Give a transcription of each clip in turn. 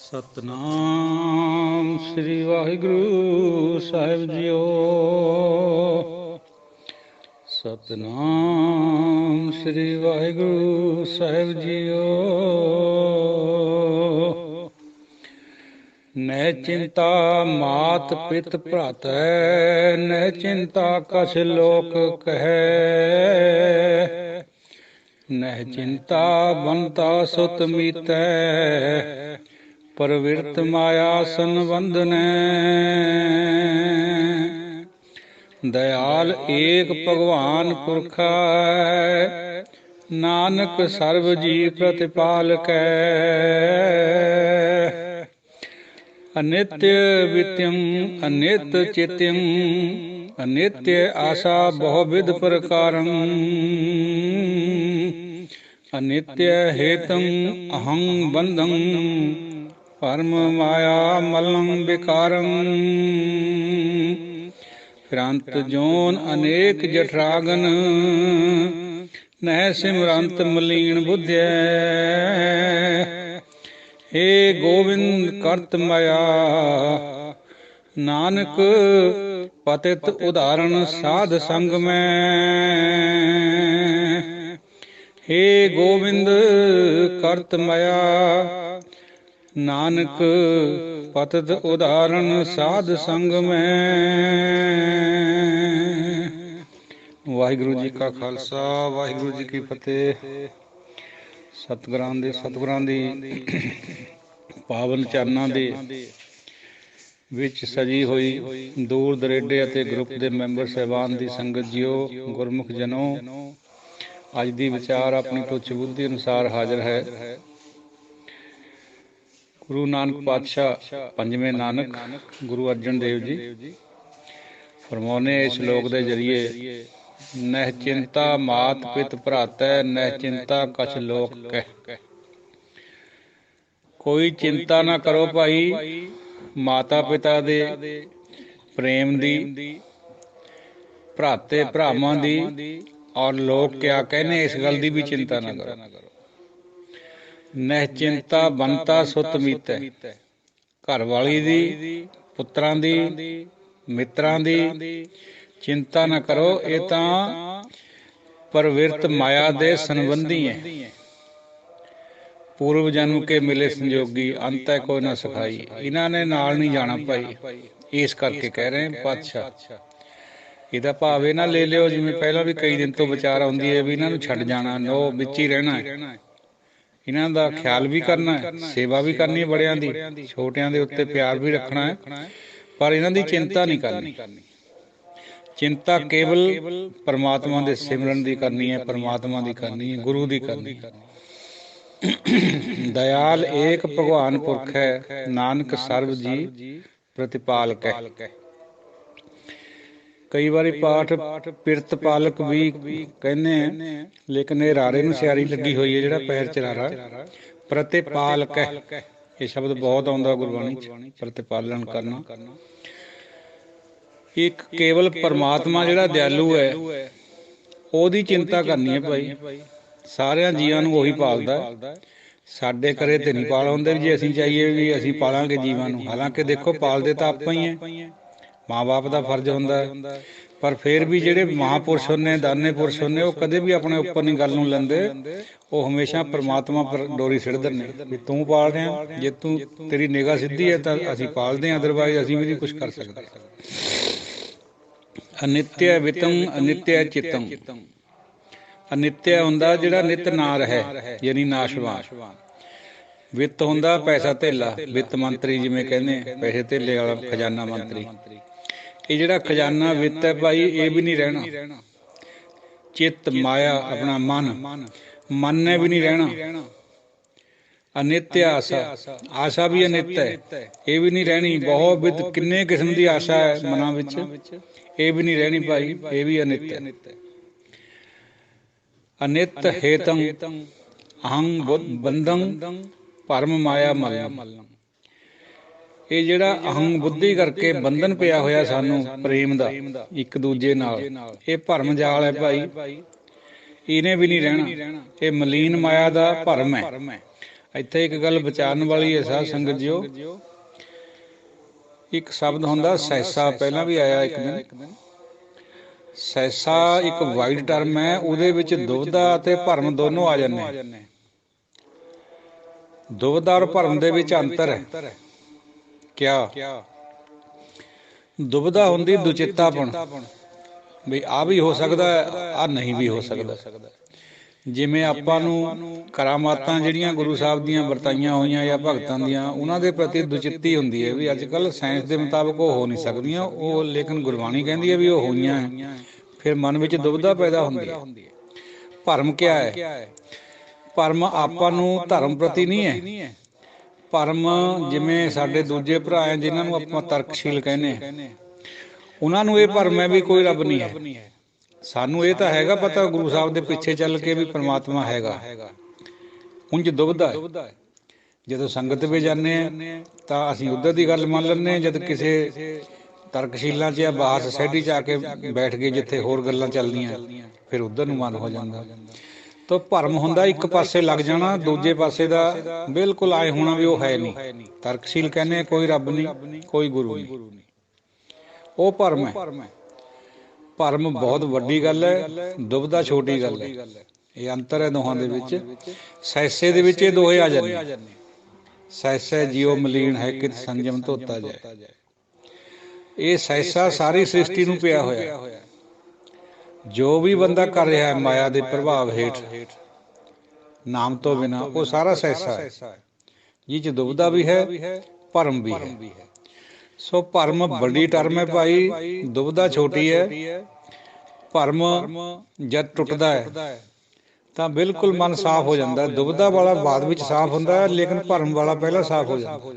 ਸਤਨਾਮ ਸ੍ਰੀ ਵਾਹਿਗੁਰੂ ਸਾਹਿਬ JIO. Satnam ਸ੍ਰੀ ਵਾਹਿਗੁਰੂ ਸਾਹਿਬ JIO. ਨਹਿ ਚਿੰਤਾ ਮਾਤ ਪਿਤ ਭਰਾਤੈ, ਨਹਿ ਚਿੰਤਾ ਕਛ ਲੋਕ ਕਹੈ। ਨਹਿ ਚਿੰਤਾ ਬੰਤਾ ਸੁਤ ਮੀਤੈ, ਪ੍ਰਵਿਰਤ ਮਾਇਆ ਸੰਬੰਧਨੈ। ਦਇਆਲ ਏਕ ਭਗਵਾਨ ਪੁਰਖਾ, ਨਾਨਕ ਸਰਬ ਜੀ ਪ੍ਰਤਿਪਾਲਕੈ। ਅਨਿਤ ਵਿਤਿਮ ਅਨਿਤ ਚਿਤਿਮ, ਅਨਿਤ ਆਸਾ ਬਹੁ ਵਿਧ ਪ੍ਰਕਾਰੰ। ਅਨਿਤ ਹੇਤੰ ਅਹੰ ਬੰਧੰ, ਪਰਮ ਮਾਇਆ ਮਲੰ ਵਿਕਾਰੰ। ਫਿਰੰਤ ਜੋਨ ਅਨੇਕ ਜਠਰਾਗਨ, ਨਹਿ ਸਿਮਰੰਤ ਮਲੀਨ ਬੁੱਧਿਆ। ਹੇ ਗੋਵਿੰਦ ਕਰਤ ਮਾਇਆ, ਨਾਨਕ ਪਤਿਤ ਉਦਾਹਰਣ ਸਾਧ ਸੰਗ ਮੈਂ। ਹੇ ਗੋਵਿੰਦ ਕਰਤ ਮਾਇਆ, ਨਾਨਕ ਪਤਿਤ ਉਦਾਹਰਣ ਸਾਧ ਸੰਗ ਮੈਂ। ਵਾਹਿਗੁਰੂ ਜੀ ਕਾ ਖਾਲਸਾ, ਵਾਹਿਗੁਰੂ ਜੀ ਕੀ ਫਤਿਹ। ਸਤਿਗੁਰਾਂ ਦੀ ਪਾਵਨ ਚਰਨਾਂ ਦੇ ਵਿੱਚ ਸਜੀ ਹੋਈ ਦੂਰ ਦਰੇਡੇ ਅਤੇ ਗਰੁੱਪ ਦੇ ਮੈਂਬਰ ਸਾਹਿਬਾਨ ਦੀ ਸੰਗਤ ਜੀਓ, ਗੁਰਮੁਖ ਜਨੋ, ਅੱਜ ਦੀ ਵਿਚਾਰ ਆਪਣੀ ਤੁੱਛ ਬੁੱਧੀ ਅਨੁਸਾਰ ਹਾਜ਼ਰ ਹੈ। ਗੁਰੂ ਨਾਨਕ ਪਾਤਸ਼ਾਹ ਪੰਜਵੇਂ ਨਾਨਕ ਗੁਰੂ ਅਰਜਨ ਦੇਵ ਜੀ ਫਰਮਾਉਣੇ ਇਸ ਸ਼ਲੋਕ ਦੇ ਜ਼ਰੀਏ, ਨਹਿ ਚਿੰਤਾ ਮਾਤ ਪਿਤ ਭਰਾਤੈ, ਨਹਿ ਚਿੰਤਾ ਕਛ ਲੋਕ ਕਹਿ। ਕੋਈ ਚਿੰਤਾ ਨਾ ਕਰੋ ਭਾਈ ਮਾਤਾ ਪਿਤਾ ਦੇ ਪ੍ਰੇਮ ਦੀ, ਭਰਾਤੇ ਭਰਾਵਾਂ ਦੀ, ਔਰ ਲੋਕ ਕਿਆ ਕਹਿੰਦੇ ਇਸ ਗੱਲ ਦੀ ਵੀ ਚਿੰਤਾ ਨਾ ਕਰੋ। ਨਹਿ ਚਿੰਤਾ ਬੰਤਾ ਸੁਤ ਮੀਤੈ, ਘਰ ਵਾਲੀ ਦੀ, ਪੁੱਤਰਾਂ ਦੀ, ਮਿੱਤਰਾਂ ਦੀ ਚਿੰਤਾ ਨਾ ਕਰੋ। ਇਹ ਤਾਂ ਪ੍ਰਵਿਰਤ ਮਾਇਆ ਦੇ ਸੰਬੰਧੀ ਹੈ। ਪੂਰਵ ਜਨਮ ਕੇ ਮਿਲੇ ਸੰਜੋਗੀ, ਅੰਤ ਹੈ ਕੋਈ ਨਾ ਸਿਖਾਈ। ਇਹਨਾਂ ਨੇ ਨਾਲ ਨਹੀਂ ਜਾਣਾ ਭਾਈ, ਇਸ ਕਰਕੇ ਕਹਿ ਰਹੇ ਪਾਤਸ਼ਾਹ। ਇਹਦਾ ਭਾਵ ਇਹ ਨਾ ਲੈ ਲਿਓ ਜਿਵੇਂ ਪਹਿਲਾਂ ਵੀ ਕਈ ਦਿਨ ਤੋਂ ਵਿਚਾਰ ਆਉਂਦੀ ਹੈ ਵੀ ਇਹਨਾਂ ਨੂੰ ਛੱਡ ਜਾਣਾ, ਨੋ ਵਿੱਚ ਹੀ ਰਹਿਣਾ। ਇਹਨਾਂ ਦਾ ਖਿਆਲ ਵੀ ਕਰਨਾ ਹੈ, ਸੇਵਾ ਵੀ ਕਰਨੀ ਹੈ ਬੜਿਆਂ ਦੀ, ਛੋਟਿਆਂ ਦੇ ਉੱਤੇ ਪਿਆਰ ਵੀ ਰੱਖਣਾ ਹੈ, ਪਰ ਇਹਨਾਂ ਦੀ ਚਿੰਤਾ ਨਹੀਂ ਕਰਨੀ। ਚਿੰਤਾ ਕੇਵਲ ਪਰਮਾਤਮਾ ਦੇ ਸਿਮਰਨ ਦੀ ਕਰਨੀ ਹੈ, ਪਰਮਾਤਮਾ ਦੀ ਕਰਨੀ ਹੈ, ਗੁਰੂ ਦੀ ਕਰਨੀ ਹੈ। ਦਇਆਲ ਏਕ ਭਗਵਾਨ ਪੁਰਖ ਹੈ, ਨਾਨਕ ਸਰਬ ਜੀ ਪ੍ਰਤਿਪਾਲਕ ਹੈ। ਕਈ ਵਾਰੀ ਪਾਠ ਪਿਰਤ ਪਾਲਕ ਵੀ ਕਹਿੰਦੇ ਆ, ਲੇਕਿਨ ਇਹ ਰਾਰੇ ਨੂੰ ਸਿਆਰੀ ਲੱਗੀ ਹੋਈ ਹੈ, ਜਿਹੜਾ ਪੈਰ ਚ ਰਾਰਾ। ਪ੍ਰਤਿਪਾਲਕ ਹੈ, ਇਹ ਸ਼ਬਦ ਬਹੁਤ ਆਉਂਦਾ ਗੁਰਬਾਣੀ ਚ, ਪ੍ਰਤਿਪਾਲਨ ਕਰਨਾ। ਇੱਕ ਕੇਵਲ ਪਰਮਾਤਮਾ ਜਿਹੜਾ ਦਿਆਲੂ ਹੈ, ਉਹਦੀ ਚਿੰਤਾ ਕਰਨੀ ਹੈ ਭਾਈ। ਸਾਰਿਆਂ ਜੀਆਂ ਨੂੰ ਉਹੀ ਪਾਲਦਾ, ਸਾਡੇ ਘਰੇ ਤੇ ਨਹੀਂ ਪਾਲ ਹੁੰਦੇ ਜੇ ਅਸੀਂ ਚਾਹੀਏ ਵੀ ਅਸੀਂ ਪਾਲਾਂਗੇ ਜੀਵਾਂ ਨੂੰ। ਹਾਲਾਂਕਿ ਦੇਖੋ ਪਾਲਦੇ ਤਾਂ ਆਪਾਂ ਹੀ ਹੈ, ਮਾਂ ਬਾਪ ਦਾ ਫਰਜ਼ ਹੁੰਦਾ ਹੈ, ਪਰ ਫਿਰ ਵੀ ਜਿਹੜੇ ਮਹਾਂਪੁਰਸ਼ ਹੁੰਦੇ, ਦਾਨੇ ਪੁਰਸ਼ ਹੁੰਦੇ, ਉਹ ਕਦੇ ਵੀ ਆਪਣੇ ਉੱਪਰ ਨਹੀਂ ਗੱਲ ਨੂੰ ਲੈਂਦੇ। ਉਹ ਹਮੇਸ਼ਾ ਪਰਮਾਤਮਾ ਪਰ ਡੋਰੀ ਸਿੱਟਦੇ ਨੇ ਵੀ ਤੂੰ ਪਾਲ ਰਿਹਾ, ਜੇ ਤੇਰੀ ਨਿਗਾਹ ਸਿੱਧੀ ਹੈ ਤਾਂ ਅਸੀਂ ਪਾਲਦੇ ਹਾਂ, ਅਦਰਵਾਈਜ਼ ਅਸੀਂ ਵੀ ਨਹੀਂ ਕੁਛ ਕਰ ਸਕਦੇ। ਅਨਿਤਯ ਵਿਤਮ ਅਨਿਤਯ ਚਿਤਮ। ਅਨਿਤਯ ਹੁੰਦਾ ਜਿਹੜਾ ਨਿਤ ਨਾ ਰਹੇ, ਯਾਨੀ ਨਾਸ਼ਵਾਨ। ਵਿੱਤ ਹੁੰਦਾ ਪੈਸਾ ਧੇਲਾ, ਵਿੱਤ ਮੰਤਰੀ ਜਿਵੇਂ ਕਹਿੰਦੇ, ਪੈਸੇ ਧੇਲੇ ਵਾਲਾ ਖਜ਼ਾਨਾ ਮੰਤਰੀ। ਇਹ ਜਿਹੜਾ ਖਜ਼ਾਨਾ ਵਿੱਤ ਹੈ ਭਾਈ, ਇਹ ਵੀ ਨਹੀਂ ਰਹਿਣਾ। ਚਿੱਤ ਮਾਇਆ ਆਪਣਾ ਮਨ ਨੇ ਵੀ ਨਹੀਂ ਰਹਿਣਾ। ਅਨਿਤ ਆਸਾ, ਆਸਾ ਵੀ ਅਨਿਤ ਹੈ, ਇਹ ਵੀ ਨਹੀਂ ਰਹਿਣੀ। ਬਹੁਤ ਵਿਧ ਕਿੰਨੇ ਕਿਸਮ ਦੀ ਆਸਾ ਹੈ ਮਨਾਂ ਵਿੱਚ, ਇਹ ਵੀ ਨਹੀਂ ਰਹਿਣੀ ਭਾਈ, ਇਹ ਵੀ ਅਨਿਤ ਹੈ। ਅਨਿਤ ਹੇਤੰ ਅਹੰ ਬੰਧੰ, ਭਰਮ ਮਾਇਆ ਮਲੰ। ਇਹ ਜਿਹੜਾ ਅਹੰ ਬੁੱਧੀ ਕਰਕੇ ਬੰਧਨ ਪਿਆ ਹੋਇਆ ਸਾਨੂੰ ਪ੍ਰੇਮ ਦਾ ਇੱਕ ਦੂਜੇ ਨਾਲ, ਇਹ ਭਰਮ ਜਾਲ ਹੈ ਭਾਈ, ਇਹਨੇ ਵੀ ਨਹੀਂ ਰਹਿਣਾ। ਇਹ ਮਲੀਨ ਮਾਇਆ ਦਾ ਭਰਮ ਹੈ। ਇੱਥੇ ਇੱਕ ਗੱਲ ਵਿਚਾਰਨ ਵਾਲੀ ਹੈ ਸਾਧ ਸੰਗਤ ਜੀਓ। ਇੱਕ ਸ਼ਬਦ ਹੁੰਦਾ ਸੈਸਾ, ਪਹਿਲਾਂ ਵੀ ਆਇਆ ਇੱਕ ਦਿਨ। ਸੈਸਾ ਇੱਕ ਵਾਈਡ ਟਰਮ ਹੈ, ਉਹਦੇ ਵਿੱਚ ਦੁਬਿਧਾ ਅਤੇ ਭਰਮ ਦੋਨੋਂ ਆ ਜਾਂਦੇ। ਦੁਬਿਧਾ ਔਰ ਭਰਮ ਦੇ ਵਿੱਚ ਅੰਤਰ ਹੈ। ਕਿਆ? ਦੁਬਿਧਾ ਹੁੰਦੀ ਦੁਚਿੱਤਾਪਣ, ਵੀ ਆਹ ਵੀ ਹੋ ਸਕਦਾ, ਆਹ ਨਹੀਂ ਵੀ ਹੋ ਸਕਦਾ। ਜਿਵੇਂ ਆਪਾਂ ਨੂੰ ਕਰਾਮਾਤਾਂ ਜਿਹੜੀਆਂ ਗੁਰੂ ਸਾਹਿਬ ਦੀਆਂ ਵਰਤਾਈਆਂ ਹੋਈਆਂ ਜਾਂ ਭਗਤਾਂ ਦੀਆਂ, ਉਹਨਾਂ ਦੇ ਪ੍ਰਤੀ ਦੁਚਿੱਤੀ ਹੁੰਦੀ ਹੈ ਵੀ ਅੱਜ ਕੱਲ੍ਹ ਸਾਇੰਸ ਦੇ ਮੁਤਾਬਕ ਉਹ ਹੋ ਨਹੀਂ ਸਕਦੀਆਂ, ਉਹ ਲੇਕਿਨ ਗੁਰਬਾਣੀ ਕਹਿੰਦੀ ਹੈ ਵੀ ਉਹ ਹੋਈਆਂ ਹੈ। ਫਿਰ ਮਨ ਵਿੱਚ ਦੁਬਿਧਾ ਪੈਦਾ ਹੁੰਦੀ ਹੈ। ਭਰਮ ਕਿਆ ਹੈ? ਭਰਮ ਆਪਾਂ ਨੂੰ ਧਰਮ ਪ੍ਰਤੀ ਨਹੀਂ ਹੈ। ਭਰਮ ਜਿਵੇਂ ਸਾਡੇ ਦੂਜੇ ਭਰਾ ਹੈ ਜਿਨ੍ਹਾਂ ਨੂੰ ਆਪਾਂ ਤਰਕਸ਼ੀਲ ਕਹਿੰਦੇ, ਉਹਨਾਂ ਨੂੰ ਇਹ ਭਰਮ ਹੈ ਵੀ ਕੋਈ ਰੱਬ ਨਹੀਂ ਹੈ। ਸਾਨੂੰ ਇਹ ਤਾਂ ਹੈਗਾ ਪਤਾ ਗੁਰੂ ਸਾਹਿਬ ਦੇ ਪਿੱਛੇ ਚੱਲ ਕੇ ਵੀ ਪਰਮਾਤਮਾ ਹੈਗਾ। ਉਂਝ ਦੁਬਿਧਾ ਹੈ। ਜਦੋਂ ਸੰਗਤ ਵਿੱਚ ਜਾਂਦੇ ਹਾਂ ਤਾਂ ਅਸੀਂ ਉੱਧਰ ਦੀ ਗੱਲ ਮੰਨ ਲੈਂਦੇ ਹਾਂ, ਜਦ ਕਿਸੇ ਤਰਕਸ਼ੀਲਾਂ 'ਚ ਜਾਂ ਬਾਹਰ ਸੋਸਾਇਟੀ 'ਚ ਆ ਕੇ ਬੈਠ ਗਏ ਜਿੱਥੇ ਹੋਰ ਗੱਲਾਂ ਚੱਲਦੀਆਂ, ਫਿਰ ਉੱਧਰ ਨੂੰ ਮਨ ਹੋ ਜਾਂਦਾ। ਤਾਂ ਭਰਮ ਹੁੰਦਾ ਇੱਕ ਪਾਸੇ ਲੱਗ ਜਾਣਾ, ਦੂਜੇ ਪਾਸੇ ਦਾ ਬਿਲਕੁਲ ਆਏ ਹੋਣਾ ਵੀ ਉਹ ਹੈ ਨਹੀਂ। ਤਰਕਸ਼ੀਲ ਕਹਿੰਦੇ ਕੋਈ ਰੱਬ ਨਹੀਂ, ਕੋਈ ਗੁਰੂ ਨਹੀਂ, ਉਹ ਭਰਮ ਹੈ। ਭਰਮ ਬਹੁਤ ਵੱਡੀ ਗੱਲ ਹੈ, ਦੁਬਿਧਾ ਛੋਟੀ ਗੱਲ ਹੈ। ਇਹ ਅੰਤਰ ਹੈ ਦੋਹਾਂ ਦੇ ਵਿੱਚ। ਸੈਸੇ ਦੇ ਵਿੱਚ ਇਹ ਦੋਹੇ ਆ ਜਾਂਦੇ। ਸੈਸੇ ਜਿਉ ਮਲੀਨ ਹੈ ਕਿਤ ਸੰਜਮ ਧੋਤਾ ਜਾਏ। ਇਹ ਸੈਸਾ ਸਾਰੀ ਸ੍ਰਿਸ਼ਟੀ ਨੂੰ ਪਿਆ ਹੋਇਆ। ਜੋ ਵੀ ਬੰਦਾ ਕਰ ਰਿਹਾ ਹੈ ਮਾਇਆ ਦੇ ਪ੍ਰਭਾਵ ਹੇਠ ਨਾਮ ਤੋਂ ਬਿਨਾਂ, ਉਹ ਸਾਰਾ ਸੈਸਾ ਹੈ, ਜਿਹ 'ਚ ਦੁਬਿਧਾ ਵੀ ਹੈ, ਭਰਮ ਵੀ ਹੈ। ਸੋ ਭਰਮ ਵੱਡੀ ਟਰਮ ਹੈ ਭਾਈ, ਦੁਬਿਧਾ ਛੋਟੀ ਹੈ। ਭਰਮ ਜਦ ਟੁੱਟਦਾ ਹੈ ਤਾਂ ਬਿਲਕੁਲ ਮਨ ਸਾਫ਼ ਹੋ ਜਾਂਦਾ। ਦੁਬਿਧਾ ਵਾਲਾ ਬਾਅਦ ਵਿੱਚ ਸਾਫ਼ ਹੁੰਦਾ ਹੈ, ਲੇਕਿਨ ਭਰਮ ਵਾਲਾ ਪਹਿਲਾਂ ਸਾਫ਼ ਹੋ ਜਾਂਦਾ,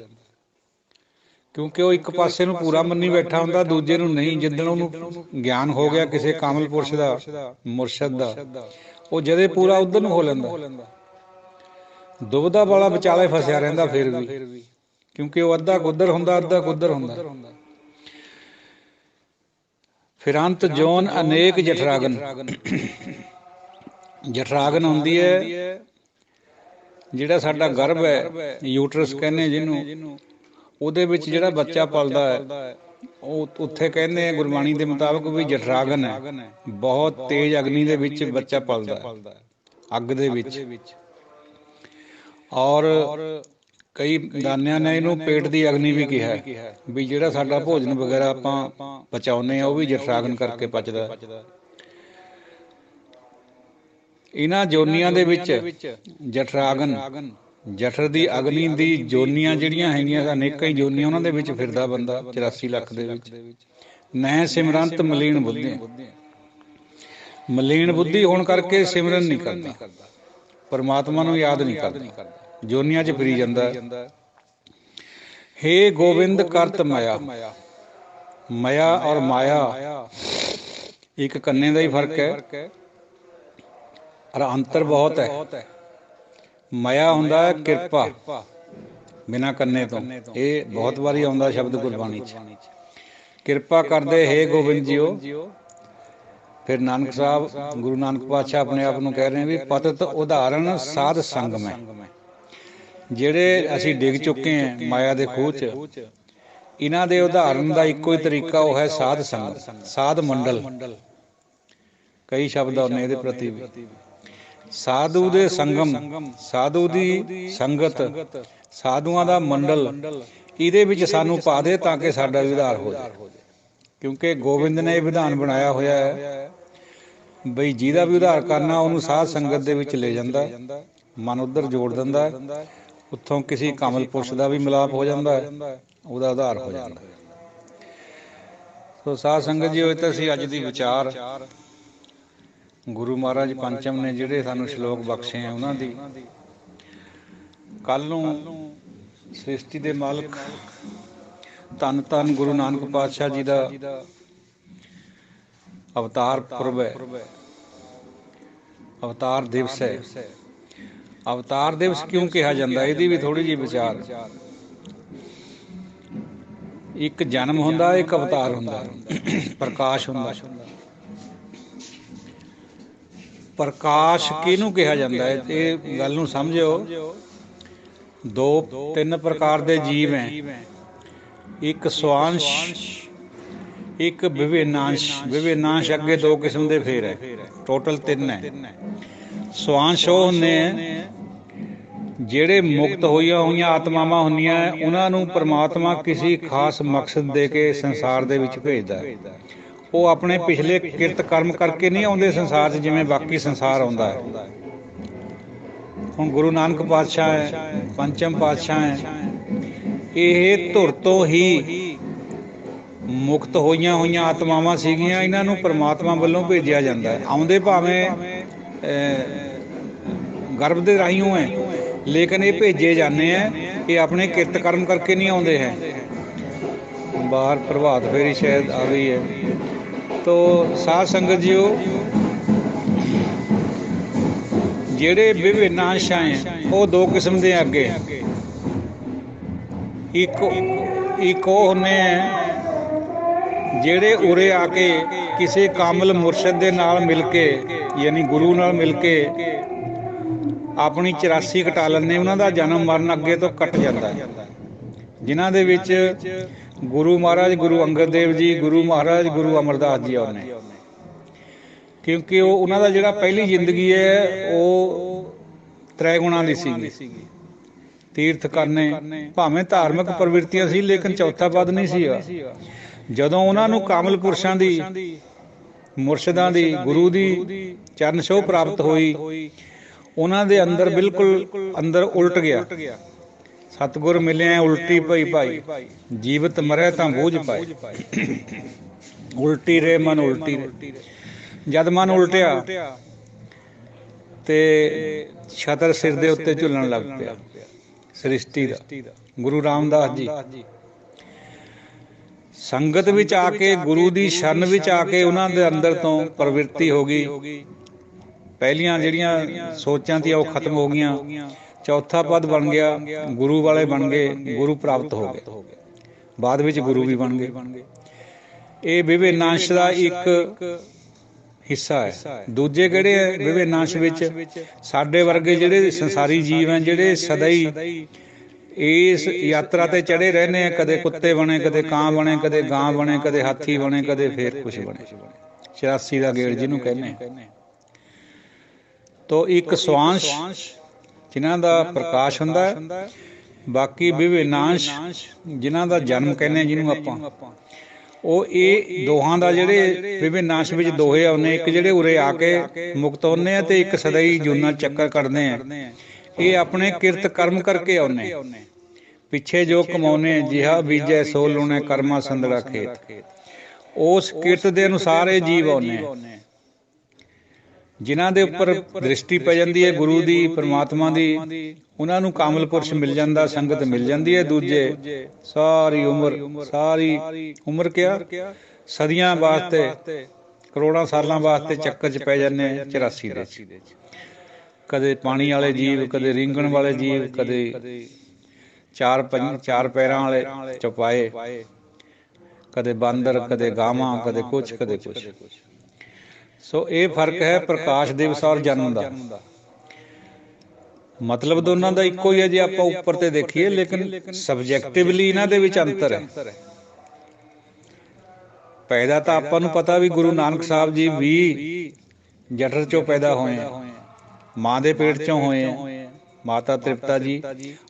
ਕਿਉਂਕਿ ਉਹ ਇੱਕ ਪਾਸੇ ਨੂੰ ਪੂਰਾ ਮੰਨੀ ਬੈਠਾ ਹੁੰਦਾ, ਦੂਜੇ ਨੂੰ ਨਹੀਂ। ਜਿੱਦਣ ਉਹਨੂੰ ਗਿਆਨ ਹੋ ਗਿਆ ਕਿਸੇ ਕਾਮਲ ਪੁਰਸ਼ ਦਾ, ਮੁਰਸ਼ਦ ਦਾ, ਉਹ ਜਦੇ ਪੂਰਾ ਉੱਧਰ ਨੂੰ ਹੋ ਲੈਂਦਾ। ਦੁਬਿਧਾ ਵਾਲਾ ਵਿਚਾਲੇ ਫਸਿਆ ਰਹਿੰਦਾ ਫਿਰ ਵੀ, ਕਿਉਂਕਿ ਉਹ ਅੱਧਾ ਕੁੱਧਰ ਹੁੰਦਾ, ਅੱਧਾ ਕੁੱਧਰ ਹੁੰਦਾ। ਫਿਰ ਅੰਤ ਜੋਨ ਅਨੇਕ ਜਠਰਾਗਨ। ਜਠਰਾਗਨ ਹੁੰਦੀ ਹੈ ਜਿਹੜਾ ਸਾਡਾ ਗਰਭ ਹੈ, ਯੂਟਰਸ ਕਹਿੰਦੇ ਜਿਹਨੂੰ, ਉਹਦੇ ਵਿੱਚ ਜਿਹੜਾ ਬੱਚਾ ਪਲਦਾ ਹੈ, ਉਹ ਉੱਥੇ ਕਹਿੰਦੇ ਗੁਰਬਾਣੀ ਦੇ ਮੁਤਾਬਕ ਵੀ ਜਠਰਾਗਨ ਹੈ। ਬਹੁਤ ਤੇਜ਼ ਅਗਨੀ ਦੇ ਵਿੱਚ ਬੱਚਾ ਪਲਦਾ ਹੈ, ਅੱਗ ਦੇ ਵਿੱਚ। ਔਰ ਕਈ ਦਾਨਿਆਂ ਨੇ ਇਹਨੂੰ ਪੇਟ ਦੀ ਅਗਨੀ ਵੀ ਕਿਹਾ, ਵੀ ਜਿਹੜਾ ਸਾਡਾ ਭੋਜਨ ਵਗੈਰਾ ਆਪਾਂ ਪਚਾਉਂਦੇ ਹਾਂ ਉਹ ਵੀ ਜਠਰਾਗਨ ਕਰਕੇ ਪਚਦਾ। ਇਹਨਾਂ ਜੋਨੀਆਂ ਦੇ ਵਿੱਚ ਜਠਰਾਗਨ, ਜਠਰ ਦੀ ਅਗਨੀ ਦੀ ਜੋਨੀਆਂ ਜਿਹੜੀਆਂ ਹੈਗੀਆਂ, ਅਨੇਕਾਂ ਹੀ ਜੋਨੀਆਂ, ਉਹਨਾਂ ਦੇ ਵਿੱਚ ਫਿਰਦਾ ਬੰਦਾ 84 ਲੱਖ ਦੇ ਵਿੱਚ। ਨਹਿ ਸਿਮਰੰਤ ਮਲੀਨ ਬੁੱਧੀ। ਮਲੀਨ ਬੁੱਧੀ ਹੋਣ ਕਰਕੇ ਸਿਮਰਨ ਨਹੀਂ ਕਰਦਾ, ਪਰਮਾਤਮਾ ਨੂੰ ਯਾਦ ਨਹੀਂ ਕਰਦਾ, ਜੋਨੀਆਂ 'ਚ ਫਿਰੀ ਜਾਂਦਾ। ਹੇ ਗੋਬਿੰਦ ਕਰਤ ਮਾਇਆ। ਮਾਇਆ ਔਰ ਮਾਇਆ ਇੱਕ ਕੰਨੇ ਦਾ ਹੀ ਫਰਕ ਹੈ, ਔਰ ਅੰਤਰ ਬਹੁਤ ਹੈ। ਮਾਇਆ ਹੁੰਦਾ ਹੈ ਕਿਰਪਾ, ਬਿਨਾਂ ਕੰਨੇ ਤੋਂ। ਇਹ ਬਹੁਤ ਵਾਰੀ ਆਉਂਦਾ ਸ਼ਬਦ ਗੁਰਬਾਣੀ 'ਚ। ਕਿਰਪਾ ਕਰਦੇ ਹੇ ਗੋਬਿੰਦ ਜੀਓ। ਫਿਰ ਨਾਨਕ ਸਾਹਿਬ, ਗੁਰੂ ਨਾਨਕ ਪਾਤਸ਼ਾਹ ਆਪਣੇ ਆਪ ਨੂੰ ਕਹਿ ਰਹੇ ਵੀ ਪਤਿਤ ਉਦਾਹਰਨ ਸਾਧ ਸੰਗਮ ਹੈ। ਜਿਹੜੇ ਅਸੀਂ ਡਿੱਗ ਚੁੱਕੇ ਹਾਂ ਮਾਇਆ ਦੇ ਖੂਹ 'ਚ, ਇਹਨਾਂ ਦੇ ਉਦਾਹਰਨ ਦਾ ਇੱਕੋ ਹੀ ਤਰੀਕਾ ਉਹ ਹੈ ਸਾਧ ਸੰਗਮ, ਸਾਧ ਮੰਡਲ। ਕਈ ਸ਼ਬਦ ਆਉਂਦੇ ਇਹਦੇ ਪ੍ਰਤੀ ਵੀ। ਸਾਧੂ ਦੇ ਸੰਗਮ, ਸਾਧੂ ਦੀ ਸੰਗਤ, ਸਾਧੂਆਂ ਦਾ ਮੰਡਲ, ਇਹਦੇ ਵਿੱਚ ਸਾਨੂੰ ਪਾ ਦੇ ਤਾਂ ਕਿ ਸਾਡਾ ਵੀ ਉਧਾਰ ਹੋ ਜਾਏ। ਕਿਉਂਕਿ ਗੋਬਿੰਦ ਨੇ ਇਹ ਵਿਧਾਨ ਬਣਾਇਆ ਹੋਇਆ ਹੈ ਬਈ ਜਿਹਦਾ ਵੀ ਉਧਾਰ ਕਰਨਾ ਉਹਨੂੰ ਸਾਧ ਸੰਗਤ ਦੇ ਵਿੱਚ ਲੈ ਜਾਂਦਾ, ਮਨ ਉੱਧਰ ਜੋੜ ਦਿੰਦਾ, ਉੱਥੋਂ ਕਿਸੇ ਕਮਲ ਪੁਰਸ਼ ਦਾ ਵੀ ਮਿਲਾਪ ਹੋ ਜਾਂਦਾ ਹੈ, ਉਹਦਾ ਉਧਾਰ ਹੋ ਜਾਂਦਾ। ਸੋ ਸਾਧ ਸੰਗਤ ਜੀ, ਹੋਏ ਤਾਂ ਅਸੀਂ ਅੱਜ ਦੀ ਵਿਚਾਰ ਗੁਰੂ ਮਹਾਰਾਜ ਪੰਚਮ ਨੇ ਜਿਹੜੇ ਸਾਨੂੰ ਸ਼ਲੋਕ ਬਖਸ਼ੇ ਆ ਉਹਨਾਂ ਦੀ। ਕੱਲ੍ਹ ਨੂੰ ਸ੍ਰਿਸ਼ਟੀ ਦੇ ਮਾਲਕ ਧੰਨ ਧੰਨ ਗੁਰੂ ਨਾਨਕ ਪਾਤਸ਼ਾਹ ਜੀ ਦਾ ਅਵਤਾਰ ਪੁਰਬ ਹੈ, ਅਵਤਾਰ ਦਿਵਸ ਹੈ। ਅਵਤਾਰ ਦਿਵਸ ਕਿਉਂ ਕਿਹਾ ਜਾਂਦਾ, ਇਹਦੀ ਵੀ ਥੋੜ੍ਹੀ ਜਿਹੀ ਵਿਚਾਰ। ਇੱਕ ਜਨਮ ਹੁੰਦਾ, ਇੱਕ ਅਵਤਾਰ ਹੁੰਦਾ, ਪ੍ਰਕਾਸ਼ ਹੁੰਦਾ। ਪ੍ਰਕਾਸ਼ ਕਿਹਨੂੰ ਕਿਹਾ ਜਾਂਦਾ ਹੈ, ਇਹ ਗੱਲ ਨੂੰ ਸਮਝਿਓ। ਦੋ ਤਿੰਨ ਪ੍ਰਕਾਰ ਦੇ ਜੀਵ ਹੈ, ਇੱਕ ਸਵਾਂਸ਼, ਇੱਕ ਵਿਭਿੰਨਾਂਸ਼। ਵਿਭਿੰਨਾਂਸ਼ ਅੱਗੇ ਦੋ ਕਿਸਮ ਦੇ ਫੇਰ ਹੈ, ਟੋਟਲ ਤਿੰਨ ਹੈ। ਸਵਾਂਸ਼ ਉਹ ਹੁੰਦੇ ਹੈ ਜਿਹੜੇ ਮੁਕਤ ਹੋਈਆਂ ਆਤਮਾਵਾਂ ਹੁੰਦੀਆਂ, ਉਹਨਾਂ ਨੂੰ ਪਰਮਾਤਮਾ ਕਿਸੇ ਖਾਸ ਮਕਸਦ ਦੇ ਕੇ ਸੰਸਾਰ ਦੇ ਵਿੱਚ ਭੇਜਦਾ। ਉਹ ਆਪਣੇ ਪਿਛਲੇ ਕਿਰਤ ਕਰਮ ਕਰਕੇ ਨਹੀਂ ਆਉਂਦੇ ਸੰਸਾਰ 'ਚ, ਜਿਵੇਂ ਬਾਕੀ ਸੰਸਾਰ ਆਉਂਦਾ ਹੈ। ਹੁਣ ਗੁਰੂ ਨਾਨਕ ਪਾਤਸ਼ਾਹ ਹੈ, ਪੰਚਮ ਪਾਤਸ਼ਾਹ ਹੈ, ਇਹ ਧੁਰ ਤੋਂ ਹੀ ਮੁਕਤ ਹੋਈਆਂ ਆਤਮਾਵਾਂ ਸੀਗੀਆਂ। ਇਹਨਾਂ ਨੂੰ ਪਰਮਾਤਮਾ ਵੱਲੋਂ ਭੇਜਿਆ ਜਾਂਦਾ ਹੈ। ਆਉਂਦੇ ਭਾਵੇਂ ਗਰਭ ਦੇ ਰਾਹੀਂ ਹੈ, ਲੇਕਿਨ ਇਹ ਭੇਜੇ ਜਾਂਦੇ ਆ। ਇਹ ਆਪਣੇ ਕਿਰਤ ਕਰਮ ਕਰਕੇ ਨਹੀਂ ਆਉਂਦੇ ਹੈ। ਬਾਹਰ ਪ੍ਰਭਾਤ ਫੇਰੀ ਸ਼ਾਇਦ ਆ ਗਈ ਹੈ। ਤੋ ਸਾਧ ਸੰਗਤ ਜੀਓ, ਜਿਹੜੇ ਵਿਭਿੰਨਾਂਸ਼ ਹੈ ਉਹ ਦੋ ਕਿਸਮ ਦੇ ਅੱਗੇ। ਇੱਕ ਉਹ ਹੁੰਦੇ ਹੈ ਜਿਹੜੇ ਉਰੇ ਆ ਕੇ ਕਿਸੇ ਕਾਮਲ ਮੁਰਸ਼ਦ ਦੇ ਨਾਲ ਮਿਲ ਕੇ, ਯਾਨੀ ਗੁਰੂ ਨਾਲ ਮਿਲ ਕੇ ਆਪਣੀ 84 ਕਟਾ ਲੈਂਦੇ। ਉਹਨਾਂ ਦਾ ਜਨਮ ਮਰਨ ਅੱਗੇ ਤੋਂ ਕੱਟ ਜਾਂਦਾ ਹੈ। ਜਿਨ੍ਹਾਂ ਦੇ ਵਿੱਚ ਗੁਰੂ ਮਹਾਰਾਜ ਗੁਰੂ ਅੰਗਦ ਦੇਵ ਜੀ, ਗੁਰੂ ਮਹਾਰਾਜ ਗੁਰੂ ਅਮਰਦਾਸ ਜੀ ਆਉਂਦੇ, ਕਿਉਂਕਿ ਉਹਨਾਂ ਦਾ ਜਿਹੜਾ ਪਹਿਲੀ ਜ਼ਿੰਦਗੀ ਹੈ ਉਹ ਤ੍ਰੈ ਗੁਣਾਂ ਦੀ ਸੀਗੀ। ਤੀਰਥ ਕਰਨੇ, ਭਾਵੇਂ ਧਾਰਮਿਕ ਪ੍ਰਵਿਰਤੀਆਂ ਸੀ, ਲੇਕਿਨ ਚੌਥਾ ਪਦ ਨਹੀਂ ਸੀਗਾ। ਜਦੋਂ ਉਹਨਾਂ ਨੂੰ ਕਾਮਲ ਪੁਰਸ਼ਾਂ ਦੀ, ਮੁਰਸ਼ਿਦਾਂ ਦੀ, ਗੁਰੂ ਦੀ ਚਰਨ ਛੋਹ ਪ੍ਰਾਪਤ ਹੋਈ, ਉਹਨਾਂ ਦੇ ਅੰਦਰ ਬਿਲਕੁਲ ਅੰਦਰ ਉਲਟ ਗਿਆ। ਸਤਿਗੁਰ ਮਿਲਿਆ ਉਲਟੀ ਪਈ ਭਾਈ, ਜੀਵਤ ਮਰੈ ਤਾਂ ਬੂਝ ਪਾਏ। ਉਲਟੀ ਰੇ ਮਨ ਉਲਟੀ ਰੇ। ਜਦ ਮਨ ਉਲਟਿਆ ਤੇ ਛਤਰ ਸਿਰ ਦੇ ਉੱਤੇ ਝੁੱਲਣ ਲੱਗ ਪਿਆ ਸ੍ਰਿਸ਼ਟੀ ਦਾ। ਗੁਰੂ ਰਾਮਦਾਸ ਜੀ ਸੰਗਤ ਵਿੱਚ ਆ ਕੇ, ਗੁਰੂ ਦੀ ਸ਼ਰਨ ਵਿੱਚ ਆ ਕੇ, ਉਹਨਾਂ ਦੇ ਅੰਦਰ ਤੋਂ ਪ੍ਰਵਿਰਤੀ ਹੋ ਗਈ। ਪਹਿਲੀਆਂ ਜਿਹੜੀਆਂ ਸੋਚਾਂ ਸੀ ਉਹ ਖਤਮ ਹੋ ਗਈਆਂ। ਚੌਥਾ ਪਦ ਬਣ ਗਿਆ, ਗੁਰੂ ਵਾਲੇ ਬਣ ਗਏ, ਗੁਰੂ ਪ੍ਰਾਪਤ ਹੋ ਗਏ। ਬਾਅਦ ਵਿੱਚ ਗੁਰੂ ਵੀ ਬਣ ਗਏ। ਇਹ ਵਿਭਿੰਨਾਂਸ਼ ਦਾ ਇੱਕ ਹਿੱਸਾ ਹੈ। ਦੂਜੇ ਕਿਹੜੇ ਹੈ ਵਿਭਿੰਨਾਂਸ਼ ਵਿੱਚ? ਸਾਡੇ ਵਰਗੇ ਜਿਹੜੇ ਸੰਸਾਰੀ ਜੀਵ ਹੈ, ਜਿਹੜੇ ਸਦਾ ਹੀ ਇਸ ਯਾਤਰਾ ਤੇ ਚੜੇ ਰਹਿੰਦੇ ਆ। ਕਦੇ ਕੁੱਤੇ ਬਣੇ, ਕਦੇ ਕਾਂ ਬਣੇ, ਕਦੇ ਗਾਂ ਬਣੇ, ਕਦੇ ਹਾਥੀ ਬਣੇ, ਕਦੇ ਫੇਰ ਕੁਛ ਬਣੇ। 84 ਦਾ ਗੇੜ ਜਿਹਨੂੰ ਕਹਿੰਦੇ। ਤੋ ਇੱਕ ਸਵਾਂਸ਼ ਜਿਨ੍ਹਾਂ ਦਾ ਪ੍ਰਕਾਸ਼ ਹੁੰਦਾ ਹੈ, ਬਾਕੀ ਵਿਭਿੰਨਾਂਸ਼ ਜਿਨ੍ਹਾਂ ਦਾ ਜਨਮ ਕਹਿੰਦੇ, ਜਿਹਨੂੰ ਆਪਾਂ, ਉਹ ਇਹ ਦੋਹਾਂ ਦਾ ਜਿਹੜੇ ਵਿਭਿੰਨਾਂਸ਼ ਵਿੱਚ ਦੋਹੇ ਆਉਂਦੇ, ਇੱਕ ਜਿਹੜੇ ਉਰੇ ਆ ਕੇ ਮੁਕਤ ਹੁੰਦੇ ਆ, ਤੇ ਇੱਕ ਸਦਾ ਹੀ ਜੂਨਾ ਚੱਕਰ ਕੱਢਦੇ ਆ। ਇਹ ਆਪਣੇ ਕਿਰਤ ਕਰਮ ਕਰਕੇ ਆਉਂਦੇ। ਪਿੱਛੇ ਜੋ ਕਮਾਉਨੇ, ਜਿਹਾ ਬੀਜੈ ਸੋ ਲੂਣੇ, ਕਰਮਾ ਸੰਦੜਾ ਖੇਤ। ਉਸ ਕਿਰਤ ਦੇ ਅਨੁਸਾਰ ਇਹ ਜੀਵ ਆਉਂਦੇ। ਜਿਨ੍ਹਾਂ ਦੇ ਉੱਪਰ ਦ੍ਰਿਸ਼ਟੀ ਪੈ ਜਾਂਦੀ ਹੈ ਗੁਰੂ ਦੀ, ਪਰਮਾਤਮਾ ਦੀ, ਉਹਨਾਂ ਨੂੰ ਕਾਮਲ ਪੁਰਸ਼ ਮਿਲ ਜਾਂਦਾ, ਸੰਗਤ ਮਿਲ ਜਾਂਦੀ ਹੈ। ਦੂਜੇ ਸਾਰੀ ਉਮਰ ਕਿਆ ਸਦੀਆਂ ਵਾਸਤੇ, ਕਰੋੜਾਂ ਸਾਲਾਂ ਵਾਸਤੇ ਚੱਕਰ 'ਚ ਪੈ ਜਾਂਦੇ 84 ਦੇ। ਕਦੇ ਪਾਣੀ ਵਾਲੇ ਜੀਵ, ਕਦੇ ਰੀਂਗਣ ਵਾਲੇ ਜੀਵ, ਕਦੇ ਚਾਰ ਪੈਰਾਂ ਵਾਲੇ ਚੌਪਾਏ, ਕਦੇ ਬਾਂਦਰ, ਕਦੇ ਗਾਵਾਂ, ਕਦੇ ਕੁਛ, ਕਦੇ ਕੁਛ। ਸੋ ਇਹ ਫਰਕ ਹੈ ਪ੍ਰਕਾਸ਼ ਦਿਵਸ ਔਰ ਜਨਮ ਦਾ। ਮਤਲਬ ਦੋਨਾਂ ਦਾ ਇੱਕੋ ਹੀ ਹੈ ਜੇ ਆਪਾਂ ਉੱਪਰ ਤੇ ਦੇਖੀਏ, ਲੇਕਿਨ ਸਬਜੈਕਟਿਵਲੀ ਇਹਨਾਂ ਦੇ ਵਿੱਚ ਅੰਤਰ ਹੈ। ਪੈਦਾ ਤਾਂ ਆਪਾਂ ਨੂੰ ਪਤਾ ਵੀ ਗੁਰੂ ਨਾਨਕ ਸਾਹਿਬ ਜੀ ਵੀ ਜਠਰ ਚੋਂ ਪੈਦਾ ਹੋਏ ਆ, ਮਾਂ ਦੇ ਪੇਟ ਚੋਂ ਹੋਏ ਆ। ਮਾਤਾ ਤ੍ਰਿਪਤਾ ਜੀ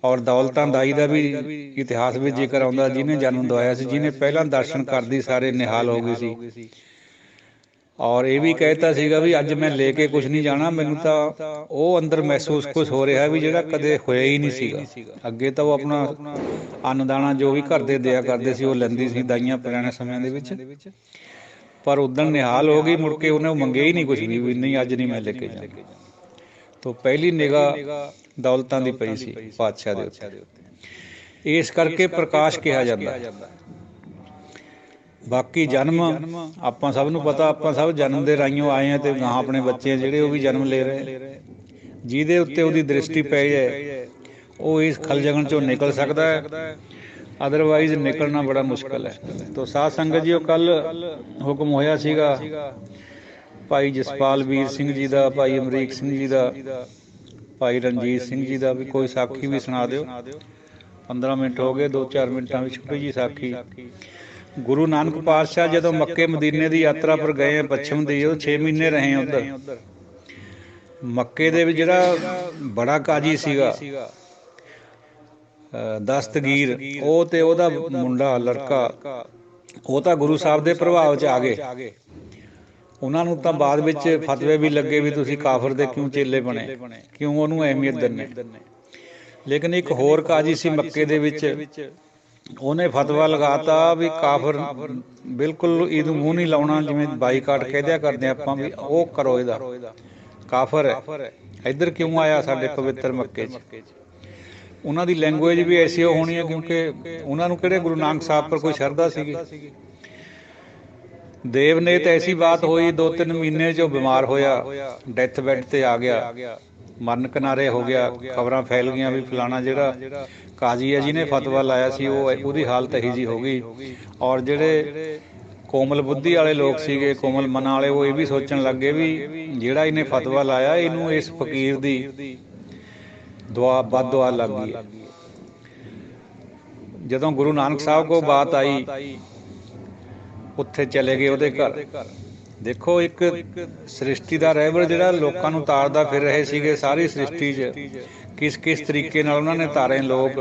ਔਰ ਦੌਲਤਾਂ ਦਾਈ ਦਾ ਵੀ ਇਤਿਹਾਸ ਵਿੱਚ ਜ਼ਿਕਰ ਆਉਂਦਾ, ਜਿਹਨੇ ਜਨਮ ਦਵਾਇਆ ਸੀ, ਜਿਹਨੇ ਪਹਿਲਾਂ ਦਰਸ਼ਨ ਕਰਦੀ ਸਾਰੇ ਨਿਹਾਲ ਹੋ ਗਏ ਸੀ। ਔਰ ਇਹ ਵੀ ਕਹਿਤਾ ਸੀਗਾ ਵੀ ਅੱਜ ਮੈਂ ਲੈ ਕੇ ਕੁਛ ਨਹੀਂ ਜਾਣਾ, ਮੈਨੂੰ ਤਾਂ ਉਹ ਅੰਦਰ ਮਹਿਸੂਸ ਕੁਛ ਹੋ ਰਿਹਾ ਵੀ ਜਿਹੜਾ ਕਦੇ ਹੋਇਆ ਹੀ ਨਹੀਂ ਸੀਗਾ। ਅੱਗੇ ਤਾਂ ਉਹ ਆਪਣਾ ਅੰਨਦਾਣਾ ਜੋ ਵੀ ਘਰ ਦੇ ਦਿਆ ਕਰਦੇ ਸੀ ਉਹ ਲੈਂਦੀ ਸੀ ਦਾਈਆਂ ਪੁਰਾਣੇ ਸਮਿਆਂ ਦੇ ਵਿੱਚ, ਪਰ ਉਦੋਂ ਨਿਹਾਲ ਹੋ ਗਈ। ਮੁੜ ਕੇ ਉਹਨੇ ਮੰਗਿਆ ਹੀ ਨਹੀਂ ਕੁਛ ਵੀ, ਨਹੀਂ ਅੱਜ ਨਹੀਂ ਮੈਂ ਲੈ ਕੇ ਜਾਣਾ। ਤਾਂ ਪਹਿਲੀ ਨਿਗਾਹ ਦੌਲਤਾਂ ਦੀ ਪਈ ਸੀ ਪਾਤਸ਼ਾਹ ਦੇ ਉੱਤੇ। ਇਸ ਕਰਕੇ ਪ੍ਰਕਾਸ਼ ਕਿਹਾ ਜਾਂਦਾ। ਬਾਕੀ ਜਨਮ ਆਪਾਂ ਸਭ ਨੂੰ ਪਤਾ, ਆਪਾਂ ਸਭ ਜਨਮ ਦੇ ਰਾਹੀਓ ਆਏ ਆ, ਤੇ ਗਾਂ ਆਪਣੇ ਬੱਚੇ ਜਿਹੜੇ ਉਹ ਵੀ ਜਨਮ ਲੈ ਰਹੇ। ਜਿਹਦੇ ਉੱਤੇ ਉਹਦੀ ਦ੍ਰਿਸ਼ਟੀ ਪੈ ਜਾਏ ਉਹ ਇਸ ਖਲਜਗਨ ਚੋਂ ਨਿਕਲ ਸਕਦਾ ਹੈ, ਅਦਰਵਾਈਜ਼ ਨਿਕਲਣਾ ਬੜਾ ਮੁਸ਼ਕਲ ਹੈ। ਤੋ ਸਾਧ ਸੰਗਤ ਜੀ, ਉਹ ਕੱਲ ਹੁਕਮ ਹੋਇਆ ਸੀਗਾ ਭਾਈ ਜਸਪਾਲ ਵੀਰ ਸਿੰਘ ਜੀ ਦਾ, ਭਾਈ ਅਮਰੀਕ ਸਿੰਘ ਜੀ ਦਾ, ਭਾਈ ਰਣਜੀਤ ਸਿੰਘ ਜੀ ਦਾ ਵੀ ਕੋਈ ਸਾਖੀ ਵੀ ਸੁਣਾ ਦਿਓ। 15 ਮਿੰਟ ਹੋ ਗਏ, 2-4 ਮਿੰਟਾਂ ਵਿੱਚ ਛੋਟੀ ਜੀ ਸਾਖੀ। ਗੁਰੂ ਨਾਨਕ ਪਾਤਸ਼ਾਹ ਜਦੋਂ ਮੱਕੇ ਮਦੀਨੇ ਦੀ ਯਾਤਰਾ ਪਰ ਗਏ ਆ ਪੱਛਮ ਦੀ, ਉਹ 6 ਮਹੀਨੇ ਰਹੇ ਉੱਧਰ। ਮੱਕੇ ਦੇ ਵਿੱਚ ਜਿਹੜਾ ਬੜਾ ਕਾਜੀ ਸੀਗਾ ਦਸਤਗੀਰ, ਉਹ ਤੇ ਉਹਦਾ ਮੁੰਡਾ ਲੜਕਾ, ਉਹ ਤਾਂ ਗੁਰੂ ਸਾਹਿਬ ਦੇ ਪ੍ਰਭਾਵ 'ਚ ਆ ਗਏ। ਉਹਨਾਂ ਨੂੰ ਤਾਂ ਬਾਅਦ ਵਿੱਚ ਫਤਵੇ ਵੀ ਲੱਗੇ ਵੀ ਤੁਸੀਂ ਕਾਫਰ ਦੇ ਕਿਉਂ ਚੇਲੇ ਬਣੇ, ਕਿਉਂ ਉਹਨੂੰ ਅਹਿਮੀਅਤ ਦਿੰਦੇ। ਲੇਕਿਨ ਇੱਕ ਹੋਰ ਕਾਜੀ ਸੀ ਮੱਕੇ ਦੇ ਵਿੱਚ, ਉਹਨੇ ਫਤਵਾ ਲਗਾਤਾ ਵੀ ਕਾਫਰ ਬਿਲਕੁਲ ਇਹਨੂੰ ਮੂੰਹ ਨਹੀਂ ਲਾਉਣਾ, ਜਿਵੇਂ ਬਾਈਕਾਟ ਕਹਿ ਕਰਦੇ ਆਪਾਂ ਵੀ ਉਹ ਕਰੋ, ਇਹਦਾ ਕਾਫਰ ਹੈ, ਇੱਧਰ ਕਿਉਂ ਆਇਆ ਸਾਡੇ ਪਵਿੱਤਰ ਮੱਕੇ 'ਚ। ਉਹਨਾਂ ਦੀ ਲੈਂਗੁਏਜ ਵੀ ਐਸੀ ਹੋਣੀ ਹੈ, ਕਿਉਂਕਿ ਉਹਨਾਂ ਨੂੰ ਕਿਹੜੇ ਗੁਰੂ ਨਾਨਕ ਸਾਹਿਬ ਪਰ ਕੋਈ ਸ਼ਰਧਾ ਸੀਗੀ। ਦੇਵਨੇਤ ਐਸੀ ਬਾਤ ਹੋਈ, 2-3 ਮਹੀਨੇ 'ਚ ਉਹ ਬਿਮਾਰ ਹੋਇਆ, ਡੈਥ ਬੈੱਡ ਤੇ ਆ ਗਿਆ, ਮਰਨ ਕਿਨਾਰੇ ਹੋ ਗਿਆ। ਖਬਰਾਂ ਫੈਲ ਗਈਆਂ ਵੀ ਫਲਾਣਾ ਜਿਹੜਾ ਕਾਜੀ ਹੈ ਜਿਹਨੇ ਫਤਵਾ ਲਾਇਆ ਸੀ, ਉਹਦੀ ਹਾਲਤ ਇਹੀ ਜਿਹੀ ਹੋ ਗਈ। ਔਰ ਜਿਹੜੇ ਕੋਮਲ ਬੁੱਧੀ ਵਾਲੇ ਲੋਕ ਸੀਗੇ, ਕੋਮਲ ਮਨ ਵਾਲੇ, ਉਹ ਇਹ ਵੀ ਸੋਚਣ ਲੱਗੇ ਵੀ ਜਿਹੜਾ ਇਹਨੇ ਫਤਵਾ ਲਾਇਆ, ਇਹਨੂੰ ਇਸ ਫਕੀਰ ਦੀ ਬਦ ਦੁਆ ਲੱਗ ਗਈ। ਜਦੋਂ ਗੁਰੂ ਨਾਨਕ ਸਾਹਿਬ ਕੋਲ ਬਾਤ ਆਈ, ਉੱਥੇ ਚਲੇ ਗਏ ਉਹਦੇ ਘਰ। ਦੇਖੋ, ਇੱਕ ਸ੍ਰਿਸ਼ਟੀ ਦਾ ਰਹਿਬਰ ਜਿਹੜਾ ਲੋਕਾਂ ਨੂੰ ਤਾਰਦਾ ਫਿਰ ਰਹੇ ਸੀਗੇ ਸਾਰੀ ਸ੍ਰਿਸ਼ਟੀ 'ਚ, ਕਿਸ ਤਰੀਕੇ ਨਾਲ ਉਹਨਾਂ ਨੇ ਤਾਰੇ ਲੋਕ।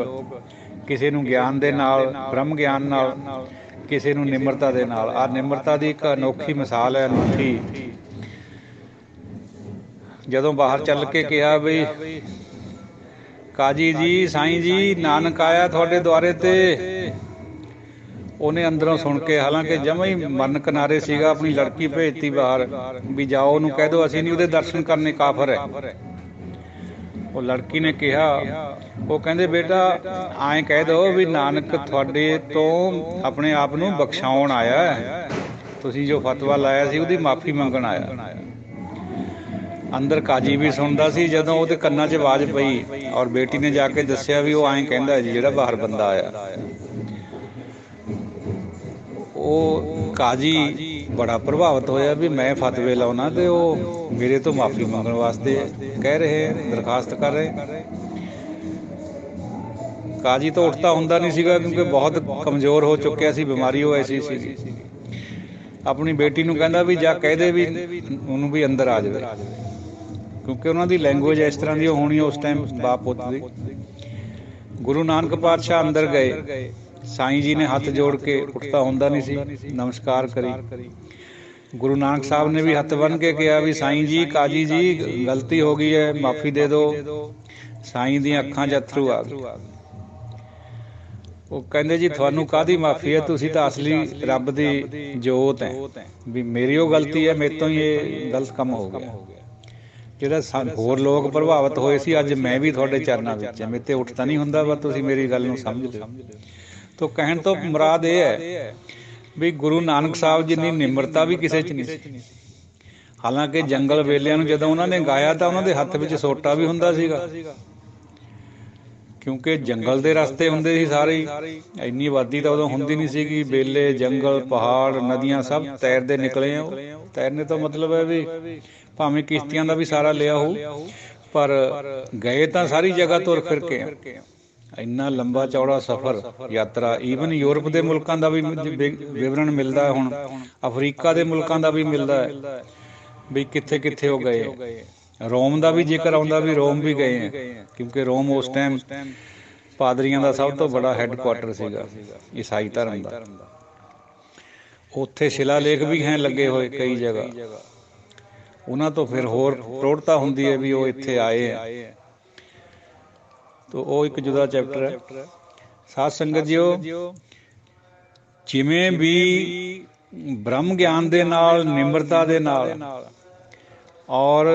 ਕਿਸੇ ਨੂੰ ਗਿਆਨ ਦੇ ਨਾਲ, ਬ੍ਰਹਮ ਗਿਆਨ ਨਾਲ, ਕਿਸੇ ਨੂੰ ਨਿਮਰਤਾ ਦੇ ਨਾਲ। ਆਹ ਨਿਮਰਤਾ ਦੀ ਇੱਕ ਅਨੋਖੀ ਮਿਸਾਲ ਹੈ, ਅਨੋਖੀ। ਜਦੋਂ ਬਾਹਰ ਚੱਲ ਕੇ ਕਿਹਾ ਬਈ ਕਾਜੀ ਜੀ, ਸਾਈਂ ਜੀ, ਨਾਨਕ ਆਇਆ ਤੁਹਾਡੇ ਦੁਆਰੇ ਤੇ, ਉਹਨੇ ਅੰਦਰੋਂ ਸੁਣ ਕੇ, ਹਾਲਾਂਕਿ ਜਮਾਂ ਹੀ ਮਰਨ ਕਿਨਾਰੇ ਸੀਗਾ, ਆਪਣੀ ਲੜਕੀ ਭੇਜਤੀ ਬਾਹਰ ਵੀ ਜਾਓ ਉਹਨੂੰ ਕਹਿ ਦਿਓ ਅਸੀਂ ਨਹੀਂ ਉਹਦੇ ਦਰਸ਼ਨ ਕਰਨੇ, ਕਾਫਰ ਹੈ। ਉਹ ਲੜਕੀ ਨੇ ਕਿਹਾ, ਉਹ ਕਹਿੰਦੇ ਬੇਟਾ ਐਂ ਕਹਿ ਦਿਓ ਵੀ ਨਾਨਕ ਤੁਹਾਡੇ ਤੋਂ ਆਪਣੇ ਆਪ ਨੂੰ ਬਖਸ਼ਾਉਣ ਆਇਆ, ਤੁਸੀਂ ਜੋ ਫਤਵਾ ਲਾਇਆ ਸੀ ਉਹਦੀ ਮਾਫੀ ਮੰਗਣ ਆਇਆ। ਅੰਦਰ ਕਾਜੀ ਵੀ ਸੁਣਦਾ ਸੀ। ਜਦੋਂ ਉਹਦੇ ਕੰਨਾਂ 'ਚ ਆਵਾਜ਼ ਪਈ ਔਰ ਬੇਟੀ ਨੇ ਜਾ ਕੇ ਦੱਸਿਆ ਵੀ ਉਹ ਐਂ ਕਹਿੰਦਾ ਜੀ ਜਿਹੜਾ ਬਾਹਰ ਬੰਦਾ ਆਇਆ, ਉਹ ਕਾਜੀ ਬੜਾ ਪ੍ਰਭਾਵਿਤ ਹੋਇਆ ਵੀ ਮੈਂ ਫਤਵੇ ਲਾਉਣਾ ਤੇ ਉਹ ਮੇਰੇ ਤੋਂ ਮਾਫੀ ਮੰਗਣ ਵਾਸਤੇ ਕਹਿ ਰਹੇ, ਦਰਖਾਸਤ ਕਰ ਰਹੇ। ਕਾਜੀ ਤੋਂ ਉੱਠਦਾ ਹੁੰਦਾ ਨਹੀਂ ਸੀਗਾ, ਕਿਉਂਕਿ ਬਹੁਤ ਕਮਜ਼ੋਰ ਹੋ ਚੁੱਕਿਆ ਸੀ, ਬਿਮਾਰੀ ਉਹ ਐਸੀ ਸੀ। ਆਪਣੀ ਬੇਟੀ ਨੂੰ ਕਹਿੰਦਾ ਵੀ ਜਾ ਕਹਿ ਦੇ ਵੀ ਉਹਨੂੰ ਵੀ ਅੰਦਰ ਆ ਜਾਵੇ, ਕਿਉਂਕਿ ਉਹਨਾਂ ਦੀ ਲੈਂਗੁਏਜ ਇਸ ਤਰ੍ਹਾਂ ਦੀ ਹੋਣੀ ਉਸ ਟਾਈਮ ਬਾਪ ਪੁੱਤ ਦੀ। ਗੁਰੂ ਨਾਨਕ ਪਾਤਸ਼ਾਹ ਅੰਦਰ ਗਏ, ਸਾਈਂ ਜੀ ਨੇ ਹੱਥ ਜੋੜ ਕੇ, ਉੱਠਦਾ ਹੁੰਦਾ ਨਹੀਂ ਸੀ, ਨਮਸਕਾਰ ਕਰੀ। ਗੁਰੂ ਨਾਨਕ ਸਾਹਿਬ ਨੇ ਵੀ ਹੱਥ ਬੰਨ੍ਹ ਕੇ ਕਿਹਾ ਵੀ ਸਾਈਂ ਜੀ, ਕਾਜੀ ਜੀ ਗਲਤੀ ਹੋ ਗਈ ਹੈ, ਮਾਫੀ ਦੇ ਦਿਓ। ਸਾਈਂ ਦੀਆਂ ਅੱਖਾਂ 'ਚ ਅੱਥਰੂ ਆ ਗਏ। ਉਹ ਕਹਿੰਦੇ ਜੀ ਤੁਹਾਨੂੰ ਕਾਹਦੀ ਮਾਫੀ ਹੈ, ਤੁਸੀਂ ਤਾਂ ਅਸਲੀ ਰੱਬ ਦੀ ਜੋਤ ਹੈ, ਵੀ ਮੇਰੀ ਉਹ ਗਲਤੀ ਹੈ, ਮੇਰੇ ਤੋਂ ਹੀ ਇਹ ਗਲਤ ਕੰਮ ਹੋ ਗਿਆ। ਜਿਹੜਾ ਹੋਰ ਲੋਕ ਪ੍ਰਭਾਵਿਤ ਹੋਏ ਸੀ, ਅੱਜ ਮੈਂ ਵੀ ਤੁਹਾਡੇ ਚਰਨਾਂ ਵਿੱਚ, ਮੇਰੇ ਤੇ ਉੱਠਦਾ ਨਹੀਂ ਹੁੰਦਾ, ਬਸ ਤੁਸੀਂ ਮੇਰੀ ਗੱਲ ਨੂੰ ਸਮਝ ਲਿਓ। ਤੋ ਕਹਿਣ ਤੋਂ ਮੁਰਾਦ ਇਹ ਹੈ ਵੀ ਗੁਰੂ ਨਾਨਕ ਸਾਹਿਬ ਜਿੰਨੀ ਨਿਮਰਤਾ ਵੀ ਕਿਸੇ 'ਚ ਨਹੀਂ ਸੀ। ਹਾਲਾਂਕਿ ਜੰਗਲ ਵੇਲਿਆਂ ਨੂੰ ਜਦੋਂ ਉਹਨਾਂ ਨੇ ਗਾਇਆ ਤਾਂ ਉਹਨਾਂ ਦੇ ਹੱਥ ਵਿੱਚ ਸੋਟਾ ਵੀ ਹੁੰਦਾ ਸੀਗਾ, ਕਿਉਂਕਿ ਜੰਗਲ ਦੇ ਰਸਤੇ ਹੁੰਦੇ ਸੀ ਸਾਰੇ ਹੀ। ਇੰਨੀ ਆਬਾਦੀ ਤਾਂ ਉਦੋਂ ਹੁੰਦੀ ਨਹੀਂ ਸੀਗੀ। ਬੇਲੇ, ਜੰਗਲ, ਪਹਾੜ, ਨਦੀਆਂ ਸਭ ਤੈਰਦੇ ਨਿਕਲੇ ਆ। ਉਹ ਤੈਰਨੇ ਤੋਂ ਮਤਲਬ ਹੈ ਵੀ ਭਾਵੇਂ ਕਿਸ਼ਤੀਆਂ ਦਾ ਵੀ ਸਾਰਾ ਲਿਆ ਹੋਊ, ਪਰ ਗਏ ਤਾਂ ਸਾਰੀ ਜਗ੍ਹਾ ਤੁਰ ਫਿਰ ਕੇ। ਇੰਨਾ ਲੰਬਾ ਚੌੜਾ ਸਫ਼ਰ, ਯਾਤਰਾ। ਈਵਨ ਯੂਰਪ ਦੇ ਮੁਲਕਾਂ ਦਾ ਵੀ ਵਿਵਰਣ ਮਿਲਦਾ ਹੈ, ਹੁਣ ਅਫਰੀਕਾ ਦੇ ਮੁਲਕਾਂ ਦਾ ਵੀ ਮਿਲਦਾ ਹੈ ਵੀ ਕਿੱਥੇ ਕਿੱਥੇ ਉਹ ਗਏ। ਰੋਮ ਦਾ ਵੀ ਜ਼ਿਕਰ ਆਉਂਦਾ ਵੀ ਰੋਮ ਵੀ ਗਏ ਹੈ, ਕਿਉਂਕਿ ਰੋਮ ਉਸ ਟਾਈਮ ਪਾਦਰੀਆਂ ਦਾ ਸਭ ਤੋਂ ਬੜਾ ਹੈੱਡਕੁਆਟਰ ਸੀਗਾ ਈਸਾਈ ਧਰਮ ਦਾ। ਉੱਥੇ ਸ਼ਿਲਾਲੇਖ ਵੀ ਹੈ ਲੱਗੇ ਹੋਏ ਕਈ ਜਗ੍ਹਾ। ਉਹਨਾਂ ਤੋਂ ਫਿਰ ਹੋਰ ਪ੍ਰੋੜਤਾ ਹੁੰਦੀ ਹੈ ਵੀ ਉਹ ਇੱਥੇ ਆਏ ਹੈ। ਤੋ ਉਹ ਇੱਕ ਜੁਦਾ ਚੈਪਟਰ ਹੈ। ਸਾਧ ਸੰਗਤ ਜੀਓ, ਜਿਵੇਂ ਵੀ ਬ੍ਰਹਮ ਗਿਆਨ ਦੇ ਨਾਲ, ਨਿਮਰਤਾ ਦੇ ਨਾਲ, ਔਰ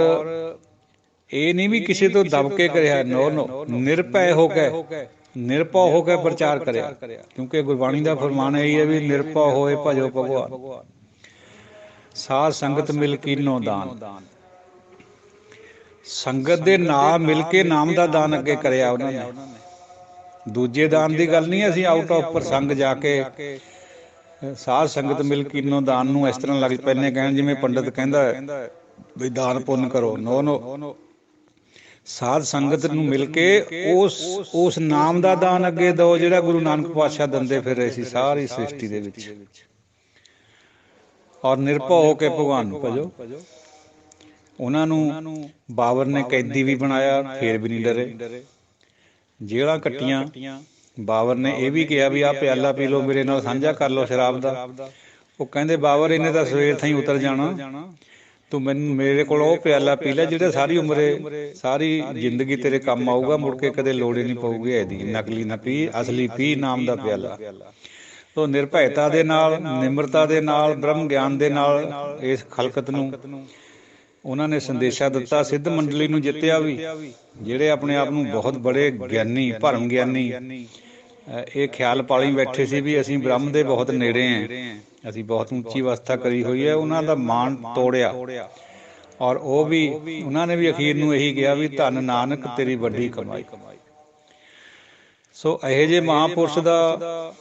ਇਹ ਨਹੀਂ ਵੀ ਕਿਸੇ ਤੋਂ ਦਬ ਕੇ ਕਰਿਆ, ਨੋ, ਨਿਰਭੈ ਹੋ ਕੇ ਪ੍ਰਚਾਰ ਕਰਿਆ। ਕਿਉਂਕਿ ਗੁਰਬਾਣੀ ਦਾ ਫਰਮਾਨ ਇਹੀ ਹੈ ਵੀ ਨਿਰਭੈ ਹੋਏ ਭਜੋ ਭਗਵਾਨ, ਸਾਧ ਸੰਗਤ ਮਿਲ ਕੀਨੋ ਦਾਨ। ਸੰਗਤ ਦੇ ਨਾਲ ਮਿਲ ਕੇ ਨਾਮ ਦਾ ਦਾਨ ਅੱਗੇ ਕਰਿਆ ਉਹਨਾਂ ਨੇ। ਦੂਜੇ ਦਾਨ ਦੀ ਗੱਲ ਨਹੀਂ। ਅਸੀਂ ਆਊਟ ਆਫ ਪ੍ਰਸੰਗ ਜਾ ਕੇ ਸਾਧ ਸੰਗਤ ਮਿਲ ਕੀਨੋ ਦਾਨ ਨੂੰ ਇਸ ਤਰ੍ਹਾਂ ਲੱਗ ਪੈਂਦੇ ਕਹਿਣ ਜਿਵੇਂ ਪੰਡਿਤ ਕਹਿੰਦਾ ਵੀ ਦਾਨ ਪੁੰਨ ਕਰੋ। ਨੋ, ਸਾਧ ਸੰਗਤ ਨੂੰ ਮਿਲ ਕੇ ਉਸ ਨਾਮ ਦਾ ਦਾਨ ਅੱਗੇ ਦਿਓ ਜਿਹੜਾ ਗੁਰੂ ਨਾਨਕ ਪਾਤਸ਼ਾਹ ਦਿੰਦੇ ਫਿਰ ਰਹੇ ਸੀ ਸਾਰੀ ਸ੍ਰਿਸ਼ਟੀ ਦੇ ਵਿੱਚ। ਔਰ ਨਿਰਭਉ ਹੋ ਕੇ ਭਗਵਾਨ ਨੂੰ ਭਜੋ। ਉਹਨਾਂ ਨੂੰ ਬਾਬਰ ਨੇ ਕੈਦੀ ਵੀ ਬਣਾਇਆ, ਫੇਰ ਵੀ ਨਹੀਂ ਡਰੇ। ਜੇਲ੍ਹਾਂ ਕੱਟੀਆਂ, ਬਾਬਰ ਨੇ ਇਹ ਵੀ ਕਿਹਾ ਵੀ ਆਹ ਪਿਆਲਾ ਪੀ ਲਓ, ਮੇਰੇ ਨਾਲ ਸਾਂਝਾ ਕਰ ਲਓ ਸ਼ਰਾਬ ਦਾ। ਉਹ ਕਹਿੰਦੇ ਬਾਬਰ ਇਹਨੇ ਤਾਂ ਸਵੇਰ ਥਾਈਂ ਉਤਰ ਜਾਣਾ, ਤੂੰ ਮੈਨੂੰ ਮੇਰੇ ਕੋਲ ਉਹ ਪਿਆਲਾ ਪੀ ਲੈ ਜਿਹੜਾ ਸਾਰੀ ਉਮਰੇ ਸਾਰੀ ਜ਼ਿੰਦਗੀ ਤੇਰੇ ਕੰਮ ਆਊਗਾ, ਮੁੜ ਕੇ ਕਦੇ ਲੋੜ ਹੀ ਨਹੀਂ ਪਊਗੀ ਇਹਦੀ, ਨਕਲੀ ਨਾ ਪੀ, ਅਸਲੀ ਪੀ ਨਾਮ ਦਾ ਪਿਆਲਾ। ਤੋ ਨਿਰਭੈਤਾ ਦੇ ਨਾਲ, ਨਿਮਰਤਾ ਦੇ ਨਾਲ, ਬ੍ਰਹਮ ਗਿਆਨ ਦੇ ਨਾਲ ਇਸ ਖਲਕਤ ਨੂੰ ਉਹਨਾਂ ਨੇ ਸੰਦੇਸ਼ਾ ਦਿੱਤਾ। ਸਿੱਧ ਮੰਡਲੀ ਨੂੰ ਜਿੱਤਿਆ ਵੀ, ਜਿਹੜੇ ਆਪਣੇ ਆਪ ਨੂੰ ਬਹੁਤ ਬੜੇ ਗਿਆਨੀ, ਭਰਮ ਗਿਆਨੀ ਇਹ ਖਿਆਲ ਪਾਲੀ ਬੈਠੇ ਸੀ ਵੀ ਅਸੀਂ ਬ੍ਰਹਮ ਦੇ ਬਹੁਤ ਨੇੜੇ ਹਾਂ, ਅਸੀਂ ਬਹੁਤ ਉੱਚੀ ਅਵਸਥਾ ਕਰੀ ਹੋਈ ਹੈ, ਉਹਨਾਂ ਦਾ ਮਾਣ ਤੋੜਿਆ। ਔਰ ਉਹ ਵੀ ਉਹਨਾਂ ਨੇ ਵੀ ਅਖੀਰ ਨੂੰ ਇਹੀ ਕਿਹਾ ਵੀ ਧੰਨ ਨਾਨਕ ਤੇਰੀ ਵੱਡੀ ਕਮਾਈ। ਸੋ ਇਹੋ ਜਿਹੇ ਮਹਾਂਪੁਰਸ਼ ਦਾ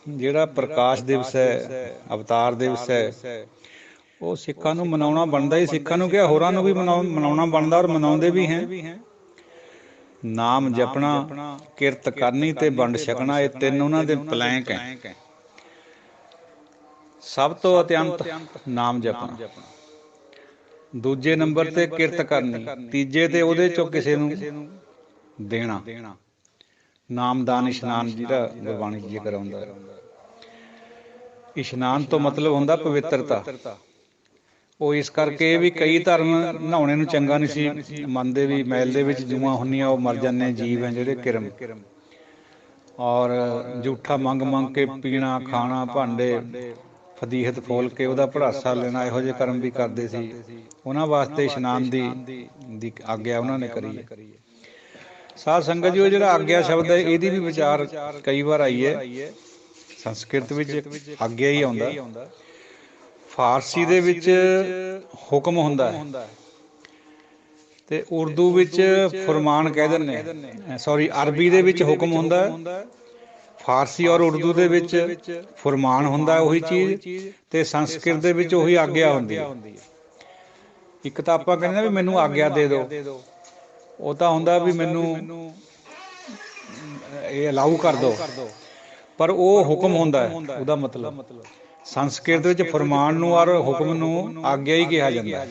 ਜਿਹੜਾ ਪ੍ਰਕਾਸ਼ ਦਿਵਸ ਹੈ, ਅਵਤਾਰ ਦਿਵਸ ਹੈ, ਉਹ ਸਿੱਖਾਂ ਨੂੰ ਮਨਾਉਣਾ ਬਣਦਾ ਹੀ। ਸਿੱਖਾਂ ਨੂੰ ਕਿਹਾ ਹੋਰਾਂ ਨੂੰ ਵੀ ਮਨਾਉਣਾ ਬਣਦਾ, ਔਰ ਮਨਾਉਂਦੇ ਵੀ ਹੈ। ਨਾਮ ਜਪਣਾ, ਕਿਰਤ ਕਰਨੀ ਤੇ ਵੰਡ ਛਕਣਾ, ਇਹ ਤਿੰਨ ਉਹਨਾਂ ਦੇ ਪਲੈਂਕ ਹੈ। ਸਭ ਤੋਂ ਅਤਿਅੰਤ ਨਾਮ ਜਪਣਾ, ਦੂਜੇ ਨੰਬਰ ਤੇ ਕਿਰਤ ਕਰਨੀ, ਤੀਜੇ ਤੇ ਉਹਦੇ ਚੋਂ ਕਿਸੇ ਨੂੰ ਦੇਣਾ। ਨਾਮਦਾਨ ਇਸ਼ਨਾਨ ਜਿਹੜਾ ਗੁਰਬਾਣੀ ਚ ਜ਼ਿਕਰ ਆਉਂਦਾ। ਇਸ਼ਨਾਨ ਤੋਂ ਮਤਲਬ ਹੁੰਦਾ ਪਵਿੱਤਰਤਾ। ਉਹ ਇਸ ਕਰਕੇ ਵੀ ਕਈ ਧਰਮ ਨਹਾਉਣੇ ਨੂੰ ਚੰਗਾ ਨਹੀਂ ਸੀ ਮੰਨਦੇ, ਵੀ ਮੈਲ ਦੇ ਵਿੱਚ ਜੂਆਂ ਹੁੰਦੀਆਂ, ਉਹ ਮਰ ਜਾਂਦੇ ਜੀਵ ਹੈ ਜਿਹੜੇ ਕਿਰਮ। ਔਰ ਜੂਠਾ ਮੰਗ ਕੇ ਪੀਣਾ, ਖਾਣਾ, ਭਾਂਡੇ ਫਦੀਹਤ ਫੋਲ ਕੇ ਉਹਦਾ ਭੜਾਸਾ ਲੈਣਾ, ਇਹੋ ਜਿਹੇ ਕਰਮ ਵੀ ਕਰਦੇ ਸੀ। ਉਹਨਾਂ ਵਾਸਤੇ ਇਸ਼ਨਾਨ ਦੀ ਆਗਿਆ ਉਹਨਾਂ ਨੇ ਕਰੀ ਹੈ। ਸਾਧ ਸੰਗਤ ਜੀ, ਉਹ ਜਿਹੜਾ ਆਗਿਆ ਸ਼ਬਦ ਹੈ, ਇਹਦੀ ਵੀ ਵਿਚਾਰ ਕਈ ਵਾਰ ਆਈ ਹੈ। ਸੰਸਕ੍ਰਿਤ ਵਿੱਚ ਆਗਿਆ ਹੀ ਆਉਂਦਾ, ਫਾਰਸੀ ਦੇ ਵਿੱਚ ਹੁਕਮ ਹੁੰਦਾ ਹੈ, ਤੇ ਉਰਦੂ ਵਿੱਚ ਫੁਰਮਾਨ ਕਹਿ ਦਿੰਦੇ, ਸੌਰੀ ਅਰਬੀ ਦੇ ਵਿੱਚ ਹੁਕਮ ਹੁੰਦਾ ਹੈ, ਫਾਰਸੀ ਔਰ ਉਰਦੂ ਦੇ ਵਿੱਚ ਫੁਰਮਾਨ ਹੁੰਦਾ ਉਹੀ ਚੀਜ਼, ਤੇ ਸੰਸਕ੍ਰਿਤ ਦੇ ਵਿੱਚ ਉਹੀ ਆਗਿਆ ਹੁੰਦੀ ਹੈ। ਇੱਕ ਤਾਂ ਆਪਾਂ ਕਹਿੰਦੇ ਵੀ ਮੈਨੂੰ ਆਗਿਆ ਦੇ ਦਿਓ, ਉਹ ਤਾਂ ਹੁੰਦਾ ਵੀ ਮੈਨੂੰ ਇਹ ਅਲਾਊ ਕਰ ਦਿਓ, ਪਰ ਉਹ ਹੁਕਮ ਹੁੰਦਾ ਹੈ ਉਹਦਾ ਮਤਲਬ। ਸੰਸਕ੍ਰਿਤ ਵਿੱਚ ਫੁਰਮਾਨ ਨੂੰ ਔਰ ਹੁਕਮ ਨੂੰ ਆਗਿਆ ਹੀ ਕਿਹਾ ਜਾਂਦਾ।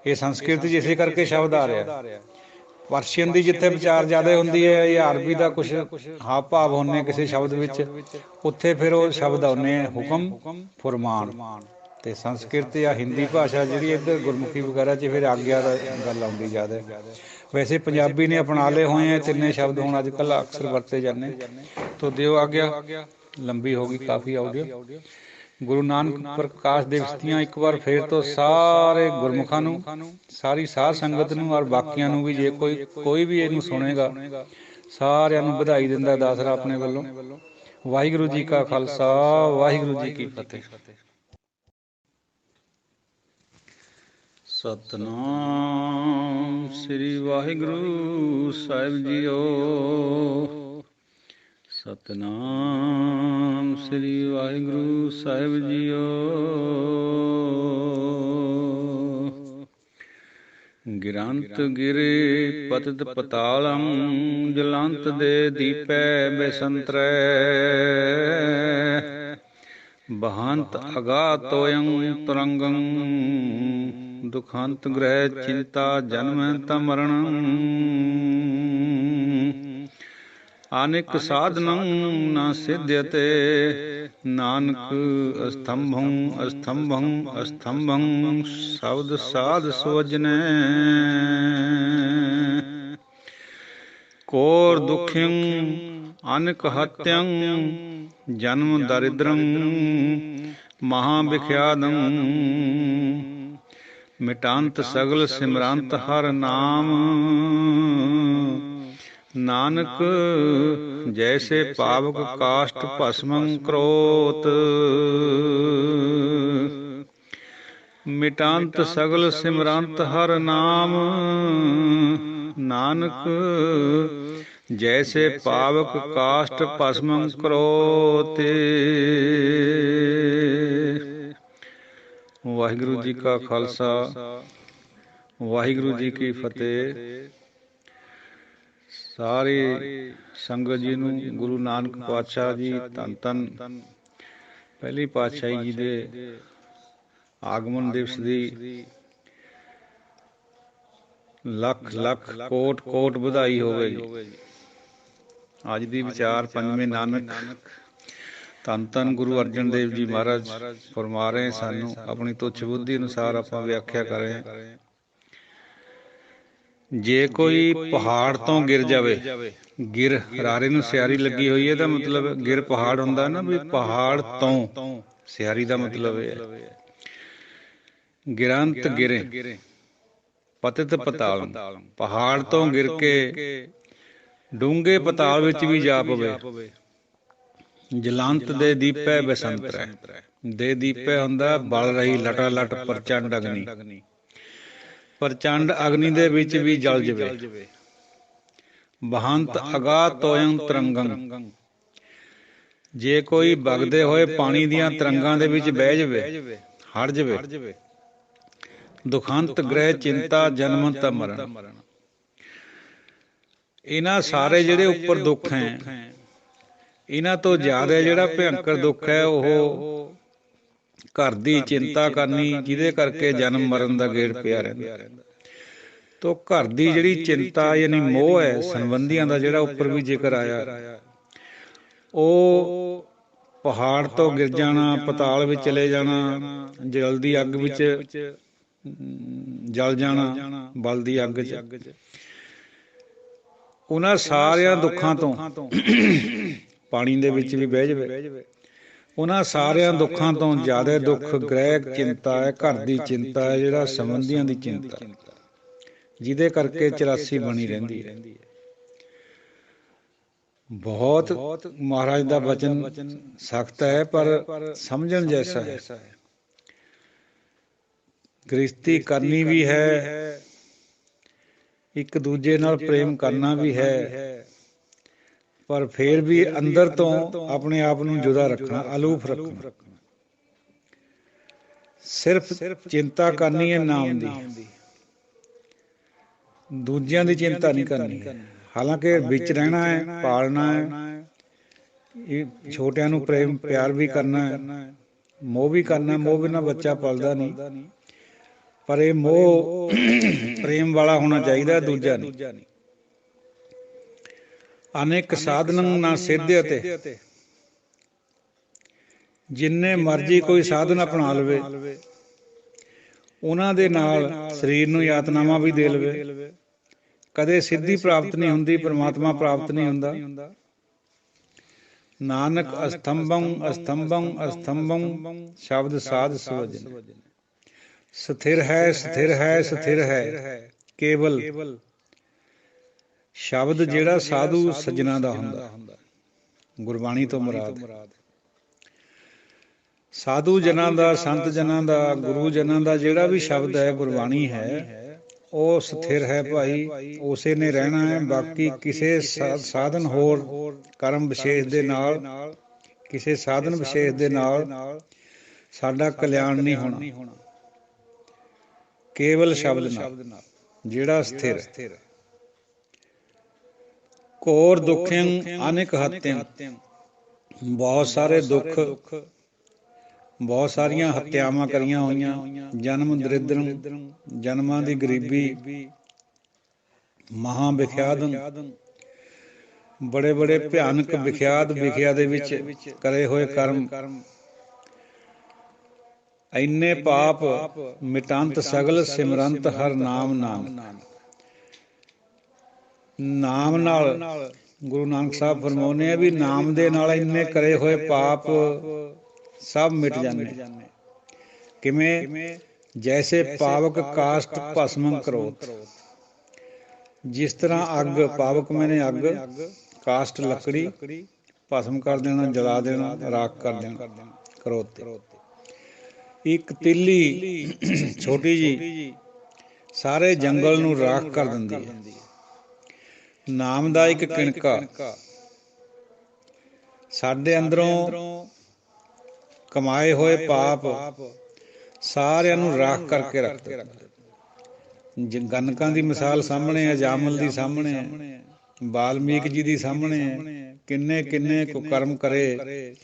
ਇਹ ਸੰਸਕ੍ਰਿਤ 'ਚ ਇਸੇ ਕਰਕੇ ਸ਼ਬਦ ਆ ਰਿਹਾ। ਪਰਸ਼ੀਅਨ ਦੀ ਜਿੱਥੇ ਵਿਚਾਰ ਜ਼ਿਆਦਾ ਹੁੰਦੀ ਹੈ, ਜਾਂ ਅਰਬੀ ਦਾ ਕੁਛ ਹਾਵ ਭਾਵ ਹੁੰਦੇ ਕਿਸੇ ਸ਼ਬਦ ਵਿੱਚ, ਉੱਥੇ ਫਿਰ ਉਹ ਸ਼ਬਦ ਆਉਂਦੇ ਹੁਕਮ, ਫੁਰਮਾਨ। ਤੇ ਸੰਸਕ੍ਰਿਤ ਜਾਂ ਹਿੰਦੀ ਭਾਸ਼ਾ ਜਿਹੜੀ ਇੱਧਰ ਗੁਰਮੁਖੀ ਵਗੈਰਾ 'ਚ ਫਿਰ ਆਗਿਆ ਦਾ ਗੱਲ ਆਉਂਦੀ ਜ਼ਿਆਦਾ। ਵੈਸੇ ਪੰਜਾਬੀ ਨੇ ਅਪਣਾ ਲਏ ਹੋਏ ਆ ਤਿੰਨੇ ਸ਼ਬਦ ਹੁਣ ਅੱਜ ਕੱਲ੍ਹ ਅਕਸਰ ਵਰਤੇ ਜਾਂਦੇ। ਤੋ ਦਿਓ ਆਗਿਆ। ਲੰਬੀ ਹੋ ਗਈ ਕਾਫੀ ਆਡੀਓ। ਗੁਰੂ ਨਾਨਕ ਪ੍ਰਕਾਸ਼ ਦਿਵਸ ਦੀਆਂ ਇੱਕ ਵਾਰ ਫਿਰ ਤੋਂ ਸਾਰੇ ਗੁਰਮੁਖਾਂ ਨੂੰ, ਸਾਰੀ ਸਾਧ ਸੰਗਤ ਨੂੰ, ਔਰ ਬਾਕੀਆਂ ਨੂੰ ਵੀ, ਜੇ ਕੋਈ ਵੀ ਇਹਨੂੰ ਸੁਣੇਗਾ, ਸਾਰਿਆਂ ਨੂੰ ਵਧਾਈ ਦਿੰਦਾ ਦਾਸਰਾ ਆਪਣੇ ਵੱਲੋਂ। ਵਾਹਿਗੁਰੂ ਜੀ ਕਾ ਖਾਲਸਾ, ਵਾਹਿਗੁਰੂ ਜੀ ਕੀ ਫਤਿਹ। ਸਤਿਨਾਮ ਸ੍ਰੀ ਵਾਹਿਗੁਰੂ ਸਾਹਿਬ ਜੀਓ। ਸਤਿਨਾਮ ਸ੍ਰੀ ਵਾਹਿਗੁਰੂ ਸਾਹਿਬ ਜੀਓ। ਗਿਰੰਤ ਗਿਰੇ ਪਤਿਤ ਪਤਾਲੰ, ਜਲੰਤ ਦੇ ਦੀਪੈ ਬੈਸੰਤਰੈ। ਬਹੰਤ ਅਗਾਤੋਯੰ ਤਰੰਗੰ, ਦੁਖੰਤ ਗ੍ਰਹਿ ਚਿੰਤਾ ਜਨਮ ਤ ਮਰਣੰ। ਅਨੇਕ ਸਾਧਨੰ ਨ ਸਿਧਯਤੇ, ਨਾਨਕ ਅਸਤੰਭੰ ਅਸਤੰਭੰ ਅਸਤੰਭੰ, ਸ਼ਬਦ ਸਾਧ ਸੁਵਜਨੈ। ਕੋਰ ਦੁਖਿੰ ਅਨੇਕ ਹਤਯੰ, ਜਨਮ ਦਰਿਦਰੰ ਮਹਾ ਵਿਖਿਆਦੰ। ਮਿਟਾਂਤ ਸਗਲ ਸਿਮਰੰਤ ਹਰ ਨਾਮ, ਨਾਨਕ ਜੈਸੇ ਪਾਵਕ ਕਾਸ਼ਟ ਭਸਮੰ ਕਰੋਤ। ਮਿਟਾਂਤ ਸਗਲ ਸਿਮਰੰਤ ਹਰ ਨਾਮ, ਨਾਨਕ ਜੈਸੇ ਪਾਵਕ ਕਾਸ਼ਟ ਭਸਮੰ ਕਰੋਤ। ਵਾਹਿਗੁਰੂ ਜੀ ਕਾ ਖਾਲਸਾ, ਵਾਹਿਗੁਰੂ ਜੀ ਕੀ ਫਤਿਹ। ਸਾਰੇ ਸੰਗਤ ਜੀ ਨੂੰ ਗੁਰੂ ਨਾਨਕ ਪਾਤਸ਼ਾਹ ਜੀ ਧੰਨ ਧੰਨ ਪਹਿਲੀ ਪਾਤਸ਼ਾਹੀ ਜੀ ਦੇ ਆਗਮਨ ਦਿਵਸ ਦੀ ਲੱਖ ਲੱਖ ਕੋਟ ਕੋਟ ਵਧਾਈ ਹੋਵੇ ਜੀ। ਅੱਜ ਦੀ ਵਿਚਾਰ ਪੰਜਵੇਂ ਨਾਨਕ ਧੰਨ ਧੰਨ ਗੁਰੂ ਅਰਜਨ ਦੇਵ ਜੀ ਮਹਾਰਾਜ ਫਰਮਾ ਰਹੇ ਸਾਨੂੰ, ਆਪਣੀ ਤੁੱਛ ਬੁੱਧੀ ਅਨੁਸਾਰ ਆਪਾਂ ਵਿਆਖਿਆ ਕਰ ਰਹੇ ਹਾਂ। ਜੇ ਕੋਈ ਪਹਾੜ ਤੋਂ ਗਿਰ ਜਾਵੇ, ਗਿਰ ਰਾਰੇ ਨੂੰ ਸਿਆਰੀ ਲੱਗੀ ਹੋਈ ਹੈ ਤਾਂ ਮਤਲਬ ਗਿਰ ਪਹਾੜ ਹੁੰਦਾ ਨਾ, ਵੀ ਪਹਾੜ ਤੋਂ ਸਿਆਰੀ ਦਾ ਮਤਲਬ ਇਹ ਹੈ। ਗਿਰੰਤ ਗਿਰੇ ਪਤਿਤ ਪਤਾਲ, ਪਹਾੜ ਤੋਂ ਗਿਰ ਕੇ ਡੂੰਘੇ ਪਤਾਲ ਵਿੱਚ ਵੀ ਜਾ ਪਵੇ। ਜਲੰਤ ਦੇ ਦੀਪੈ ਬਸੰਤਰੈ, ਦੇ ਦੀਪੈ ਹੁੰਦਾ ਬਲ ਰਹੀ ਲਟਾ ਲਟ ਪ੍ਰਚੰਡ ਅਗਨੀ, ਪ੍ਰਚੰਡ ਅਗਨੀ ਦੇ ਵਿੱਚ ਵੀ ਜਲ ਜਵੇ। ਬਹੰਤ ਅਗਾਹ ਤੋਇੰ ਤਰੰਗੰ, ਜੇ ਕੋਈ ਵਗਦੇ ਹੋਏ ਪਾਣੀ ਦੀਆਂ ਤਰੰਗਾਂ ਦੇ ਵਿੱਚ ਬਹਿ ਜਾਵੇ, ਹੜ ਜਾਵੇ। ਦੁਖੰਤ ਗ੍ਰਹਿ ਚਿੰਤਾ ਜਨਮੰਤ ਮਰਨ, ਇਹਨਾਂ ਸਾਰੇ ਜਿਹੜੇ ਉੱਪਰ ਦੁੱਖ ਹੈ, ਇਹਨਾਂ ਤੋਂ ਜ਼ਿਆਦਾ ਜਿਹੜਾ ਭਿਅੰਕਰ ਦੁੱਖ ਹੈ ਉਹ ਘਰ ਦੀ ਚਿੰਤਾ ਕਰਨੀ, ਜਿਹਦੇ ਕਰਕੇ ਜਨਮ ਮਰਨ ਦਾ ਗੇੜ ਪਿਆ ਰਹਿੰਦਾ। ਤੋ ਘਰ ਦੀ ਜਿਹੜੀ ਚਿੰਤਾ ਯਾਨੀ ਮੋਹ ਹੈ, ਸੰਬੰਧੀਆਂ ਦਾ ਜਿਹੜਾ ਉੱਪਰ ਵੀ ਜ਼ਿਕਰ ਆਇਆ, ਉਹ ਪਹਾੜ ਤੋਂ ਗਿਰ ਜਾਣਾ, ਪਤਾਲ ਵਿੱਚ ਚਲੇ ਜਾਣਾ, ਜਲਦੀ ਅੱਗ ਵਿੱਚ ਜਲ ਜਾਣਾ, ਬਲਦੀ ਅੱਗ 'ਚ। ਉਹਨਾਂ ਸਾਰਿਆਂ ਦੁੱਖਾਂ ਤੋਂ ਪਾਣੀ ਦੇ ਵਿੱਚ ਵੀ ਬਹਿ ਜਾਵੇ, ਉਹਨਾਂ ਸਾਰਿਆਂ ਦੁੱਖਾਂ ਤੋਂ ਜ਼ਿਆਦਾ ਦੁੱਖ ਗ੍ਰਹਿ ਚਿੰਤਾ ਹੈ, ਘਰ ਦੀ ਚਿੰਤਾ ਹੈ, ਜਿਹੜਾ ਸੰਬੰਧੀਆਂ ਦੀ ਚਿੰਤਾ, ਜਿਹਦੇ ਕਰਕੇ 84 ਬਣੀ ਰਹਿੰਦੀ ਹੈ। ਬਹੁਤ ਮਹਾਰਾਜ ਦਾ ਬਚਨ ਸਖਤ ਹੈ ਪਰ ਸਮਝਣ ਜੈਸਾ ਹੈ। ਗ੍ਰਸਤੀ ਕਰਨੀ ਵੀ ਹੈ, ਇੱਕ ਦੂਜੇ ਨਾਲ ਪ੍ਰੇਮ ਕਰਨਾ ਵੀ ਹੈ, ਪਰ ਫਿਰ ਵੀ ਅੰਦਰ ਤੋਂ ਆਪਣੇ ਆਪ ਨੂੰ ਜੁਦਾ ਰੱਖਣਾ, ਅਲੂਫ ਰੱਖਣਾ। ਸਿਰਫ ਚਿੰਤਾ ਕਰਨੀ ਹੈ ਨਾਮ ਦੀ, ਦੂਜਿਆਂ ਦੀ ਚਿੰਤਾ ਨਹੀਂ ਕਰਨੀ। ਹਾਲਾਂਕਿ ਵਿੱਚ ਰਹਿਣਾ ਹੈ, ਪਾਲਣਾ ਹੈ, ਇਹ ਛੋਟਿਆਂ ਨੂੰ ਪ੍ਰੇਮ ਪਿਆਰ ਵੀ ਕਰਨਾ ਹੈ, ਮੋਹ ਵੀ ਕਰਨਾ। ਮੋਹ ਬਿਨਾਂ ਬੱਚਾ ਪਲਦਾ ਨਹੀਂ, ਪਰ ਇਹ ਮੋਹ ਪ੍ਰੇਮ ਵਾਲਾ ਹੋਣਾ ਚਾਹੀਦਾ, ਦੂਜਾ ਨਹੀਂ। ਅਨੇਕ ਸਾਧਨ ਨਾ ਸਿੱਧੇ, ਅਤੇ ਜਿੰਨੇ ਮਰਜ਼ੀ ਕੋਈ ਸਾਧਨ ਅਪਣਾ ਲਵੇ, ਉਹਨਾਂ ਦੇ ਨਾਲ ਸਰੀਰ ਨੂੰ ਯਾਤਨਾਵਾਂ ਵੀ ਦੇ ਲਵੇ, ਕਦੇ ਸਿੱਧੀ ਪ੍ਰਾਪਤ ਨਹੀਂ ਹੁੰਦੀ, ਪਰਮਾਤਮਾ ਪ੍ਰਾਪਤ ਨਹੀਂ ਹੁੰਦਾ। ਨਾਨਕ ਅਸਤੰਭੰ ਅਸਤੰਭੰ ਅਸਤੰਭੰ ਸ਼ਬਦ ਸਾਧ ਸਵਜਨ, ਸਥਿਰ ਹੈ ਸਥਿਰ ਹੈ ਸਥਿਰ ਹੈ ਕੇਵਲ ਸ਼ਬਦ ਜਿਹੜਾ ਸਾਧੂ ਸੱਜਣਾ ਦਾ ਹੁੰਦਾ, ਗੁਰਬਾਣੀ ਤੋਂ ਮੁਰਾਦ ਸਾਧੂ ਜਨਾਂ ਦਾ, ਸੰਤ ਜਨਾਂ ਦਾ, ਗੁਰੂ ਜਨਾਂ ਦਾ ਜਿਹੜਾ ਵੀ ਸ਼ਬਦ ਹੈ, ਗੁਰਬਾਣੀ ਹੈ, ਉਹ ਸਥਿਰ ਹੈ ਭਾਈ, ਉਸੇ ਨੇ ਰਹਿਣਾ ਹੈ। ਬਾਕੀ ਕਿਸੇ ਸਾਧਨ ਹੋਰ ਕਰਮ ਵਿਸ਼ੇਸ਼ ਦੇ ਨਾਲ, ਕਿਸੇ ਸਾਧਨ ਵਿਸ਼ੇਸ਼ ਦੇ ਨਾਲ ਸਾਡਾ ਕਲਿਆਣ ਨਹੀਂ ਹੋਣਾ। ਕੇਵਲ ਸ਼ਬਦ ਨਾਲ ਜਿਹੜਾ ਸਥਿਰ ਹੈ। ਘੋਰ ਦੁਖਿੰ ਅਨੇਕ ਹਤਿਅੰ, ਬਹੁਤ ਸਾਰੇ ਦੁੱਖ, ਬਹੁਤ ਸਾਰੀਆਂ ਹੱਤਿਆਵਾਂ ਕਰੀਆਂ ਹੋਈਆਂ। ਜਨਮ ਦਰਿਦਰੰ, ਜਨਮਾਂ ਦੀ ਗਰੀਬੀ। ਮਹਾਂ ਵਿਖਿਆਦੰ, ਬੜੇ ਬੜੇ ਭਿਆਨਕ ਵਿਖਿਆਤ, ਵਿਖਿਆ ਦੇ ਵਿੱਚ ਕਰੇ ਹੋਏ ਕਰਮ। ਇੰਨੇ ਪਾਪ ਮਿਟੰਤ ਸਗਲ ਸਿਮਰੰਤ ਹਰ ਨਾਮ ਨਾਨਕ, ਨਾਮ ਨਾਲ ਗੁਰੂ ਨਾਨਕ ਸਾਹਿਬ ਫਰਮਾਉਂਦੇ ਆ ਵੀ ਨਾਮ ਦੇ ਨਾਲ ਇੰਨੇ ਕਰੇ ਹੋਏ ਪਾਪ ਸਭ ਮਿਟ ਜਾਂਦੇ। ਕਿਵੇਂ? ਜੈਸੇ ਪਾਵਕ ਕਾਸ਼ਟ ਭਸਮੰ ਕਰੋਤ, ਜਿਸ ਤਰ੍ਹਾਂ ਅੱਗ, ਪਾਵਕ ਮੈਨੇ ਅੱਗ, ਕਾਸ਼ਟ ਲੱਕੜੀ, ਭਸਮ ਕਰ ਦੇਣਾ, ਜਲਾ ਦੇਣਾ, ਰਾਖ ਕਰ ਦੇਣਾ, ਕਰੋਤੇ। ਇੱਕ ਤਿੱਲੀ ਛੋਟੀ ਜੀ ਸਾਰੇ ਜੰਗਲ ਨੂੰ ਰਾਖ ਕਰ ਦਿੰਦੀ ਹੈ। ਨਾਮ ਦਾ ਇੱਕ ਕਿਣਕਾ ਸਾਡੇ ਅੰਦਰੋਂ ਕਮਾਏ ਹੋਏ ਪਾਪ ਸਾਰਿਆਂ ਨੂੰ ਰਾਖ ਕਰਕੇ ਰੱਖ ਦਿੰਦਾ। ਗਨਕਾਂ ਦੀ ਮਿਸਾਲ ਸਾਹਮਣੇ ਹੈ, ਜਾਮਲ ਦੀ ਸਾਹਮਣੇ ਹੈ, ਵਾਲਮੀਕ ਜੀ ਦੀ ਸਾਹਮਣੇ ਹੈ, ਕਿੰਨੇ ਕਿੰਨੇ ਕੁਕਰਮ ਕਰੇ,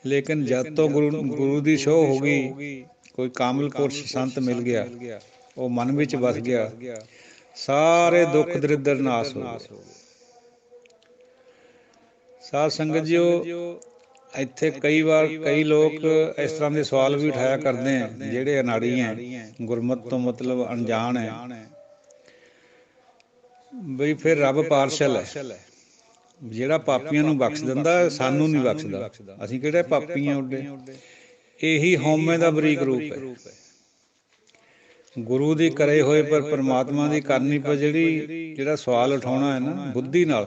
ਲੇਕਿਨ ਜਦ ਤੋਂ ਗੁਰੂ ਦੀ ਛੋਹ ਹੋ ਗਈ, ਕੋਈ ਕਾਮਲ ਪੁਰਸ਼ ਸੰਤ ਮਿਲ ਗਿਆ, ਉਹ ਮਨ ਵਿੱਚ ਵਸ ਗਿਆ, ਸਾਰੇ ਦੁੱਖ ਦਰਿੱਦਰ ਨਾਸ ਹੋ ਗਏ। ਸਾਧ ਸੰਗਤ ਜੀਓ, ਇੱਥੇ ਕਈ ਵਾਰ ਕਈ ਲੋਕ ਇਸ ਤਰ੍ਹਾਂ ਦੇ ਸਵਾਲ ਵੀ ਉਠਾਇਆ ਕਰਦੇ ਹੈ, ਜਿਹੜੇ ਅਨਾੜੀ ਹੈ, ਗੁਰਮਤਿ ਤੋਂ ਮਤਲਬ ਅਣਜਾਣ ਹੈ, ਬਈ ਫਿਰ ਰੱਬ ਪਾਰਸ਼ਲ ਹੈ, ਜਿਹੜਾ ਪਾਪੀਆਂ ਨੂੰ ਬਖਸ਼ ਦਿੰਦਾ, ਸਾਨੂੰ ਨਹੀਂ ਬਖਸ਼ਦਾ, ਅਸੀਂ ਕਿਹੜੇ ਪਾਪੀ ਹਾਂ ਉੱਡੇ। ਇਹੀ ਹਉਮੈ ਦਾ ਬਰੀਕ ਰੂਪ ਹੈ। ਗੁਰੂ ਦੀ ਕਰੇ ਹੋਏ ਪਰ ਪਰਮਾਤਮਾ ਦੀ ਕਰਨੀ ਪਰ ਜਿਹੜਾ ਸਵਾਲ ਉਠਾਉਣਾ ਹੈ ਨਾ ਬੁੱਧੀ ਨਾਲ,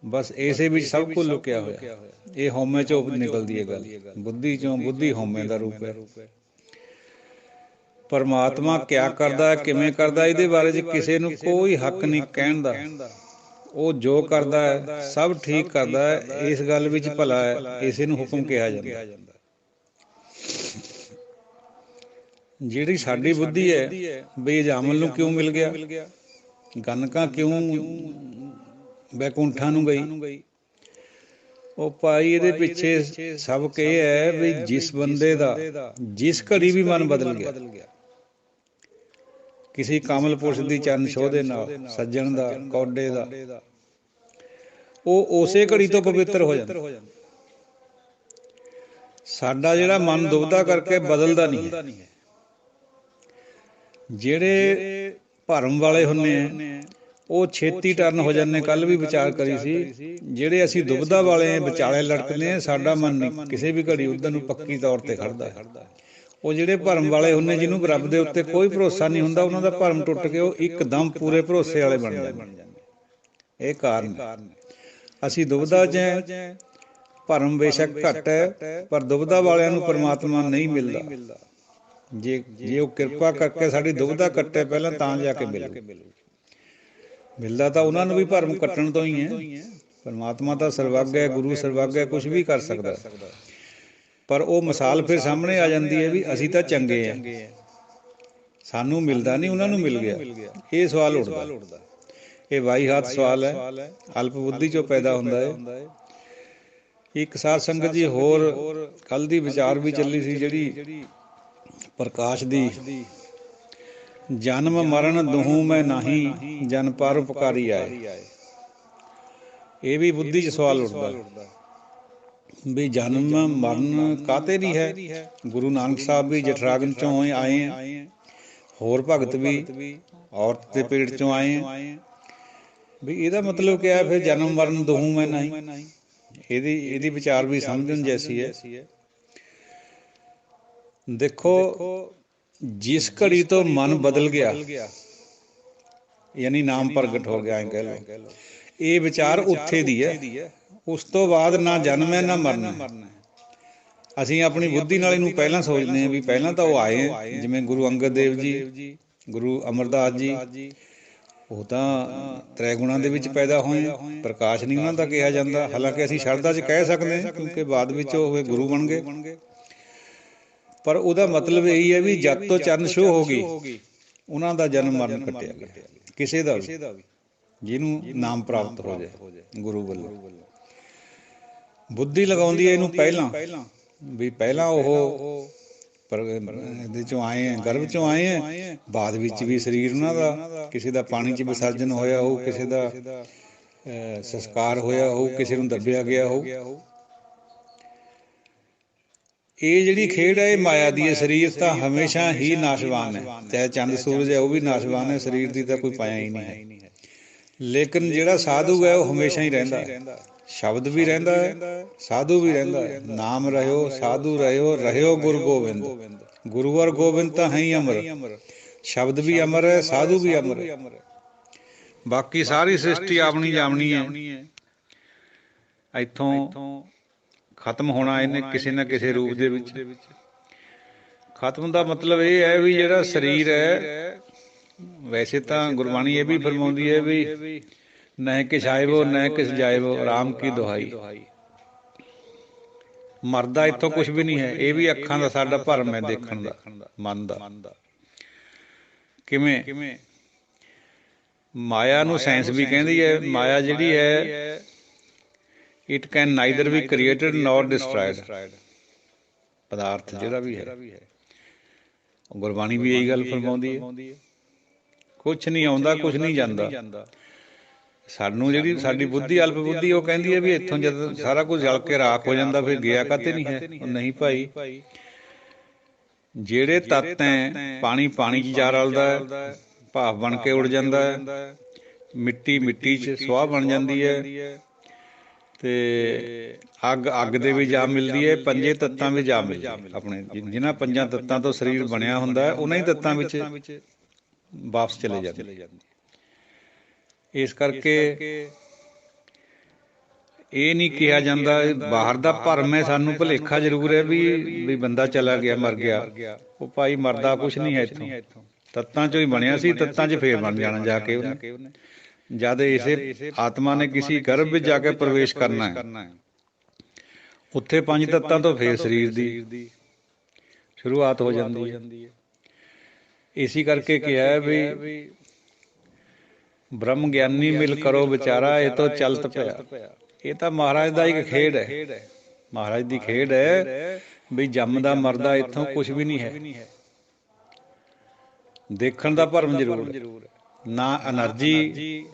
ਬਸ ਇਸੇ ਵਿੱਚ ਸਭ ਕੁਝ ਲੁਕਿਆ ਹੋਇਆ। ਇਹ ਹਉਮੈ ਚੋਂ ਨਿਕਲਦੀ ਹੈ ਗੱਲ, ਬੁੱਧੀ ਚੋਂ। ਬੁੱਧੀ ਹਉਮੈ ਦਾ ਰੂਪ ਹੈ। ਪਰਮਾਤਮਾ ਕਿਆ ਕਰਦਾ, ਕਿਵੇਂ ਕਰਦਾ, ਇਹਦੇ ਬਾਰੇ 'ਚ ਕਿਸੇ ਨੂੰ ਕੋਈ ਹੱਕ ਨਹੀਂ ਕਹਿਣ ਦਾ। ਉਹ ਜੋ ਕਰਦਾ ਹੈ ਸਭ ਠੀਕ ਕਰਦਾ ਹੈ, ਇਸ ਗੱਲ ਵਿੱਚ ਭਲਾ ਹੈ, ਇਸੇ ਨੂੰ ਹੁਕਮ ਕਿਹਾ ਜਾਂਦਾ। ਜਿਹੜੀ ਸਾਡੀ ਬੁੱਧੀ ਹੈ, ਬਈ ਜਾਮਲ ਨੂੰ ਕਿਉਂ ਮਿਲ ਗਿਆ, ਗਨਕਾਂ ਕਿਉਂ ਬੈਕੁੰਠਾਂ ਨੂੰ ਗਈ, ਉਹ ਭਾਈ ਇਹਦੇ ਪਿੱਛੇ ਸਬਕ ਇਹ ਹੈ ਵੀ ਜਿਸ ਬੰਦੇ ਦਾ ਜਿਸ ਘੜੀ ਵੀ ਮਨ ਬਦਲ ਗਿਆ, ਕਿਸੇ ਕਾਮਲ ਪੁਰਸ਼ ਦੀ ਚਰਨ ਛੋਹ ਦੇ ਨਾਲ, ਸੱਜਣ ਦਾ, ਕੌਡੇ ਦਾ, ਉਹ ਉਸੇ ਘੜੀ ਤੋਂ ਪਵਿੱਤਰ ਹੋ ਜਾਂਦਾ। ਸਾਡਾ ਜਿਹੜਾ ਮਨ ਦੁਬਦਾ ਕਰਕੇ ਬਦਲਦਾ ਨਹੀਂ ਹੈ। ਜਿਹੜੇ ਭਰਮ ਵਾਲੇ ਹੁੰਦੇ ਆ ਉਹ ਛੇਤੀ ਟਰਨ ਹੋ ਜਾਂਦੇ। ਕੱਲ ਵੀ ਵਿਚਾਰ ਕਰੀ ਸੀ, ਜਿਹੜੇ ਅਸੀਂ ਦੁਬਦਾ ਵਾਲੇ ਆ, ਵਿਚਾਲੇ ਲਟਕਦੇ ਆ, ਸਾਡਾ ਮਨ ਨਹੀਂ ਕਿਸੇ ਵੀ ਘੜੀ ਉੱਧਰ ਨੂੰ ਪੱਕੀ ਤੌਰ ਤੇ ਖੜਦਾ। ਉਹ ਜਿਹੜੇ ਭਰਮ ਵਾਲੇ ਹੁੰਦੇ, ਜਿਹਨੂੰ ਰੱਬ ਦੇ ਉੱਤੇ ਕੋਈ ਭਰੋਸਾ ਨਹੀਂ ਹੁੰਦਾ, ਉਹਨਾਂ ਦਾ ਭਰਮ ਟੁੱਟ ਕੇ ਉਹ ਇੱਕਦਮ ਪੂਰੇ ਭਰੋਸੇ ਵਾਲੇ ਬਣ ਜਾਂਦੇ। ਇਹ ਕਾਰਨ, ਅਸੀਂ ਦੁਬਦਾ 'ਚ ਹੈ। ਭਰਮ ਬੇਸ਼ੱਕ ਘੱਟ ਹੈ, ਪਰ ਦੁਬਦਾ ਵਾਲਿਆਂ ਨੂੰ ਪਰਮਾਤਮਾ ਨਹੀਂ ਮਿਲਦਾ। ਜੇ ਉਹ ਕਿਰਪਾ ਕਰਕੇ ਸਾਡੀ ਦੁਬਦਾ ਕੱਟੇ ਪਹਿਲਾਂ, ਤਾਂ ਜਾ ਕੇ ਮਿਲਦਾ ਤਾਂ ਉਹਨਾਂ ਨੂੰ ਵੀ ਭਰਮ ਕੱਟਣ ਤੋਂ ਹੀ ਹੈ। ਪਰਮਾਤਮਾ ਤਾਂ ਸਰਵੱਗ ਹੈ, ਗੁਰੂ ਸਰਵੱਗ ਹੈ, ਕੁਛ ਵੀ ਕਰ ਸਕਦਾ, ਪਰ ਉਹ ਮਿਸਾਲ ਫਿਰ ਸਾਹਮਣੇ ਆ ਜਾਂਦੀ ਹੈ ਵੀ ਅਸੀਂ ਤਾਂ ਚੰਗੇ ਹਾਂ, ਸਾਨੂੰ ਮਿਲਦਾ ਨਹੀਂ, ਉਹਨਾਂ ਨੂੰ ਮਿਲ ਗਿਆ। ਇਹ ਸਵਾਲ ਉੱਠਦਾ। ਇਹ ਵਾਹੀਹਾਤ ਸਵਾਲ ਹੈ, ਅਲਪ ਬੁੱਧੀ ਚੋਂ ਪੈਦਾ ਹੁੰਦਾ ਹੈ। ਇੱਕ ਸਾਧ ਸੰਗਤ ਜੀ ਹੋਰ ਕੱਲ ਦੀ ਵਿਚਾਰ ਵੀ ਚੱਲੀ ਸੀ, ਜਿਹੜੀ ਪ੍ਰਕਾਸ਼ ਦੀ, ਜਨਮ ਮਰਨ ਦੁਹੂ ਮੈਂ ਨਾਹੀ, ਜਨ ਪਰ ਉਪਕਾਰੀ ਆਏ। ਇਹ ਵੀ ਬੁੱਧੀ 'ਚ ਸਵਾਲ ਉੱਠਦਾ ਵੀ ਜਨਮ ਮਰਨ ਕਾਹਤੇ ਨਹੀਂ ਹੈ। ਗੁਰੂ ਨਾਨਕ ਸਾਹਿਬ ਵੀ ਜਠਰਾਗਨ ਚੋਂ ਆਏ ਆ, ਹੋਰ ਭਗਤ ਵੀ ਔਰਤ ਦੇ ਪੇਟ ਚੋਂ ਆਏ ਆ, ਵੀ ਇਹਦਾ ਮਤਲਬ ਕਿਆ ਫਿਰ ਜਨਮ ਮਰਨ ਦੁਹੂ ਮੈਂ ਨਾਹੀ। ਇਹਦੀ ਵਿਚਾਰ ਵੀ ਸਮਝਣ ਜੈਸੀ ਹੈ। ਦੇਖੋ, ਜਿਸ ਘੜੀ ਤੋਂ ਮਨ ਬਦਲ ਗਿਆ, ਯਾਨੀ ਨਾਮ ਪ੍ਰਗਟ ਹੋ ਗਿਆ, ਐਂ ਕਹਿ ਲਓ, ਇਹ ਵਿਚਾਰ ਉੱਥੇ ਦੀ ਹੈ। ਉਸ ਤੋਂ ਬਾਅਦ ਨਾ ਜਨਮ ਹੈ ਨਾ ਮਰਨ ਹੈ। ਅਸੀਂ ਆਪਣੀ ਬੁੱਧੀ ਨਾਲ ਇਹਨੂੰ ਪਹਿਲਾਂ ਸੋਚਦੇ ਹਾਂ ਵੀ ਪਹਿਲਾਂ ਤਾਂ ਉਹ ਆਏ, ਜਿਵੇਂ ਗੁਰੂ ਅੰਗਦ ਦੇਵ ਜੀ, ਗੁਰੂ ਅਮਰਦਾਸ ਜੀ, ਉਹ ਤਾਂ ਤ੍ਰੈ ਗੁਣਾਂ ਦੇ ਵਿੱਚ ਪੈਦਾ ਹੋਏ। ਪ੍ਰਕਾਸ਼ ਨਹੀਂ ਉਹਨਾਂ ਦਾ ਕਿਹਾ ਜਾਂਦਾ, ਹਾਲਾਂਕਿ ਅਸੀਂ ਸ਼ਰਧਾ 'ਚ ਕਹਿ ਸਕਦੇ ਹਾਂ, ਕਿਉਂਕਿ ਬਾਅਦ ਵਿੱਚ ਉਹ ਗੁਰੂ ਬਣ ਗਏ। ਪਰ ਉਹਦਾ ਮਤਲਬ ਇਹੀ ਹੈ ਵੀ ਜਦ ਤੋਂ ਚਰਨ ਛੋਹ ਹੋ ਗਈ, ਉਹਨਾਂ ਦਾ ਜਨਮ ਮਰਨ ਕੱਟਿਆ ਗਿਆ, ਕਿਸੇ ਦਾ ਵੀ, ਜਿਹਨੂੰ ਨਾਮ ਪ੍ਰਾਪਤ ਹੋ ਜਾਏ ਗੁਰੂ ਵੱਲੋਂ। ਬੁੱਧੀ ਲਗਾਉਂਦੀ ਹੈ ਇਹਨੂੰ ਪਹਿਲਾਂ, ਵੀ ਪਹਿਲਾਂ ਉਹ ਇਹਦੇ ਚੋਂ ਆਏ ਹੈ, ਗਰਭ ਚੋਂ ਆਏ ਹੈ, ਬਾਅਦ ਵਿੱਚ ਵੀ ਸਰੀਰ ਉਹਨਾਂ ਦਾ, ਕਿਸੇ ਦਾ ਪਾਣੀ 'ਚ ਵਿਸਰਜਨ ਹੋਇਆ ਹੋਊ, ਕਿਸੇ ਦਾ ਸੰਸਕਾਰ ਹੋਇਆ ਹੋਊ, ਕਿਸੇ ਨੂੰ ਦੱਬਿਆ ਗਿਆ ਹੋਊ। ਇਹ ਜਿਹੜੀ ਖੇਡ ਹੈ ਇਹ ਮਾਇਆ ਦੀ ਹੈ। ਸਰੀਰ ਤਾਂ ਹਮੇਸ਼ਾ ਹੀ ਨਾਸ਼ਵਾਨ ਹੈ, ਚਾਹੇ ਚੰਦ ਸੂਰਜ ਹੈ ਉਹ ਵੀ ਨਾਸ਼ਵਾਨ ਹੈ, ਸਰੀਰ ਦੀ ਤਾਂ ਕੋਈ ਪਾਇਆ ਹੀ ਨਹੀਂ ਹੈ। ਲੇਕਿਨ ਜਿਹੜਾ ਸਾਧੂ ਹੈ ਉਹ ਹਮੇਸ਼ਾ ਹੀ ਰਹਿੰਦਾ ਹੈ, ਸ਼ਬਦ ਵੀ ਰਹਿੰਦਾ ਹੈ, ਸਾਧੂ ਵੀ ਰਹਿੰਦਾ ਹੈ। ਨਾਮ ਰਹਿਓ, ਸਾਧੂ ਰਹਿਓ ਗੁਰੂ ਗੋਬਿੰਦ। ਗੁਰੂ ਔਰ ਗੋਬਿੰਦ ਤਾਂ ਹੈ ਹੀ ਅਮਰ, ਸ਼ਬਦ ਵੀ ਅਮਰ ਹੈ, ਸਾਧੂ ਵੀ ਅਮਰ ਹੈ। ਬਾਕੀ ਸਾਰੀ ਸ੍ਰਿਸ਼ਟੀ ਆਪਣੀ ਜਾਮਣੀ ਹੈ, ਇੱਥੋਂ ਖਤਮ ਹੋਣਾ ਇਹਨੇ ਕਿਸੇ ਨਾ ਕਿਸੇ ਰੂਪ ਦੇ ਵਿੱਚ। ਖਤਮ ਦਾ ਮਤਲਬ ਇਹ ਹੈ ਵੀ ਜਿਹੜਾ ਸਰੀਰ ਹੈ, ਵੈਸੇ ਤਾਂ ਗੁਰਬਾਣੀ ਇਹ ਵੀ ਫਰਮਾਉਂਦੀ ਹੈ ਵੀ ਨਹਿ ਕਿਛ ਆਇਬੋ ਨਹਿ ਕਿਛ ਜਾਇਬੋ, ਰਾਮ ਕੀ ਦੁਹਾਈ। ਮਰਦਾ ਇੱਥੋਂ ਕੁਛ ਵੀ ਨਹੀਂ ਹੈ। ਇਹ ਵੀ ਅੱਖਾਂ ਦਾ ਸਾਡਾ ਭਰਮ ਹੈ, ਦੇਖਣ ਦਾ, ਮਨ ਦਾ। ਕਿਵੇਂ? ਮਾਇਆ ਨੂੰ ਸਾਇੰਸ ਵੀ ਕਹਿੰਦੀ ਹੈ। ਮਾਇਆ ਜਿਹੜੀ ਹੈ, it can neither be created nor destroyed. ਪਦਾਰਥ ਜਿਹੜਾ ਵੀ ਹੈ, ਗੁਰਬਾਣੀ ਵੀ ਇਹੀ ਗੱਲ ਫਰਮਾਉਂਦੀ ਹੈ, ਕੁਛ ਨਹੀਂ ਆਉਂਦਾ, ਕੁਛ ਨਹੀਂ ਜਾਂਦਾ। ਸਾਨੂੰ ਜਿਹੜੀ ਸਾਡੀ ਬੁੱਧੀ, ਅਲਪ ਬੁੱਧੀ, ਉਹ ਕਹਿੰਦੀ ਹੈ ਵੀ ਇੱਥੋਂ ਜਦ ਸਾਰਾ ਕੁਝ ਜਲ ਕੇ ਰਾਖ ਹੋ ਜਾਂਦਾ ਫਿਰ ਗਿਆ ਕਾਹਤੇ ਨਹੀਂ ਹੈ। ਉਹ ਨਹੀਂ ਭਾਈ, ਜਿਹੜੇ ਤੱਤ ਹੈ, ਪਾਣੀ ਪਾਣੀ 'ਚ ਜਾ ਰਲਦਾ ਹੈ, ਭਾਫ ਬਣ ਕੇ ਉੜ ਜਾਂਦਾ ਹੈ, ਮਿੱਟੀ ਮਿੱਟੀ 'ਚ ਸੁਆਹ ਬਣ ਜਾਂਦੀ ਹੈ, ਤੇ ਅੱਗ ਅੱਗ ਦੇ ਵੀ ਜਾ ਮਿਲਦੀ ਹੈ, ਪੰਜੇ ਤੱਤਾਂ ਵਿੱਚ ਜਾ ਮਿਲਦੀ ਹੈ। ਆਪਣੇ ਜਿਹਨਾਂ ਪੰਜਾਂ ਤੱਤਾਂ ਤੋਂ ਸਰੀਰ ਬਣਿਆ ਹੁੰਦਾ ਹੈ, ਉਹਨਾਂ ਹੀ ਤੱਤਾਂ ਵਿੱਚ ਵਾਪਸ ਚਲੇ ਜਾਂਦੇ। ਇਸ ਕਰਕੇ ਇਹ ਨਹੀਂ ਕਿਹਾ ਜਾਂਦਾ ਬਾਹਰ ਦਾ ਭਰਮ ਹੈ। ਸਾਨੂੰ ਭੁਲੇਖਾ ਜ਼ਰੂਰ ਹੈ ਵੀ ਬੰਦਾ ਚਲਾ ਗਿਆ, ਮਰ ਗਿਆ। ਉਹ ਭਾਈ ਮਰਦਾ ਕੁਛ ਨਹੀਂ ਹੈ, ਇੱਥੋਂ ਤੱਤਾਂ ਚੋਂ ਹੀ ਬਣਿਆ ਸੀ, ਤੱਤਾਂ 'ਚ ਫੇਰ ਬਣ ਜਾਣਾ ਜਾ ਕੇ ਉਹਨੇ। ਜਦ ਇਸੇ ਆਤਮਾ ਨੇ ਕਿਸੇ ਗਰਭ ਵਿੱਚ ਜਾ ਕੇ ਪ੍ਰਵੇਸ਼ ਕਰਨਾ ਹੈ, ਉੱਥੇ ਪੰਜ ਤੱਤਾਂ ਤੋਂ ਫੇਰ ਸਰੀਰ ਦੀ ਸ਼ੁਰੂਆਤ ਹੋ ਜਾਂਦੀ ਹੈ। ਇਸੀ ਕਰਕੇ ਕਿਹਾ ਵੀ ਬ੍ਰਹਮ ਗਿਆਨੀ ਮਿਲ ਕਰੋ ਵਿਚਾਰਾ, ਇਹ ਤੋਂ ਚਲਤ ਪਿਆ। ਇਹ ਤਾਂ ਮਹਾਰਾਜ ਦਾ ਇੱਕ ਖੇਡ ਹੈ, ਮਹਾਰਾਜ ਦੀ ਖੇਡ ਹੈ ਵੀ ਜੰਮਦਾ ਮਰਦਾ ਇੱਥੋਂ ਕੁਛ ਵੀ ਨਹੀਂ ਹੈ। ਦੇਖਣ ਦਾ ਭਰਮ ਜ਼ਰੂਰ ਹੈ। ਨਾ ਐਨਰਜੀ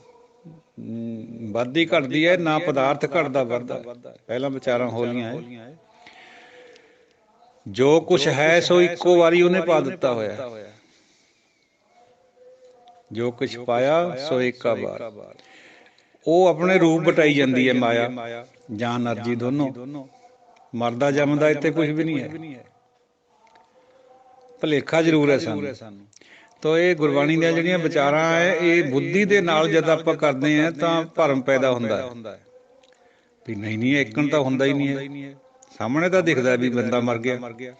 ਵੱਧਦੀ ਘਟਦੀ ਹੈ, ਨਾ ਪਦਾਰਥ ਘਟਦਾ ਵੱਧਦਾ। ਪਹਿਲਾਂ ਵਿਚਾਰਾਂ ਹੋਲੀਆਂ ਹੈ, ਜੋ ਕੁਛ ਹੈ ਸੋ ਇੱਕੋ ਵਾਰੀ ਉਹਨੇ ਪਾ ਦਿੱਤਾ ਹੋਇਆ। ਜੋ ਕੁਛ ਪਾਇਆ ਸੋ ਏਕਾ ਬਾਰ। ਉਹ ਆਪਣੇ ਰੂਪ ਬਟਾਈ ਜਾਂਦੀ ਹੈ ਮਾਇਆ ਜਾਂ ਐਨਰਜੀ, ਦੋਨੋਂ। ਮਰਦਾ ਜੰਮਦਾ ਇੱਥੇ ਕੁਛ ਵੀ ਨਹੀਂ ਹੈ। ਭੁਲੇਖਾ ਜ਼ਰੂਰ ਹੈ ਸਾਨੂੰ। ਤਾਂ ਇਹ ਗੁਰਬਾਣੀ ਦੀਆਂ ਜਿਹੜੀਆਂ ਵਿਚਾਰਾਂ ਹੈ, ਇਹ ਬੁੱਧੀ ਦੇ ਨਾਲ ਜਦ ਆਪਾਂ ਕਰਦੇ ਹਾਂ ਤਾਂ ਭਰਮ ਪੈਦਾ ਹੁੰਦਾ ਹੈ ਵੀ ਨਹੀਂ ਏਕਣ ਤਾਂ ਹੁੰਦਾ ਹੀ ਨਹੀਂ ਹੈ। ਸਾਹਮਣੇ ਤਾਂ ਦਿਖਦਾ ਵੀ ਬੰਦਾ ਮਰ ਗਿਆ।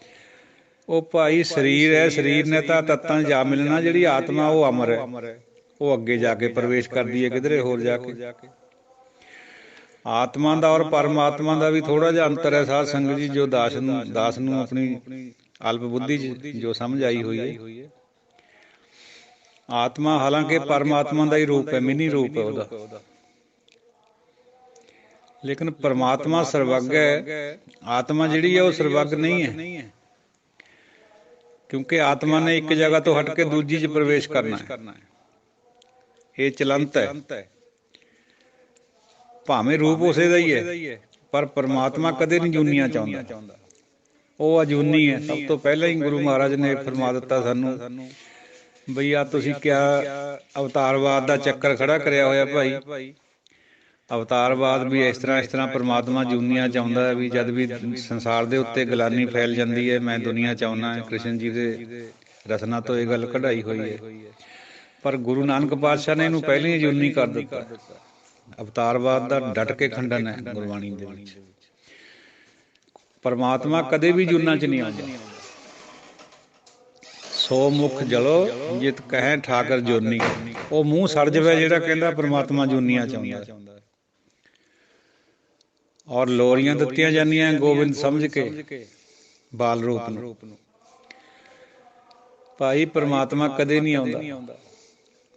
ਉਹ ਭਾਈ ਸਰੀਰ ਹੈ, ਸਰੀਰ ਨੇ ਤਾਂ ਤੱਤਾਂ 'ਚ ਜਾ ਮਿਲਣਾ। ਜਿਹੜੀ ਆਤਮਾ ਉਹ ਅਮਰ ਹੈ, ਉਹ ਅੱਗੇ ਜਾ ਕੇ ਪ੍ਰਵੇਸ਼ ਕਰਦੀ ਹੈ ਕਿਧਰੇ ਹੋਰ ਜਾ ਕੇ। ਆਤਮਾ ਦਾ ਔਰ ਪਰਮਾਤਮਾ ਦਾ ਵੀ ਥੋੜ੍ਹਾ ਜਿਹਾ ਅੰਤਰ ਹੈ ਸਾਧ ਸੰਗਤ ਜੀ। ਜੋ ਦਾਸ ਨੂੰ ਆਪਣੀ ਅਲਪ ਬੁੱਧੀ 'ਚ ਜੋ ਸਮਝ ਆਈ ਹੋਈ ਹੈ, ਆਤਮਾ ਹਾਲਾਂਕਿ ਪਰਮਾਤਮਾ ਦਾ ਹੀ ਰੂਪ ਹੈ, ਮਿਨੀ ਰੂਪ ਹੈ ਉਹਦਾ। ਲੇਕਿਨ ਪਰਮਾਤਮਾ ਸਰਵੱਗ ਹੈ, ਆਤਮਾ ਜਿਹੜੀ ਹੈ ਉਹ ਸਰਵੱਗ ਨਹੀਂ ਹੈ। ਕਿਉਂਕਿ ਆਤਮਾ ਨੇ ਇੱਕ ਜਗ੍ਹਾ ਤੋਂ ਹਟ ਕੇ ਦੂਜੀ 'ਚ ਪ੍ਰਵੇਸ਼ ਕਰਨਾ ਹੈ। ਇਹ ਚਲੰਤ ਹੈ। ਭਾਵੇਂ ਰੂਪ ਉਸੇ ਦਾ ਹੀ ਹੈ, ਪਰ ਪਰਮਾਤਮਾ ਕਦੇ ਨਹੀਂ ਜੂਨੀਆਂ ਚਾਹੁੰਦਾ। ਉਹ ਅਜੂਨੀ ਹੈ। ਸਭ ਤੋਂ ਪਹਿਲਾਂ ਹੀ ਗੁਰੂ ਮਹਾਰਾਜ ਨੇ ਫਰਮਾ ਦਿੱਤਾ ਸਾਨੂੰ ਬਈ ਆ ਤੁਸੀਂ ਕਿਆ ਅਵਤਾਰਵਾਦ ਦਾ ਚੱਕਰ ਖੜਾ ਕਰਿਆ ਹੋਇਆ ਭਾਈ। ਅਵਤਾਰਵਾਦ ਵੀ ਇਸ ਤਰ੍ਹਾਂ ਪਰਮਾਤਮਾ ਜੂਨੀਆਂ ਚਾਹੁੰਦਾ ਵੀ ਜਦ ਵੀ ਸੰਸਾਰ ਦੇ ਉੱਤੇ ਗਲਾਨੀ ਫੈਲ ਜਾਂਦੀ ਹੈ, ਮੈਂ ਦੁਨੀਆ ਚਾਹੁੰਦਾ। ਕ੍ਰਿਸ਼ਨ ਜੀ ਦੇ ਰਚਨਾ ਤੋਂ ਇਹ ਗੱਲ ਕਢਾਈ ਹੋਈ ਹੈ। ਪਰ ਗੁਰੂ ਨਾਨਕ ਪਾਤਸ਼ਾਹ ਨੇ ਇਹਨੂੰ ਪਹਿਲਾਂ ਹੀ ਜੂਨੀ ਕਰ ਦਿੱਤਾ। ਅਵਤਾਰਵਾਦ ਦਾ ਡਟ ਕੇ ਖੰਡਨ ਹੈ ਗੁਰਬਾਣੀ ਦੇ ਵਿੱਚ। ਪਰਮਾਤਮਾ ਕਦੇ ਵੀ ਜੂਨਾਂ 'ਚ ਨਹੀਂ ਆਉਂਦਾ। ਸੋ ਮੁਖ ਜਲੋ ਜਿਤ ਕਹਿ ਠਾਕਰ ਜੋਨੀ। ਉਹ ਮੂੰਹ ਸੜ ਜਾਵੇ ਜਿਹੜਾ ਕਹਿੰਦਾ ਪਰਮਾਤਮਾ ਜੂਨੀਆਂ ਚਾਹੁੰਦਾ। ਔਰ ਲੋਰੀਆਂ ਦਿੱਤੀਆਂ ਜਾਂਦੀਆਂ ਗੋਬਿੰਦ ਸਮਝ ਕੇ ਬਾਲ ਰੂਪ ਨੂੰ। ਭਾਈ ਪਰਮਾਤਮਾ ਕਦੇ ਨਹੀਂ ਆਉਂਦਾ।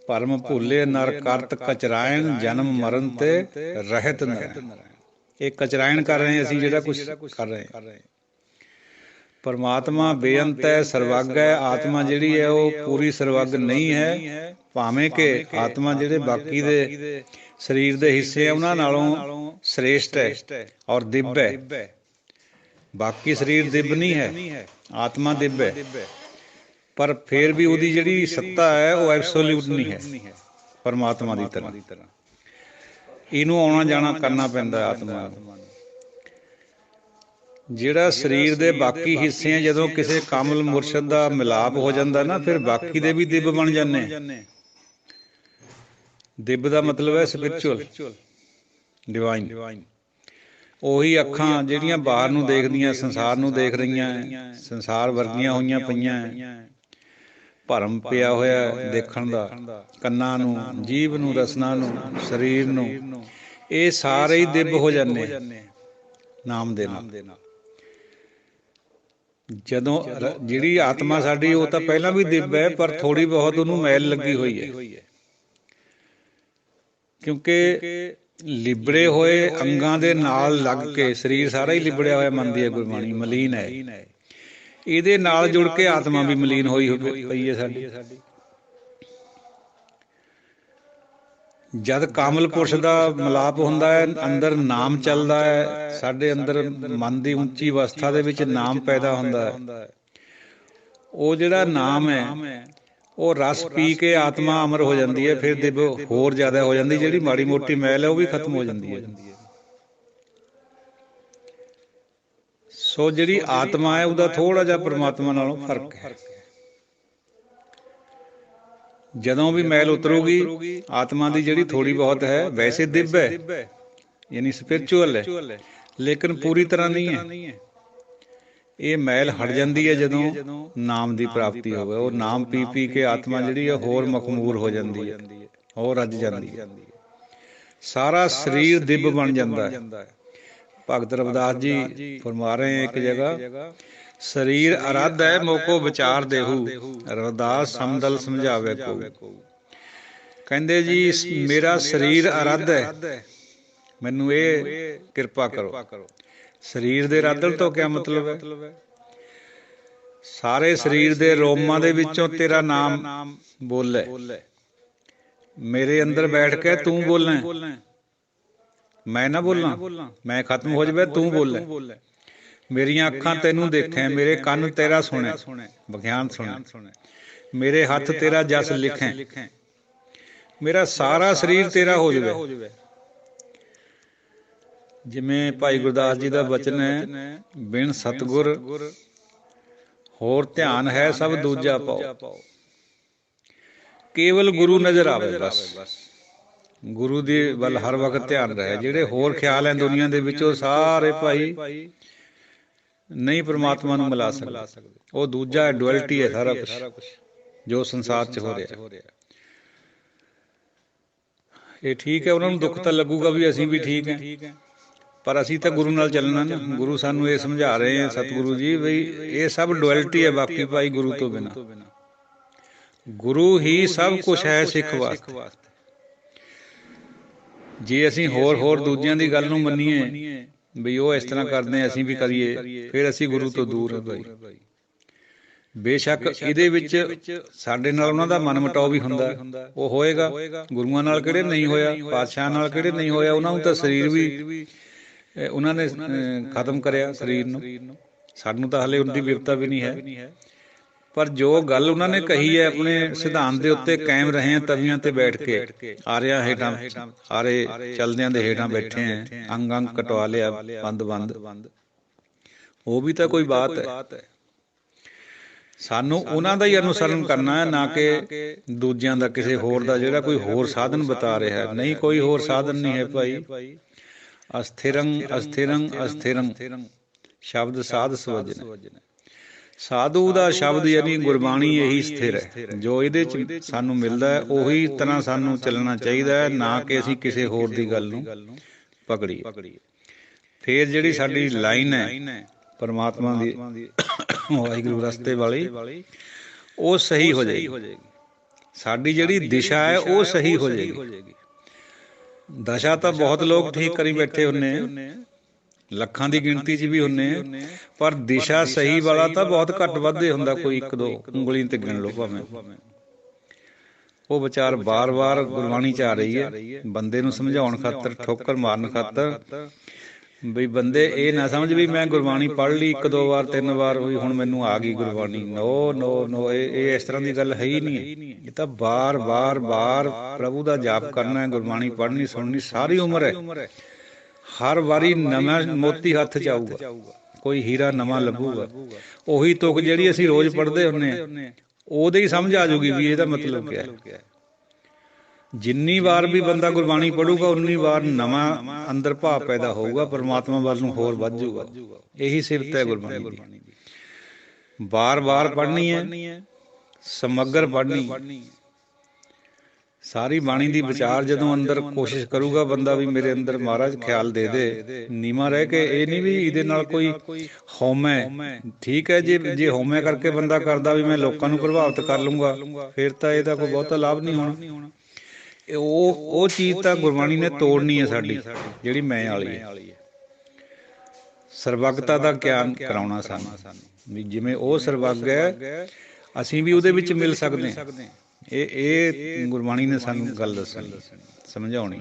ਭਰਮ ਭੁੱਲੇ ਨਰ ਕਰਤ ਕਚਰਾਇਣ, ਜਨਮ ਮਰਨ ਤੇ ਰਹਿਤ ਨਰੈਣ। ਇਹ ਕਚਰਾਇਣ ਕਰ ਰਹੇ ਅਸੀਂ, ਜਿਹੜਾ ਕੁਛ ਕਰ ਰਹੇ। ਪਰਮਾਤਮਾ ਬੇਅੰਤ ਹੈ, ਸਰਵੱਗ ਹੈ। ਆਤਮਾ ਜਿਹੜੀ ਹੈ ਉਹ ਪੂਰੀ ਸਰਵੱਗ ਨਹੀਂ ਹੈ। ਭਾਵੇਂ ਕਿ ਆਤਮਾ ਜਿਹੜੇ ਬਾਕੀ ਦੇ ਸਰੀਰ ਦੇ ਹਿੱਸੇ ਆ ਉਹਨਾਂ ਨਾਲੋਂ ਸ੍ਰੇਸ਼ਟ ਹੈ ਔਰ ਦਿਵ ਹੈ। ਬਾਕੀ ਸਰੀਰ ਦਿਵ ਨਹੀਂ ਹੈ, ਆਤਮਾ ਦਿਵ ਹੈ। ਪਰ ਫਿਰ ਵੀ ਉਹਦੀ ਜਿਹੜੀ ਸੱਤਾ ਹੈ ਉਹ ਐਬਸੋਲਿਊਟ ਨਹੀਂ ਹੈ ਪਰਮਾਤਮਾ ਦੀ ਤਰ੍ਹਾਂ। ਇਹਨੂੰ ਆਉਣਾ ਜਾਣਾ ਕਰਨਾ ਪੈਂਦਾ ਆਤਮਾ ਨੂੰ। ਜਿਹੜਾ ਸਰੀਰ ਦੇ ਬਾਕੀ ਹਿੱਸੇ ਆ, ਜਦੋਂ ਕਿਸੇ ਕਾਮਲ ਮੁਰਸ਼ਦ ਦਾ ਮਿਲਾਪ ਹੋ ਜਾਂਦਾ ਨਾ, ਫਿਰ ਬਾਕੀ ਦੇ ਵੀ ਦਿਵ ਬਣ ਜਾਂਦੇ। ਦਿਵ ਦਾ ਮਤਲਬ ਹੈ ਸਪਿਰਿਚੁਅਲ, ਡਿਵਾਈਨ। ਉਹੀ ਅੱਖਾਂ ਜਿਹੜੀਆਂ ਬਾਹਰ ਨੂੰ ਦੇਖਦੀਆਂ, ਸੰਸਾਰ ਨੂੰ ਦੇਖ ਰਹੀਆਂ, ਸੰਸਾਰ ਵਰਗੀਆਂ ਹੋਈਆਂ ਪਈਆਂ, ਭਰਮ ਪਿਆ ਹੋਇਆ ਦੇਖਣ ਦਾ, ਕੰਨਾਂ ਨੂੰ, ਜੀਭ ਨੂੰ, ਰਸਨਾ ਨੂੰ, ਸਰੀਰ ਨੂੰ, ਇਹ ਸਾਰੇ ਹੀ ਦਿਵ ਹੋ ਜਾਂਦੇ ਨਾਮ ਦੇ ਨਾਲ। ਜਦੋਂ ਜਿਹੜੀ ਆਤਮਾ ਸਾਡੀ ਉਹ ਤਾਂ ਪਹਿਲਾਂ ਵੀ ਦਿਵ ਹੈ, ਪਰ ਥੋੜੀ ਬਹੁਤ ਉਹਨੂੰ ਮੈਲ ਲੱਗੀ ਹੋਈ ਹੈ, ਕਿਉਂਕਿ ਲਿਬੜੇ ਹੋਏ ਅੰਗਾਂ ਦੇ ਨਾਲ ਲੱਗ ਕੇ ਸਰੀਰ ਸਾਰਾ ਹੀ ਲਿਬੜਿਆ ਹੋਇਆ ਮੰਨਦੀ ਹੈ ਗੁਰਬਾਣੀ, ਮਲੀਨ ਹੈ। ਇਹਦੇ ਨਾਲ ਜੁੜ ਕੇ ਆਤਮਾ ਵੀ ਮਲੀਨ ਹੋਈ ਪਈ ਹੈ ਸਾਡੀ। ਜਦ ਕਾਮਲ ਪੁਰਸ਼ ਦਾ ਮਿਲਾਪ ਹੁੰਦਾ ਹੈ, ਅੰਦਰ ਨਾਮ ਚੱਲਦਾ ਹੈ, ਸਾਡੇ ਅੰਦਰ ਮਨ ਦੀ ਉੱਚੀ ਅਵਸਥਾ ਦੇ ਵਿੱਚ ਨਾਮ ਪੈਦਾ ਹੁੰਦਾ ਹੈ। ਉਹ ਜਿਹੜਾ ਨਾਮ ਹੈ ਉਹ ਰਸ ਪੀ ਕੇ ਆਤਮਾ ਅਮਰ ਹੋ ਜਾਂਦੀ ਹੈ, ਫਿਰ ਦਿਵ ਹੋਰ ਜ਼ਿਆਦਾ ਹੋ ਜਾਂਦੀ, ਜਿਹੜੀ ਮਾੜੀ ਮੋਟੀ ਮੈਲ ਹੈ ਉਹ ਵੀ ਖਤਮ ਹੋ ਜਾਂਦੀ ਹੈ। ਸੋ ਜਿਹੜੀ ਆਤਮਾ ਹੈ ਉਹਦਾ ਥੋੜਾ ਜਿਹਾ ਪਰਮਾਤਮਾ ਨਾਲੋਂ ਫਰਕ ਹੈ। ਜਦੋਂ ਵੀ ਮੈਲ ਉਤਰੂਗੀ, ਆਤਮਾ ਦੀ ਜਿਹੜੀ ਥੋੜੀ ਬਹੁਤ ਹੈ, ਵੈਸੇ ਦਿਵ ਹੈ ਯਾਨੀ ਸਪਿਰਚੁਅਲ ਹੈ, ਲੇਕਿਨ ਪੂਰੀ ਤਰ੍ਹਾਂ ਨਹੀਂ ਹੈ। ਇਹ ਮੈਲ ਹਟ ਜਾਂਦੀ ਹੈ ਜਦੋਂ ਨਾਮ ਦੀ ਪ੍ਰਾਪਤੀ ਹੋਵੇ। ਉਹ ਨਾਮ ਪੀ ਪੀ ਕੇ ਆਤਮਾ ਜਿਹੜੀ ਹੈ ਹੋਰ ਮਖਮੂਰ ਹੋ ਜਾਂਦੀ ਹੈ, ਹੋਰ ਰੱਜ ਜਾਂਦੀ ਹੈ, ਸਾਰਾ ਸਰੀਰ ਦਿਵ ਬਣ ਜਾਂਦਾ ਹੈ। ਭਗਤ ਰਵਿਦਾਸ ਜੀ ਫਰਮਾ ਰਹੇ ਇੱਕ ਜਗ੍ਹਾ, ਸਰੀਰ ਅਰਧ ਹੈ ਮੋਕੋ ਵਿਚਾਰ ਦੇਹੂ, ਰਵਿਦਾਸ ਸਮਦਲ ਸਮਝਾਵੇ ਕੋ। ਕਹਿੰਦੇ ਜੀ ਮੇਰਾ ਸਰੀਰ ਅਰਧ ਹੈ, ਮੈਨੂੰ ਇਹ ਕਿਰਪਾ ਕਰੋ। ਸਰੀਰ ਦੇ ਰਾਧਣ ਤੋਂ ਕਿਆ ਮਤਲਬ ਹੈ? ਸਾਰੇ ਸਰੀਰ ਦੇ ਰੋਮਾਂ ਦੇ ਵਿੱਚੋਂ ਤੇਰਾ ਨਾਮ ਬੋਲੇ, ਮੇਰੇ ਅੰਦਰ ਬੈਠ ਕੇ ਤੂੰ ਬੋਲੇ, ਮੈਂ ਨਾ ਬੋਲਾਂ, ਮੈਂ ਖਤਮ ਹੋ ਜਾਵੇ, ਤੂੰ ਬੋਲੇ। ਮੇਰੀਆਂ ਅੱਖਾਂ ਤੈਨੂੰ ਦੇਖੇ, ਮੇਰੇ ਕੰਨ ਤੇਰਾ ਸੁਣੇ, ਵਿਗਿਆਨ ਸੁਣੇ, ਮੇਰੇ ਹੱਥ ਤੇਰਾ ਜਸ ਲਿਖੇ, ਮੇਰਾ ਸਾਰਾ ਸਰੀਰ ਤੇਰਾ ਹੋ ਜਾਵੇ। ਜਿਵੇਂ ਭਾਈ ਗੁਰਦਾਸ ਜੀ ਦਾ ਬਚਨ ਹੈ, ਬਿਨ ਸਤਿਗੁਰ ਹੋਰ ਧਿਆਨ ਹੈ ਸਭ ਦੂਜਾ ਪਾਓ, ਕੇਵਲ ਗੁਰੂ ਨਜ਼ਰ ਆਵੇ ਬਸ। ਗੁਰੂ ਦੇ ਵੱਲ ਹਰ ਵਕਤ ਧਿਆਨ ਰਹੇ। ਜਿਹੜੇ ਹੋਰ ਖਿਆਲ ਹੈ ਦੁਨੀਆ ਦੇ ਵਿੱਚ, ਉਹ ਸਾਰੇ ਭਾਈ ਨਹੀਂ ਪਰਮਾਤਮਾ ਨੂੰ ਮਿਲਾ ਸਕਦੇ। ਉਹ ਦੂਜਾ ਡੁਅਲਿਟੀ ਹੈ ਸਾਰਾ ਕੁਛ ਜੋ ਸੰਸਾਰ 'ਚ ਹੋ ਰਿਹਾ। ਇਹ ਠੀਕ ਹੈ, ਉਹਨਾਂ ਨੂੰ ਦੁੱਖ ਤਾਂ ਲੱਗੂਗਾ ਵੀ ਅਸੀਂ ਵੀ ਠੀਕ ਹੈ, ਪਰ ਅਸੀਂ ਤਾਂ ਗੁਰੂ ਨਾਲ ਚੱਲਣਾ ਨਾ। ਗੁਰੂ ਸਾਨੂੰ ਇਹ ਸਮਝਾ ਰਹੇ ਆ, ਸਤਿਗੁਰੂ ਜੀ, ਬਈ ਇਹ ਸਭ ਡੁਅਲਿਟੀ ਹੈ, ਬਾਕੀ ਭਾਈ ਗੁਰੂ ਤੋਂ ਬਿਨਾਂ। ਗੁਰੂ ਹੀ ਸਭ ਕੁਛ ਹੈ ਸਿੱਖ ਵਾਸਤੇ। ਜੇ ਅਸੀਂ ਹੋਰ ਦੂਜਿਆਂ ਦੀ ਗੱਲ ਨੂੰ ਮੰਨੀਏ ਬਈ ਉਹ ਇਸ ਤਰ੍ਹਾਂ ਕਰਦੇ ਅਸੀਂ ਵੀ ਕਰੀਏ, ਫਿਰ ਅਸੀਂ ਗੁਰੂ ਤੋਂ ਦੂਰ ਹਾਂ ਭਾਈ। ਬੇਸ਼ੱਕ ਇਹਦੇ ਵਿੱਚ ਸਾਡੇ ਨਾਲ ਉਹਨਾਂ ਦਾ ਮਨ ਮੁਟਾਓ ਵੀ ਹੁੰਦਾ, ਉਹ ਹੋਏਗਾ। ਗੁਰੂਆਂ ਨਾਲ ਕਿਹੜੇ ਨਹੀਂ ਹੋਇਆ, ਪਾਤਸ਼ਾਹ ਨਾਲ ਕਿਹੜੇ ਨਹੀਂ ਹੋਇਆ। ਉਹਨਾਂ ਨੂੰ ਤਾਂ ਸਰੀਰ ਵੀ ਉਹਨਾਂ ਨੇ ਖਤਮ ਕਰਿਆ, ਸਰੀਰ ਨੂੰ। ਸਾਨੂੰ ਤਾਂ ਹਾਲੇ ਉਹਦੀ ਬਿਪਤਾ ਵੀ ਨਹੀਂ ਹੈ, ਪਰ ਜੋ ਗੱਲ ਉਹਨਾਂ ਨੇ ਕਹੀ ਹੈ ਆਪਣੇ ਸਿਧਾਂਤ ਦੇ ਉੱਤੇ ਕਾਇਮ ਰਹੇ ਆ, ਤਵੀਆਂ ਤੇ ਬੈਠ ਕੇ, ਆਰਿਆਂ ਹੇਠਾਂ, ਆਰੇ ਚਲਦਿਆਂ ਦੇ ਹੇਠਾਂ ਬੈਠੇ ਹੈ, ਅੰਗ ਅੰਗ ਕਟਵਾ ਲਿਆ ਬੰਦ। ਉਹ ਵੀ ਤਾਂ ਕੋਈ ਬਾਤ ਹੈ। ਸਾਨੂੰ ਉਹਨਾਂ ਦਾ ਹੀ ਅਨੁਸਰਨ ਕਰਨਾ ਹੈ, ਨਾ ਕਿ ਦੂਜਿਆਂ ਦਾ, ਕਿਸੇ ਹੋਰ ਦਾ ਜਿਹੜਾ ਕੋਈ ਹੋਰ ਸਾਧਨ ਬਤਾ ਰਿਹਾ ਹੈ। ਨਹੀਂ, ਕੋਈ ਹੋਰ ਸਾਧਨ ਨਹੀਂ ਹੈ ਭਾਈ। ਅਸਥਿਰੰ ਸ਼ਬਦ ਸਾਧ ਸਵਜਨ। ਸਾਧੂ ਦਾ ਸ਼ਬਦ ਯਾਨੀ ਗੁਰਬਾਣੀ ਇਹੀ ਸਥਿਰ ਹੈ। ਜੋ ਇਹਦੇ 'ਚ ਸਾਨੂੰ ਮਿਲਦਾ ਹੈ ਉਹੀ ਤਰ੍ਹਾਂ ਸਾਨੂੰ ਚੱਲਣਾ ਚਾਹੀਦਾ ਹੈ, ਨਾ ਕਿ ਅਸੀਂ ਕਿਸੇ ਹੋਰ ਦੀ ਗੱਲ ਨੂੰ ਪਕੜੀਏ। ਫਿਰ ਜਿਹੜੀ ਸਾਡੀ ਲਾਈਨ ਹੈ ਪਰਮਾਤਮਾ ਦੀ, ਵਾਹਿਗੁਰੂ ਰਸਤੇ ਵਾਲੀ, ਉਹ ਸਹੀ ਹੋ ਜਾਏਗੀ। ਸਾਡੀ ਜਿਹੜੀ ਦਿਸ਼ਾ ਹੈ ਉਹ ਸਹੀ ਹੋ ਜਾਏਗੀ। ਦਸ਼ਾ ਤਾਂ ਬਹੁਤ ਲੋਕ ਠੀਕ ਕਰੀ ਬੈਠੇ ਹੁੰਦੇ, ਲੱਖਾਂ ਦੀ ਗਿਣਤੀ 'ਚ ਵੀ ਹੁੰਦੇ, ਪਰ ਦਿਸ਼ਾ ਸਹੀ ਵਾਲਾ ਤਾਂ ਬਹੁਤ ਘੱਟ ਵੱਧ ਹੁੰਦਾ। ਕੋਈ ਇੱਕ ਦੋ ਉਂਗਲੀ ਤੇ ਗਿਣ ਲਓ ਭਾਵੇਂ। ਉਹ ਵਿਚਾਰ ਬਾਰ-ਬਾਰ ਗੁਰਬਾਣੀ 'ਚ ਆ ਰਹੀ ਹੈ, ਬੰਦੇ ਨੂੰ ਸਮਝਾਉਣ ਖਾਤਰ, ਠੋਕਰ ਮਾਰਨ ਖਾਤਰ, ਬਈ ਬੰਦੇ ਇਹ ਨਾ ਸਮਝ ਵੀ ਮੈਂ ਗੁਰਬਾਣੀ ਪੜ੍ਹ ਲਈ 1-2 ਵਾਰ 3 ਵਾਰ ਹੋਈ, ਹੁਣ ਮੈਨੂੰ ਆ ਗਈ ਗੁਰਬਾਣੀ। ਨੋ, ਇਹ ਇਸ ਤਰ੍ਹਾਂ ਦੀ ਗੱਲ ਹੈ ਹੀ ਨਹੀਂ। ਇਹ ਤਾਂ ਬਾਰ ਪ੍ਰਭੂ ਦਾ ਜਾਪ ਕਰਨਾ ਹੈ, ਗੁਰਬਾਣੀ ਪੜ੍ਹਨੀ ਸੁਣਨੀ ਸਾਰੀ ਉਮਰ ਹੈ। ਹਰ ਵਾਰੀ ਨਵਾਂ ਮੋਤੀ ਹੱਥ 'ਚ ਆਊਗਾ, ਕੋਈ ਹੀਰਾ ਨਵਾਂ ਲੱਭੂਗਾ। ਉਹੀ ਤੁਕ ਜਿਹੜੀ ਅਸੀਂ ਰੋਜ਼ ਪੜ੍ਹਦੇ ਹੁੰਦੇ ਹਾਂ, ਉਹਦੇ ਹੀ ਸਮਝ ਆ ਜਾਊਗੀ ਵੀ ਇਹਦਾ ਮਤਲਬ ਕਿਆ ਹੈ। ਜਿੰਨੀ ਵਾਰ ਵੀ ਬੰਦਾ ਗੁਰਬਾਣੀ ਪੜ੍ਹੂਗਾ, ਉਨੀ ਵਾਰ ਨਵਾਂ ਅੰਦਰ ਭਾਵ ਪੈਦਾ ਹੋਊਗਾ, ਪਰਮਾਤਮਾ ਵੱਲ ਨੂੰ ਹੋਰ ਵੱਧ ਜਾਊਗਾ। ਇਹੀ ਸਿਫਤ ਹੈ ਗੁਰਬਾਣੀ ਦੀ। ਬਾਰ ਪੜ੍ਹਨੀ ਹੈ, ਸਮੱਗਰ ਪੜ੍ਹਨੀ, ਸਾਰੀ ਬਾਣੀ ਦੀ ਵਿਚਾਰ ਜਦੋਂ ਅੰਦਰ ਕੋਸ਼ਿਸ਼ ਕਰੂਗਾ ਬੰਦਾ ਵੀ ਮੇਰੇ ਅੰਦਰ ਮਹਾਰਾਜ ਖਿਆਲ ਦੇ ਦੇ, ਨੀਵਾਂ ਰਹਿ ਕੇ। ਇਹ ਨਹੀਂ ਵੀ ਇਹਦੇ ਨਾਲ ਕੋਈ ਹਉਮੈ, ਠੀਕ ਹੈ, ਜੇ ਹਉਮੈ ਕਰਕੇ ਬੰਦਾ ਕਰਦਾ ਵੀ ਮੈਂ ਲੋਕਾਂ ਨੂੰ ਪ੍ਰਭਾਵਿਤ ਕਰ ਲੂੰਗਾ, ਫਿਰ ਤਾਂ ਇਹਦਾ ਕੋਈ ਬਹੁਤਾ ਲਾਭ ਨਹੀਂ ਹੋਣਾ। ਉਹ ਚੀਜ਼ ਤਾਂ ਗੁਰਬਾਣੀ ਨੇ ਤੋੜਨੀ ਹੈ ਸਾਡੀ, ਜਿਹੜੀ ਮੈਂ ਵਾਲੀ ਹੈ। ਸਰਬੱਗਤਾ ਦਾ ਗਿਆਨ ਕਰਾਉਣਾ ਸਾਨੂੰ, ਵੀ ਜਿਵੇਂ ਉਹ ਸਰਬੱਗ ਹੈ ਅਸੀਂ ਵੀ ਉਹਦੇ ਵਿੱਚ ਮਿਲ ਸਕਦੇ ਹਾਂ। ਇਹ ਗੁਰਬਾਣੀ ਨੇ ਸਾਨੂੰ ਗੱਲ ਦੱਸਣੀ, ਸਮਝਾਉਣੀ।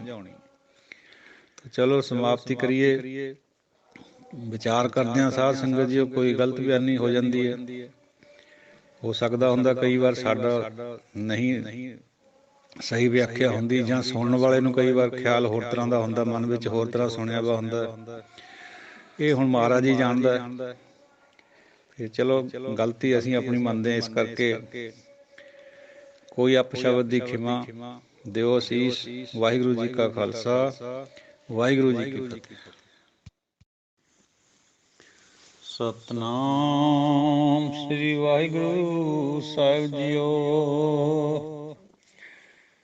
ਚਲੋ ਸਮਾਪਤੀ ਕਰੀਏ। ਵਿਚਾਰ ਕਰਦੇ ਹਾਂ ਸਾਧ ਸੰਗਤ ਜੀ, ਕੋਈ ਗਲਤ ਬਿਆਨੀ ਹੋ ਜਾਂਦੀ ਹੈ, ਹੋ ਸਕਦਾ ਹੁੰਦਾ ਕਈ ਵਾਰ ਸਾਡਾ ਨਹੀਂ ਸਹੀ ਵਿਆਖਿਆ ਹੁੰਦੀ, ਜਾਂ ਸੁਣਨ ਵਾਲੇ ਨੂੰ ਕਈ ਵਾਰ ਖਿਆਲ ਹੋਰ ਤਰ੍ਹਾਂ ਦਾ ਹੁੰਦਾ, ਮਨ ਵਿੱਚ ਹੋਰ ਤਰ੍ਹਾਂ ਸੁਣਿਆ ਵਾ ਹੁੰਦਾ। ਇਹ ਹੁਣ ਮਹਾਰਾਜ ਹੀ ਜਾਣਦਾ। ਫਿਰ ਚਲੋ ਗਲਤੀ ਅਸੀਂ ਆਪਣੀ ਮੰਨਦੇ ਹਾਂ, ਇਸ ਕਰਕੇ ਕੋਈ ਅਪਸ਼ਬਦ ਦੀ ਖਿਮਾ ਦਿਓ ਅਸੀਸ। ਵਾਹਿਗੁਰੂ ਜੀ ਕਾ ਖਾਲਸਾ, ਵਾਹਿਗੁਰੂ ਜੀ ਕੀ ਫਤਿਹ। ਸਤਿਨਾਮ ਸ੍ਰੀ ਵਾਹਿਗੁਰੂ ਸਾਹਿਬ ਜੀਓ।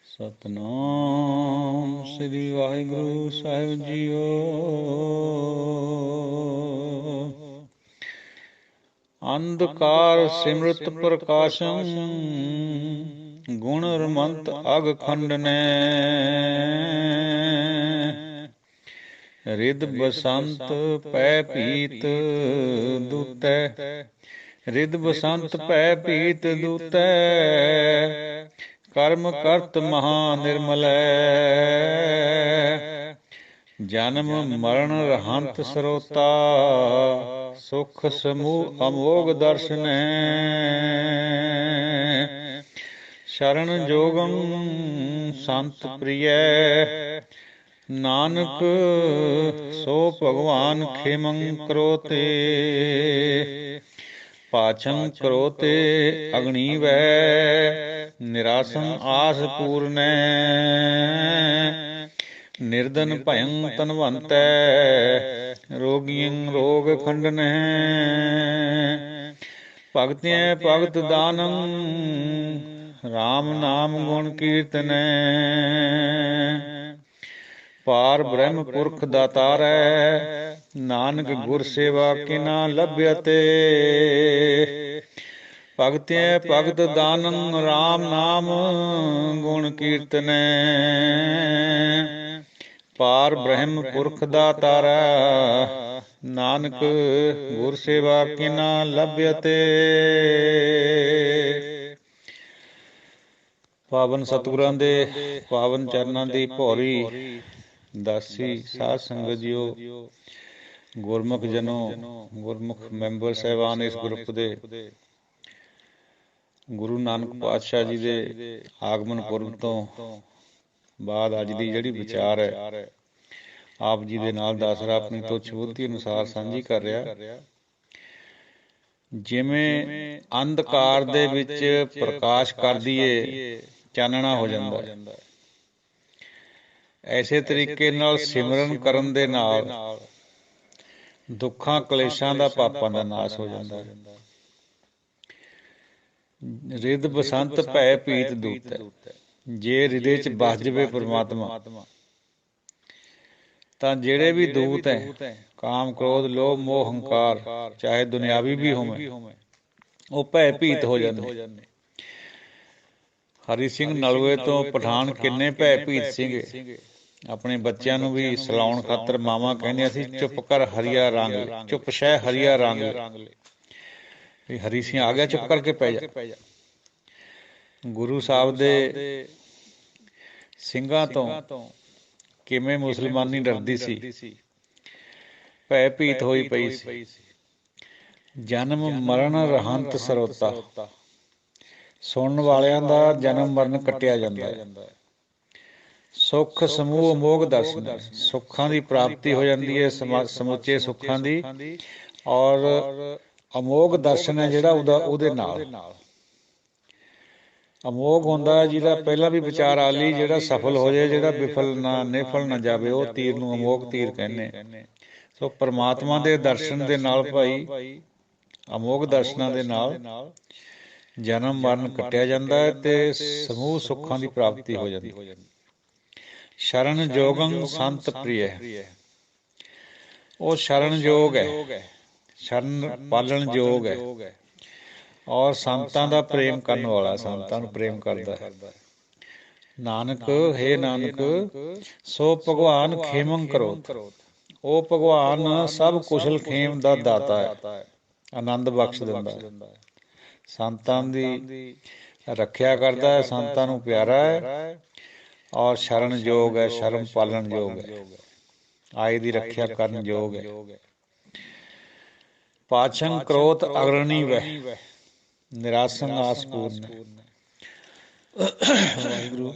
ਸਤਿਨਾਮ ਸ੍ਰੀ ਵਾਹਿਗੁਰੂ ਸਾਹਿਬ ਜੀਓ। ਅੰਧਕਾਰ ਸਿਮਰਤ ਪ੍ਰਕਾਸ਼ੰ, ਗੁਣ ਰਮੰਤ ਅਗ ਖੰਡਨੈ। ਰਿਦ ਬਸੰਤ ਪੈ ਪੀਤ ਦੂਤੈ, ਰਿਦ ਬਸੰਤ ਪੈ ਪੀਤ ਦੂਤੈ। ਕਰਮ ਕਰਤ ਮਹਾ ਨਿਰਮਲੈ, ਜਨਮ ਮਰਨ ਰਹੰਤ ਸਰੋਤਾ। ਸੁਖ ਸਮੂਹ ਅਮੋਗ ਦਰਸ਼ਨੈ, ਸ਼ਰਨ ਜੋਗੰ ਸੰਤ ਪ੍ਰਿਯੈ। ਨਾਨਕ ਸੋ ਭਗਵਾਨ ਖੇਮੰ ਕਰੋਤੇ, ਪਾਛੰ ਕਰੋਤੇ ਅਗਨੀ ਵੈ। ਨਿਰਾਸੰ ਆਸ ਪੂਰਨੈ, ਨਿਰਦਨ ਭਯੰ ਤਨਵੰਤੈ। ਰੋਗੀੰ ਰੋਗ ਖੰਡਨੈ, ਭਗਤਿਐ ਭਗਤ ਦਾਨੰ। ਰਾਮ ਨਾਮ ਗੁਣ ਕੀਰਤਨੈ, ਪਾਰ ਬ੍ਰਹਮ ਪੁਰਖ ਦਾਤਾਰੈ। ਨਾਨਕ ਗੁਰ ਸੇਵਾ ਕਿਨਾ ਲੱਭਿਅਤੇ, ਭਗਤਿਐ ਭਗਤ ਦਾਨੰ। ਰਾਮ ਨਾਮ ਗੁਣ ਕੀਰਤਨੈ, ਪਾਰ ਬ੍ਰਹਮ ਪੁਰਖ ਦਾਤਾਰੈ। ਨਾਨਕ ਗੁਰ ਸੇਵਾ ਕਿਨਾ ਲੱਭਿਅਤੇ। ਪਾਵਨ ਸਤਿਗੁਰਾਂ ਦੇ ਪਾਵਨ ਚਰਨਾਂ ਦੀ ਭੌਰੀ ਦਾਸੀ ਸਾਧ ਸੰਗਤ ਜੀਓ, ਗੁਰਮੁਖ ਜਨੋ, ਗੁਰਮੁਖ ਮੈਂਬਰ ਸਾਹਿਬਾਨ ਇਸ ਗਰੁੱਪ ਦੇ, ਗੁਰੂ ਨਾਨਕ ਪਾਤਸ਼ਾਹ ਜੀ ਦੇ ਆਗਮਨ ਪੁਰਬ ਤੋਂ ਬਾਅਦ ਅੱਜ ਦੀ ਜਿਹੜੀ ਵਿਚਾਰ ਹੈ, ਆਪ ਜੀ ਦੇ ਨਾਲ ਦਾਸਰਾ ਆਪਣੀ ਤੁੱਛ ਬੁੱਧੀ ਅਨੁਸਾਰ ਸਾਂਝੀ ਕਰ ਰਿਹਾ। ਜਿਵੇਂ ਅੰਧਕਾਰ ਦੇ ਵਿੱਚ ਪ੍ਰਕਾਸ਼ ਕਰ ਦੀਏ, ਚਾਨਣਾ ਹੋ ਜਾਂਦਾ ਹੈ। ਐਸੇ ਤਰੀਕੇ ਨਾਲ ਸਿਮਰਨ ਕਰਨ ਦੇ ਨਾਲ ਦੁੱਖਾਂ ਕਲੇਸ਼ਾਂ ਦਾ, ਪਾਪਾਂ ਦਾ ਨਾਸ਼ ਹੋ ਜਾਂਦਾ ਹੈ। ਰਿਦ ਬਸੰਤ ਭੈ ਪੀਤ ਦੂਤੈ, ਜੇ ਹਿਰਦੇ ਚ ਬਸ ਜਾਵੇ ਪਰਮਾਤਮਾ, ਤਾਂ ਜਿਹੜੇ ਵੀ ਦੂਤ ਹੈ, ਕਾਮ ਕ੍ਰੋਧ ਲੋਭ ਮੋਹ ਹੰਕਾਰ, ਚਾਹੇ ਦੁਨਿਆਵੀ ਵੀ ਹੋਵੇ, ਉਹ ਭੈ ਭੀਤ ਹੋ ਜਾਂਦੇ। ਹਰੀ ਸਿੰਘ ਨਲੂਏ ਤੋਂ ਪਠਾਨ ਕਿੰਨੇ ਭੈ ਭੀਤ ਸੀਗੇ। ਆਪਣੇ ਬੱਚਿਆਂ ਨੂੰ ਵੀ ਸਲਾਉਣ ਖਾਤਰ ਮਾਵਾਂ ਕਹਿੰਦੀਆਂ ਸੀ, ਚੁੱਪ ਕਰ ਹਰੀਆ ਰੰਗ, ਚੁੱਪ ਸ਼ਹਿ ਹਰੀਆ ਰੰਗ। ਵੀ ਹਰੀ ਸਿੰਘ ਆ ਗਿਆ, ਚੁੱਪ ਕਰਕੇ ਪੈ ਜਾ। ਗੁਰੂ ਸਾਹਿਬ ਦੇ ਸਿੰਘਾਂ ਤੋਂ ਕਿਵੇਂ ਮੁਸਲਮਾਨੀ ਡਰਦੀ ਸੀ, ਭੈ ਭੀਤ ਹੋਈ ਪਈ ਸੀ। ਜਨਮ ਮਰਨ ਰਹੰਤ ਸਰੋਤਾ, ਸੁਣਨ ਵਾਲਿਆਂ ਦਾ ਜਨਮ ਮਰਨ ਕੱਟਿਆ ਜਾਂਦਾ ਹੈ। ਸੁੱਖ ਸਮੂਹ ਅਮੋਗ ਦਰਸ਼ਨ, ਸੁੱਖਾਂ ਦੀ ਪ੍ਰਾਪਤੀ ਹੋ ਜਾਂਦੀ ਹੈ, ਸਮੁੱਚੇ ਸੁੱਖਾਂ ਦੀ। ਔਰ ਅਮੋਗ ਦਰਸ਼ਨ ਹੈ ਜਿਹੜਾ ਉਹਦੇ ਨਾਲ ਅਮੋਗ ਹੁੰਦਾ, ਜਿਹਦਾ ਪਹਿਲਾਂ ਵੀ ਵਿਚਾਰ ਆ ਲਈ, ਜਿਹੜਾ ਸਫਲ ਹੋ ਜਾਏ, ਜਿਹੜਾ ਵਿਫਲ ਨਾ ਨਿਫਲ ਨਾ ਜਾਵੇ, ਉਹ ਤੀਰ ਨੂੰ ਅਮੋਗ ਤੀਰ ਕਹਿੰਦੇ। ਸੋ ਪਰਮਾਤਮਾ ਦੇ ਦਰਸ਼ਨ ਦੇ ਨਾਲ ਭਾਈ, ਅਮੋਗ ਦਰਸ਼ਨਾਂ ਦੇ ਨਾਲ ਜਨਮ ਮਰਨ ਕੱਟਿਆ ਜਾਂਦਾ ਹੈ ਤੇ ਸਮੂਹ ਸੁੱਖਾਂ ਦੀ ਪ੍ਰਾਪਤੀ ਹੋ ਜਾਂਦੀ। ਸ਼ਰਨ ਜੋਗੰ ਸੰਤ ਪ੍ਰਿਯ, ਉਹ ਸ਼ਰਨ ਯੋਗ ਹੈ, ਸ਼ਰਨ ਪਾਲਣ ਯੋਗ ਹੈ, ਔਰ ਸੰਤਾਂ ਦਾ ਪ੍ਰੇਮ ਕਰਨ ਵਾਲਾ, ਸੰਤਾਂ ਨੂੰ ਪ੍ਰੇਮ ਕਰਦਾ ਹੈ। ਨਾਨਕ, ਹੇ ਨਾਨਕ, ਸੋ ਭਗਵਾਨ ਖੇਮੰ ਕਰੋਤ, ਉਹ ਭਗਵਾਨ ਸਭ ਕੁਸ਼ਲ ਖੇਮ ਦਾ ਦਾਤਾ ਹੈ, ਆਨੰਦ ਬਖਸ਼ ਦਿੰਦਾ ਹੈ, ਸੰਤਾਂ ਦੀ ਰੱਖਿਆ ਕਰਦਾ ਹੈ, ਸੰਤਾਂ ਨੂੰ ਪਿਆਰਾ ਹੈ, ਔਰ ਸ਼ਰਨ ਯੋਗ ਹੈ, ਸ਼ਰਮ ਪਾਲਣ ਯੋਗ ਹੈ, ਆਏ ਦੀ ਰੱਖਿਆ ਕਰਨ ਯੋਗ ਹੈ। ਪਾਛੰ ਕ੍ਰੋਧ ਅਗਰਣੀ ਵਹਿ, ਨਿਰਾਸੰ ਆਸ ਪੂਰਨ। ਵਾਹਿਗੁਰੂ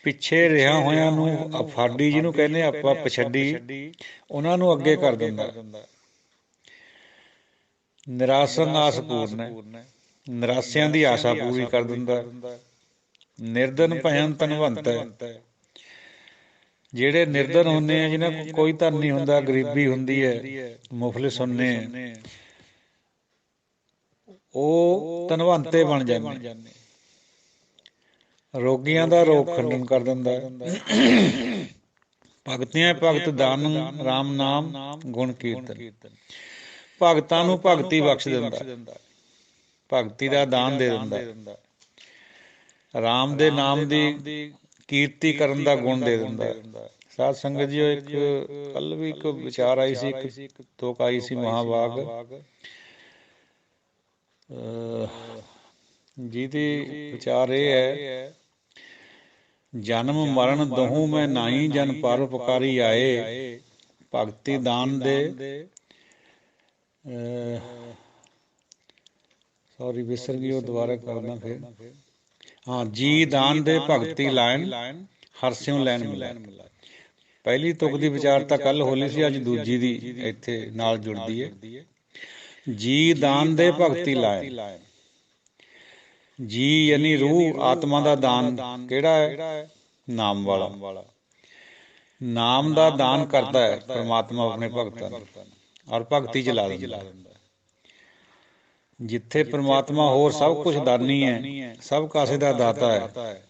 ਪਿੱਛੇ ਰਿਹਾ ਹੋਇਆਂ ਨੂੰ, ਅਫਾਡੀ ਜਿਹਨੂੰ ਕਹਿੰਦੇ ਆਪਾਂ, ਪਛੱਡੀ, ਉਹਨਾਂ ਨੂੰ ਅੱਗੇ ਕਰ ਦਿੰਦਾ। ਨਿਰਾਸੰ ਆਸ ਪੂਰਨ ਹੈ, ਨਿਰਾਸਿਆਂ ਦੀ ਆਸ਼ਾ ਪੂਰੀ ਕਰ ਦਿੰਦਾ। ਨਿਰਧਨ ਭਜਨ ਧਨਵੰਤ ਹੈ, ਜਿਹੜੇ ਨਿਰਧਨ ਹੁੰਦੇ ਆ, ਜਿਹਨਾਂ ਕੋਲ ਕੋਈ ਧਨ ਨਹੀਂ ਹੁੰਦਾ, ਗਰੀਬੀ ਹੁੰਦੀ ਹੈ, ਮੁਫਲਿਸ ਹੁੰਦੇ ਆ, ਉਹ ਧਨਵੰਤੇ ਬਣ ਜਾਂਦੇ। ਰੋਗੀਆਂ ਦਾ ਰੋਗ ਖੰਡਨ ਕਰ ਦਿੰਦਾ ਹੈ। ਭਗਤਿਆਂ ਭਗਤ ਦਾਨੰ ਰਾਮ ਨਾਮ ਗੁਣ ਕੀਰਤਨ, ਭਗਤਾਂ ਨੂੰ ਭਗਤੀ ਬਖਸ਼ ਦਿੰਦਾ, ਭਗਤੀ ਦਾ ਦਾਨ ਦੇ ਦਿੰਦਾ। ਰਾਮ ਦੇ ਨਾਮ ਦੀ ਕੀਰਤੀ ਕਰਨ ਦਾ ਗੁਣ ਦੇ ਦਿੰਦਾ। ਸਾਧ ਸੰਗਤ ਜੀ, ਇੱਕ ਕੱਲ ਵੀ ਇੱਕ ਵਿਚਾਰ ਆਈ ਸੀ, ਇੱਕ ਤੁਕ ਆਈ ਸੀ ਮਹਾਵਾਗ, ਜਿਹਦੀ ਵਿਚਾਰ ਇਹ ਹੈ, ਜਨਮ ਮਰਨ ਦੋਹੂੰ ਮੈਂ ਨਾਹੀ, ਜਨ ਪਰਉਪਕਾਰੀ ਆਏ, ਭਗਤੀ ਦਾਨ ਦੇ ਸੌਰੀ ਵਿਸਰ ਗਈ, ਉਹ ਦੁਬਾਰਾ ਕਰਨਾ ਫਿਰ। ਹਾਂ, ਜੀ ਦਾਨ ਦੇ ਭਗਤੀ ਲਾਇਨ, ਹਰਸਿਉ ਲੈਣ ਮਿਲਾਏ। ਪਹਿਲੀ ਤੁਕ ਦੀ ਵਿਚਾਰ ਤਾਂ ਕੱਲ ਹੋਲੀ ਸੀ, ਅੱਜ ਦੂਜੀ ਦੀ ਇੱਥੇ ਨਾਲ ਜੁੜਦੀ ਹੈ। ਜੀ ਦਾਨ ਦੇ ਭਗਤੀ ਲਾਇਨ, ਜੀ ਯਾਨੀ ਰੂਹ, ਆਤਮਾ ਦਾ ਦਾਨ ਕਿਹੜਾ ਹੈ? ਨਾਮ ਵਾਲਾ। ਨਾਮ ਦਾ ਦਾਨ ਕਰਦਾ ਹੈ ਪਰਮਾਤਮਾ ਆਪਣੇ ਭਗਤਾਂ ਨੂੰ, ਔਰ ਭਗਤੀ ਚ ਲਾ ਦਿੰਦਾ। ਜਿੱਥੇ ਪਰਮਾਤਮਾ ਹੋਰ ਸਭ ਕੁਛ ਦਾਨੀ ਹੈ, ਸਭ ਕਾਸੇ ਦਾ ਦਾਤਾ ਹੈ,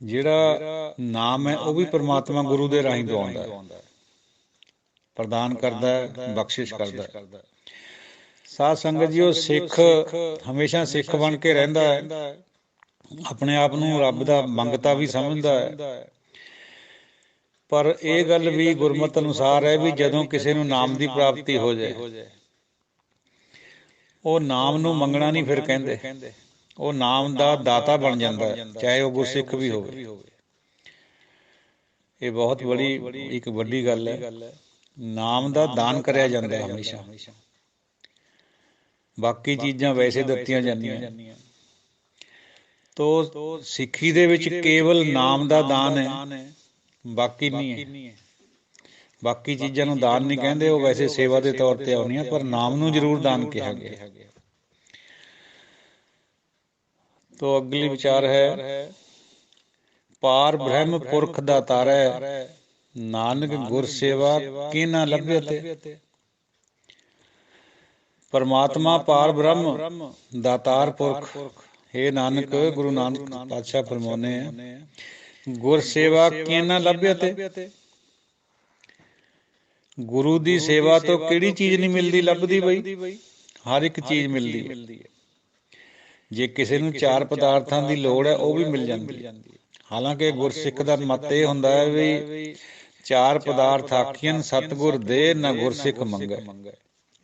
ਜਿਹੜਾ ਨਾਮ ਹੈ ਉਹ ਵੀ ਪਰਮਾਤਮਾ ਗੁਰੂ ਦੇ ਰਾਹੀਂ ਦਵਾਉਂਦਾ ਹੈ, ਪ੍ਰਦਾਨ ਕਰਦਾ ਹੈ, ਬਖਸ਼ਿਸ਼ ਕਰਦਾ ਹੈ। ਸਾਧ ਸੰਗਤ ਜੀ, ਉਹ ਸਿੱਖ ਹਮੇਸ਼ਾ ਸਿੱਖ ਬਣ ਕੇ ਰਹਿੰਦਾ ਹੈ, ਆਪਣੇ ਆਪ ਨੂੰ ਰੱਬ ਦਾ ਮੰਗਤਾ ਵੀ ਸਮਝਦਾ ਹੈ, ਪਰ ਇਹ ਗੱਲ ਵੀ ਗੁਰਮਤਿ ਅਨੁਸਾਰ ਹੈ ਵੀ ਜਦੋਂ ਕਿਸੇ ਨੂੰ ਨਾਮ ਦੀ ਪ੍ਰਾਪਤੀ ਹੋ ਜਾਏ, ਉਹ ਨਾਮ ਨੂੰ ਮੰਗਣਾ ਨਹੀਂ ਫਿਰ ਕਹਿੰਦੇ, ਉਹ ਨਾਮ ਦਾ ਦਾਤਾ ਬਣ ਜਾਂਦਾ ਹੈ, ਚਾਹੇ ਉਹ ਗੁਰਸਿੱਖ ਵੀ ਹੋਵੇ। ਇਹ ਬਹੁਤ ਬੜੀ ਇੱਕ ਵੱਡੀ ਗੱਲ ਹੈ। ਨਾਮ ਦਾ ਦਾਨ ਕਰਿਆ ਜਾਂਦਾ ਹਮੇਸ਼ਾ, ਬਾਕੀ ਚੀਜ਼ਾਂ ਵੈਸੇ ਦਿੱਤੀਆਂ ਜਾਂਦੀਆਂ। ਤੋ ਸਿੱਖੀ ਦੇ ਵਿੱਚ ਕੇਵਲ ਨਾਮ ਦਾ ਦਾਨ ਹੈ, ਬਾਕੀ ਨਹੀਂ ਹੈ। ਬਾਕੀ ਚੀਜ਼ਾਂ ਨੂੰ ਦਾਨ ਨਹੀਂ ਕਹਿੰਦੇ, ਉਹ ਵੈਸੇ ਸੇਵਾ ਦੇ ਤੌਰ ਤੇ ਆਉਂਦੀਆਂ, ਪਰ ਨਾਮ ਨੂੰ ਜ਼ਰੂਰ ਦਾਨ ਕਿਹਾ ਗਿਆ। ਤੋ ਅਗਲੀ ਵਿਚਾਰ ਹੈ, ਪਾਰ ਬ੍ਰਹਮ ਪੁਰਖ ਦਾ ਤਾਰੈ, ਨਾਨਕ ਗੁਰ ਸੇਵਾ ਕਿਨਾ ਲੱਭਿਅਤੇ। ਪਰਮਾਤਮਾ ਪਾਰ ਬ੍ਰਹਮ ਦਾਤਾਰ ਪੁਰਖ, ਹੇ ਨਾਨਕ, ਗੁਰੂ ਨਾਨਕ ਪਾਤਸ਼ਾਹ ਫਰਮਾਉਂਦੇ ਆ, ਗੁਰ ਸੇਵਾ ਕਿਨਾ ਲੱਭਿਅਤੇ। ਗੁਰੂ ਦੀ ਸੇਵਾ ਤੋਂ ਕਿਹੜੀ ਚੀਜ਼ ਨਹੀਂ ਮਿਲਦੀ, ਲੱਭਦੀ ਬਈ? ਹਰ ਇੱਕ ਚੀਜ਼ ਮਿਲਦੀ ਹੈ। ਜੇ ਕਿਸੇ ਨੂੰ 4 ਪਦਾਰਥਾਂ ਦੀ ਲੋੜ ਹੈ, ਉਹ ਵੀ ਮਿਲ ਜਾਂਦੀ ਹੈ। ਹਾਲਾਂਕਿ ਗੁਰਸਿੱਖ ਦਾ ਮਤ ਇਹ ਹੁੰਦਾ ਹੈ ਵੀ 4 ਪਦਾਰਥ ਆਖੀਆਂ ਸਤਿਗੁਰ ਦੇ, ਨਾ ਗੁਰਸਿੱਖ ਮੰਗੈ।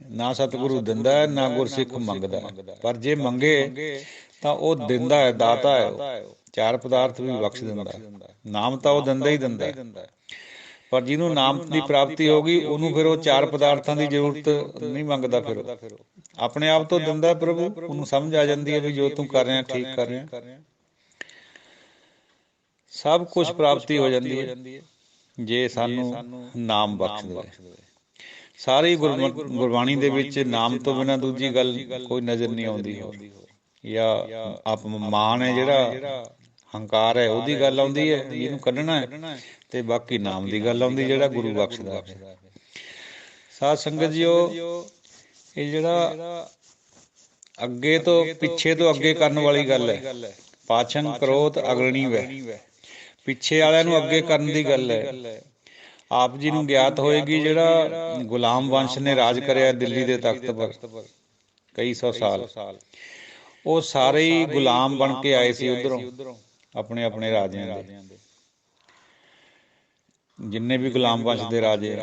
ਨਾ ਸਤਿਗੁਰੂ ਦਿੰਦਾ ਹੈ, ਨਾ ਗੁਰਸਿੱਖ ਮੰਗਦਾ ਹੈ। ਪਰ ਜੇ ਮੰਗੇ ਤਾਂ ਉਹ ਦਿੰਦਾ ਹੈ, ਦਾਤਾ ਹੈ। ਉਹ 4 ਪਦਾਰਥ ਵੀ ਬਖਸ਼ ਦਿੰਦਾ ਹੈ। ਨਾਮ ਤਾਂ ਉਹ ਦਿੰਦਾ ਹੀ ਦਿੰਦਾ ਹੈ, ਪਰ ਜਿਹਨੂੰ ਨਾਮ ਦੀ ਪ੍ਰਾਪਤੀ ਹੋ ਗਈ, ਉਹਨੂੰ ਫਿਰ ਉਹ 4 ਪਦਾਰਥਾਂ ਦੀ ਜ਼ਰੂਰਤ ਨਹੀਂ ਮੰਗਦਾ। ਫਿਰ ਉਹ ਆਪਣੇ ਆਪ ਤੋਂ ਦਿੰਦਾ ਪ੍ਰਭੂ, ਉਹਨੂੰ ਸਮਝ ਆ ਜਾਂਦੀ ਹੈ ਵੀ ਜੋ ਤੂੰ ਕਰ ਰਿਹਾ ਠੀਕ ਕਰ ਰਿਹਾ। ਸਭ ਕੁਛ ਪ੍ਰਾਪਤੀ ਹੋ ਜਾਂਦੀ ਹੈ ਜੇ ਸਾਨੂੰ ਨਾਮ ਬਖਸ਼ ਦੇਵੇ। ਸਾਰੀ ਗੁਰਬਾਣੀ ਦੇ ਵਿੱਚ ਨਾਮ ਤੋਂ ਬਿਨਾਂ ਦੂਜੀ ਗੱਲ ਕੋਈ ਨਜ਼ਰ ਨਹੀਂ ਆਉਂਦੀ ਹੋ, ਜਾਂ ਅਪਮਾਨ ਹੈ ਜਿਹੜਾ ਹੰਕਾਰ ਹੈ ਉਹਦੀ ਗੱਲ ਆਉਂਦੀ ਹੈ, ਜਿਹਨੂੰ ਕੱਢਣਾ ਹੈ, ਤੇ ਬਾਕੀ ਨਾਮ ਦੀ ਗੱਲ ਆਉਂਦੀ ਜਿਹੜਾ ਗੁਰੂ ਬਖਸ਼ਦਾ ਹੈ। ਸਾਧ ਸੰਗਤ ਜੀਓ, ਇਹ ਜਿਹੜਾ ਅੱਗੇ ਤੋਂ ਪਿੱਛੇ ਤੋਂ ਅੱਗੇ ਕਰਨ ਵਾਲੀ ਗੱਲ ਹੈ। ਪਾਛਨ ਕਰੋਧ ਅਗਰਣੀ ਵੈ, ਪਿੱਛੇ ਵਾਲਿਆਂ ਨੂੰ ਅੱਗੇ ਕਰਨ ਦੀ ਗੱਲ ਹੈ। ਆਪ ਜੀ ਨੂੰ ਗਿਆਤ ਹੋਏਗੀ ਜਿਹੜਾ ਗੁਲਾਮ ਵੰਸ਼ ਨੇ ਰਾਜ ਕਰਿਆ ਦਿੱਲੀ ਦੇ ਤਖਤ ਪਰ ਕਈ ਸੌ ਸਾਲ, ਉਹ ਸਾਰੇ ਹੀ ਗੁਲਾਮ ਬਣ ਕੇ ਆਏ ਸੀ ਉੱਧਰੋਂ, ਆਪਣੇ ਆਪਣੇ ਰਾਜਿਆਂ ਦੇ। ਜਿੰਨੇ ਵੀ ਗੁਲਾਮ ਵੰਸ਼ ਦੇ ਰਾਜੇ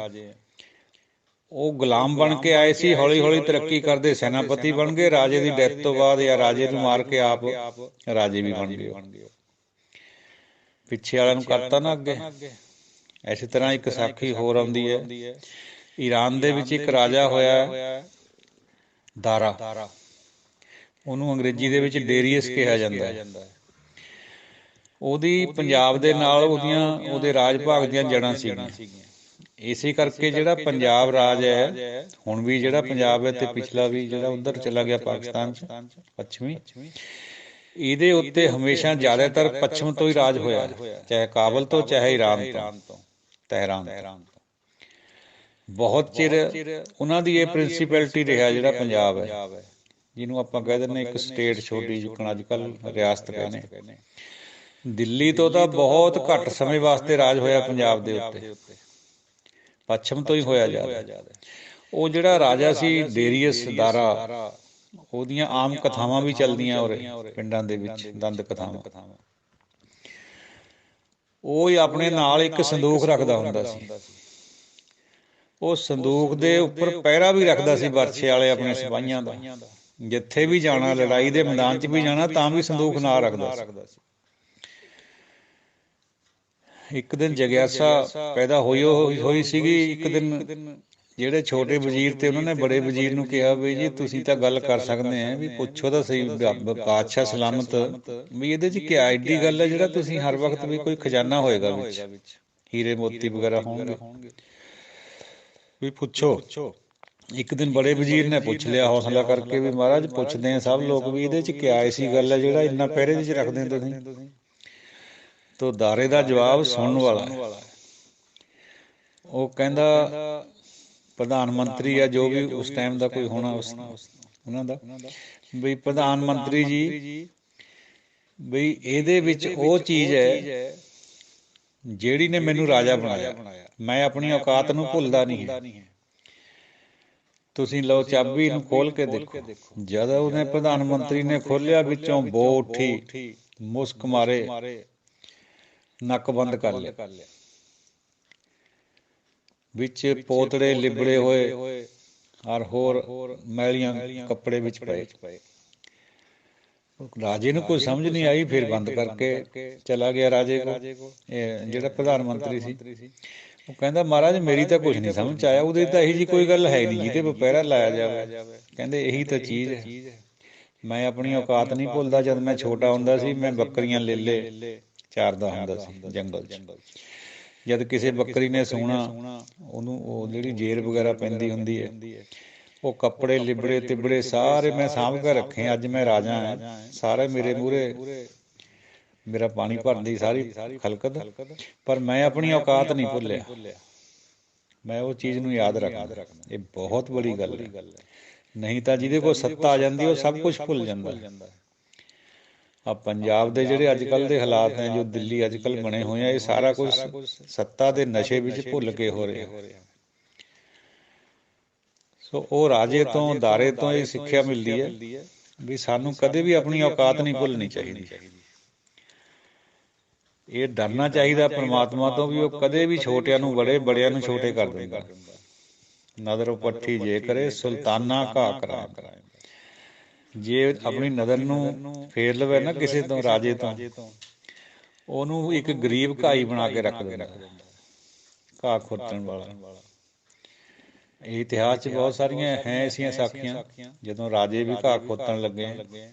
ਉਹ ਗੁਲਾਮ ਬਣ ਕੇ ਆਏ ਸੀ, ਹੌਲੀ ਹੌਲੀ ਤਰੱਕੀ ਕਰਦੇ ਸੈਨਾਪਤੀ ਬਣ ਗਏ। ਰਾਜੇ ਦੀ ਡੈਥ ਤੋਂ ਬਾਅਦ ਜਾਂ ਰਾਜੇ ਨੂੰ ਮਾਰ ਕੇ ਆਪ ਰਾਜੇ ਵੀ ਬਣ ਗਏ। ਪਿੱਛੇ ਵਾਲਿਆਂ ਨੂੰ ਕਰਤਾ ਨਾ ਅੱਗੇ। ਇਸੇ ਤਰ੍ਹਾਂ ਇੱਕ ਸਾਖੀ ਹੋਰ ਆਉਂਦੀ ਹੈ। ਈਰਾਨ ਦੇ ਵਿੱਚ ਇੱਕ ਰਾਜਾ ਹੋਇਆ ਦਾਰਾ, ਉਹਨੂੰ ਅੰਗਰੇਜ਼ੀ ਦੇ ਵਿੱਚ ਡੇਰੀਅਸ ਕਿਹਾ ਜਾਂਦਾ ਹੈ। ਉਹਦੀ ਪੰਜਾਬ ਦੇ ਨਾਲ ਉਹਦੇ ਰਾਜ ਭਾਗ ਦੀਆਂ ਜੜ੍ਹਾਂ ਸੀਗੀਆਂ। ਇਸੇ ਕਰਕੇ ਜਿਹੜਾ ਪੰਜਾਬ ਰਾਜ ਹੈ ਹੁਣ ਵੀ, ਜਿਹੜਾ ਪੰਜਾਬ ਹੈ ਤੇ ਪਿਛਲਾ ਵੀ ਜਿਹੜਾ ਉੱਧਰ ਚਲਾ ਗਿਆ ਪਾਕਿਸਤਾਨ 'ਚ ਪੱਛਮੀ, ਇਹਦੇ ਉੱਤੇ ਹਮੇਸ਼ਾ ਜ਼ਿਆਦਾਤਰ ਪੱਛਮ ਤੋਂ ਹੀ ਰਾਜ ਹੋਇਆ, ਚਾਹੇ ਕਾਬਲ ਤੋਂ ਚਾਹੇ ਈਰਾਨ ਤੋਂ, ਤਹਿਰਾਨ ਤੋਂ। ਬਹੁਤ ਚਿਰ ਉਹਨਾਂ ਦੀ ਇਹ ਪ੍ਰਿੰਸੀਪੈਲਿਟੀ ਰਿਹਾ ਜਿਹੜਾ ਪੰਜਾਬ ਹੈ, ਜਿਹਨੂੰ ਆਪਾਂ ਕਹਿ ਦਿੰਦੇ ਇੱਕ ਸਟੇਟ ਛੋਟੀ ਜਿੱਕਣ ਅੱਜ ਕੱਲ੍ਹ ਰਿਆਸਤ ਕਹਿੰਦੇ। ਦਿੱਲੀ ਤੋਂ ਤਾਂ ਬਹੁਤ ਘੱਟ ਸਮੇਂ ਵਾਸਤੇ ਰਾਜ ਹੋਇਆ ਪੰਜਾਬ ਦੇ ਉੱਤੇ, ਪੱਛਮ ਤੋਂ ਹੀ ਹੋਇਆ ਜ਼ਿਆਦਾ। ਉਹ ਜਿਹੜਾ ਰਾਜਾ ਸੀ ਡੇਰੀਅਸ ਦਾਰਾ, ਉਹਦੀਆਂ ਆਮ ਕਥਾਵਾਂ ਵੀ ਚੱਲਦੀਆਂ ਉਰੇ ਪਿੰਡਾਂ ਦੇ ਵਿੱਚ, ਦੰਦ ਕਥਾਵਾਂ। ਉਹ ਹੀ ਆਪਣੇ ਨਾਲ ਇੱਕ ਸੰਦੂਕ ਰੱਖਦਾ ਹੁੰਦਾ ਸੀ। ਉਹ ਸੰਦੂਕ ਦੇ ਉੱਪਰ ਪਹਿਰਾ ਵੀ ਰੱਖਦਾ ਸੀ ਬਰਛੇ ਵਾਲੇ ਆਪਣੇ ਸਿਪਾਹੀਆਂ ਦਾ। ਜਿੱਥੇ ਵੀ ਜਾਣਾ, ਲੜਾਈ ਦੇ ਮੈਦਾਨ 'ਚ ਵੀ ਜਾਣਾ, ਤਾਂ ਵੀ ਸੰਦੂਕ ਨਾਲ ਰੱਖਦਾ ਸੀ। ਇੱਕ ਦਿਨ ਜਗਿਆਸਾ ਪੈਦਾ ਹੋਈ ਸੀਗੀ। ਇੱਕ ਦਿਨ ਜਿਹੜੇ ਛੋਟੇ ਵਜ਼ੀਰ ਤੇ ਉਹਨਾਂ ਨੇ ਬੜੇ ਵਜ਼ੀਰ ਨੂੰ ਕਿਹਾ ਵੀ ਜੀ ਤੁਸੀਂ ਤਾਂ ਗੱਲ ਕਰ ਸਕਦੇ ਆ, ਵੀ ਪੁੱਛੋ ਤਾਂ ਸਹੀ ਬਾਦਸ਼ਾਹ ਸਲਾਮਤ, ਵੀ ਇਹਦੇ 'ਚ ਕਿਆ ਐਡੀ ਗੱਲ ਹੈ ਜਿਹੜਾ ਤੁਸੀਂ ਹਰ ਵਕਤ ਵੀ ਕੋਈ ਖਜ਼ਾਨਾ ਹੋਏਗਾ ਵਿੱਚ, ਹੀਰੇ ਮੋਤੀ ਵਗੈਰਾ ਹੋਣਗੇ, ਵੀ ਪੁੱਛੋ। ਇੱਕ ਦਿਨ ਬੜੇ ਵਜ਼ੀਰ ਨੇ ਪੁੱਛ ਲਿਆ ਹੌਸਲਾ ਕਰਕੇ ਵੀ ਮਹਾਰਾਜ ਪੁੱਛਦੇ ਆ ਸਭ ਲੋਕ, ਵੀ ਇਹਦੇ 'ਚ ਕਿਆ ਐਸੀ ਗੱਲ ਹੈ ਜਿਹੜਾ ਇੰਨਾ ਪਹਿਰੇ 'ਚ ਰੱਖਦੇ ਤੁਸੀਂ। ਤੋ ਦਾਰੇ ਦਾ ਜਵਾਬ ਸੁਣਨ ਵਾਲਾ। ਉਹ ਕਹਿੰਦਾ ਪ੍ਰਧਾਨ ਮੰਤਰੀ ਆ ਜੋ ਵੀ ਉਸ ਟਾਈਮ ਦਾ ਕੋਈ ਹੋਣਾ ਉਹਨਾਂ ਦਾ, ਬਈ ਪ੍ਰਧਾਨ ਮੰਤਰੀ ਜੀ, ਬਈ ਇਹਦੇ ਵਿੱਚ ਉਹ ਚੀਜ਼ ਹੈ ਜਿਹੜੀ ਨੇ ਮੈਨੂੰ ਰਾਜਾ ਬਣਾਇਆ, ਮੈਂ ਆਪਣੀ ਔਕਾਤ ਨੂੰ ਭੁੱਲਦਾ ਨਹੀਂ ਹੈ। ਤੁਸੀਂ ਲਓ ਚਾਬੀ ਨੂੰ ਖੋਲ ਕੇ ਦੇਖੋ। ਜਦ ਉਹਨੇ ਪ੍ਰਧਾਨ ਮੰਤਰੀ ਨੇ ਖੋਲਿਆ, ਵਿੱਚੋਂ ਬੋ ਉੱਠੀ, ਮੁਸਕ ਮਾਰੇ, ਨੱਕ ਬੰਦ ਕਰ ਲਿਆ। ਵਿੱਚ ਪੋਤੜੇ ਲਿਬੜੇ ਹੋਏ ਔਰ ਹੋਰ ਮੈਲੀਆਂ ਕੱਪੜੇ ਵਿੱਚ ਪਏ। ਰਾਜੇ ਨੂੰ ਕੋਈ ਸਮਝ ਨਹੀਂ ਆਈ, ਫਿਰ ਬੰਦ ਕਰਕੇ ਚਲਾ ਗਿਆ ਰਾਜੇ ਕੋਲ, ਜਿਹੜਾ ਪ੍ਰਧਾਨ ਮੰਤਰੀ ਸੀ। ਉਹ ਕਹਿੰਦਾ ਮਹਾਰਾਜ ਮੇਰੀ ਤਾਂ ਕੁਛ ਨਹੀਂ ਸਮਝ ਆਇਆ, ਉਹਦੇ ਤਾਂ ਇਹੀ ਜਿਹੀ ਕੋਈ ਗੱਲ ਹੈ ਨਹੀਂ ਜਿਹਦੇ ਪਰ ਪਹਿਰਾ ਲਾਇਆ ਜਾਵੇ। ਕਹਿੰਦੇ ਇਹੀ ਤਾਂ ਚੀਜ਼ ਹੈ, ਮੈਂ ਆਪਣੀ ਔਕਾਤ ਨਹੀਂ ਭੁੱਲਦਾ। ਜਦ ਮੈਂ ਛੋਟਾ ਹੁੰਦਾ ਸੀ ਮੈਂ ਬੱਕਰੀਆਂ ਲੇਲੇ ਚਾਰਦਾ ਹੁੰਦਾ ਸੀ ਜੰਗਲ 'ਚ। ਜਦ ਕਿਸੇ ਬੱਕਰੀ ਨੇ ਸੂਣਾ, ਉਹਨੂੰ ਉਹ ਜਿਹੜੀ ਜੇਰ ਵਗੈਰਾ ਪੈਂਦੀ ਹੁੰਦੀ ਹੈ, ਉਹ ਕੱਪੜੇ ਲਿਬੜੇ ਤਿਬੜੇ ਸਾਰੇ ਮੈਂ ਸਾਂਭ ਕੇ ਰੱਖੇ। ਅੱਜ ਮੈਂ ਰਾਜਾ ਹਾਂ, ਸਾਰੇ ਮੇਰੇ ਮੂਹਰੇ ਮੇਰਾ ਪਾਣੀ ਭਰਦੀ ਸਾਰੀ ਖਲਕਤ, ਪਰ ਮੈਂ ਆਪਣੀ ਔਕਾਤ ਨਹੀਂ ਭੁੱਲਿਆ, ਮੈਂ ਉਹ ਚੀਜ਼ ਨੂੰ ਯਾਦ ਰੱਖਦਾ। ਇਹ ਬਹੁਤ ਬੜੀ ਗੱਲ ਹੈ। ਨਹੀਂ ਤਾਂ ਜਿਹਦੇ ਕੋਲ ਸੱਤਾ ਆ ਜਾਂਦੀ ਉਹ ਸਭ ਕੁਛ ਭੁੱਲ ਜਾਂਦਾ। ਆ ਪੰਜਾਬ ਦੇ ਜਿਹੜੇ ਅੱਜ ਕੱਲ੍ਹ ਦੇ ਹਾਲਾਤ ਨੇ, ਜੋ ਦਿੱਲੀ ਅੱਜ ਕੱਲ੍ਹ ਬਣੇ ਹੋਏ ਆ, ਇਹ ਸਾਰਾ ਕੁਛ ਸੱਤਾ ਦੇ ਨਸ਼ੇ ਵਿੱਚ ਭੁੱਲ ਕੇ ਹੋ ਰਿਹਾ। ਸੋ ਉਹ ਰਾਜੇ ਤੋਂ, ਦਾਰੇ ਤੋਂ ਇਹ ਸਿੱਖਿਆ ਮਿਲਦੀ ਹੈ ਵੀ ਸਾਨੂੰ ਕਦੇ ਵੀ ਆਪਣੀ ਔਕਾਤ ਨਹੀਂ ਭੁੱਲਣੀ ਚਾਹੀਦੀ। ਇਹ ਡਰਨਾ ਚਾਹੀਦਾ ਪਰਮਾਤਮਾ ਤੋਂ ਵੀ ਉਹ ਕਦੇ ਵੀ ਛੋਟਿਆਂ ਨੂੰ ਬੜੇ, ਬੜਿਆਂ ਨੂੰ ਛੋਟੇ ਕਰ ਦਿੰਦਾ। ਨਦਰ ਪੱਠੀ ਜੇ ਕਰੇ ਸੁਲਤਾਨਾ ਘਾਹ ਕਰਾਏ। ਜੇ ਆਪਣੀ ਨਜ਼ਰ ਨੂੰ ਫੇਰ ਲਵੇ ਨਾ ਕਿਸੇ ਤੋਂ, ਰਾਜੇ ਤੋਂ, ਉਹਨੂੰ ਇੱਕ ਗਰੀਬ ਘਾਈ ਬਣਾ ਕੇ ਰੱਖ ਦਿੰਦਾ, ਘਾਹ ਖੁਰਚਣ ਵਾਲਾ। ਇਹ ਇਤਿਹਾਸ 'ਚ ਬਹੁਤ ਸਾਰੀਆਂ ਹੈ ਐਸੀਆਂ ਸਾਖੀਆਂ, ਜਦੋਂ ਰਾਜੇ ਵੀ ਘਾਹ ਖੋਤਣ ਲੱਗੇ,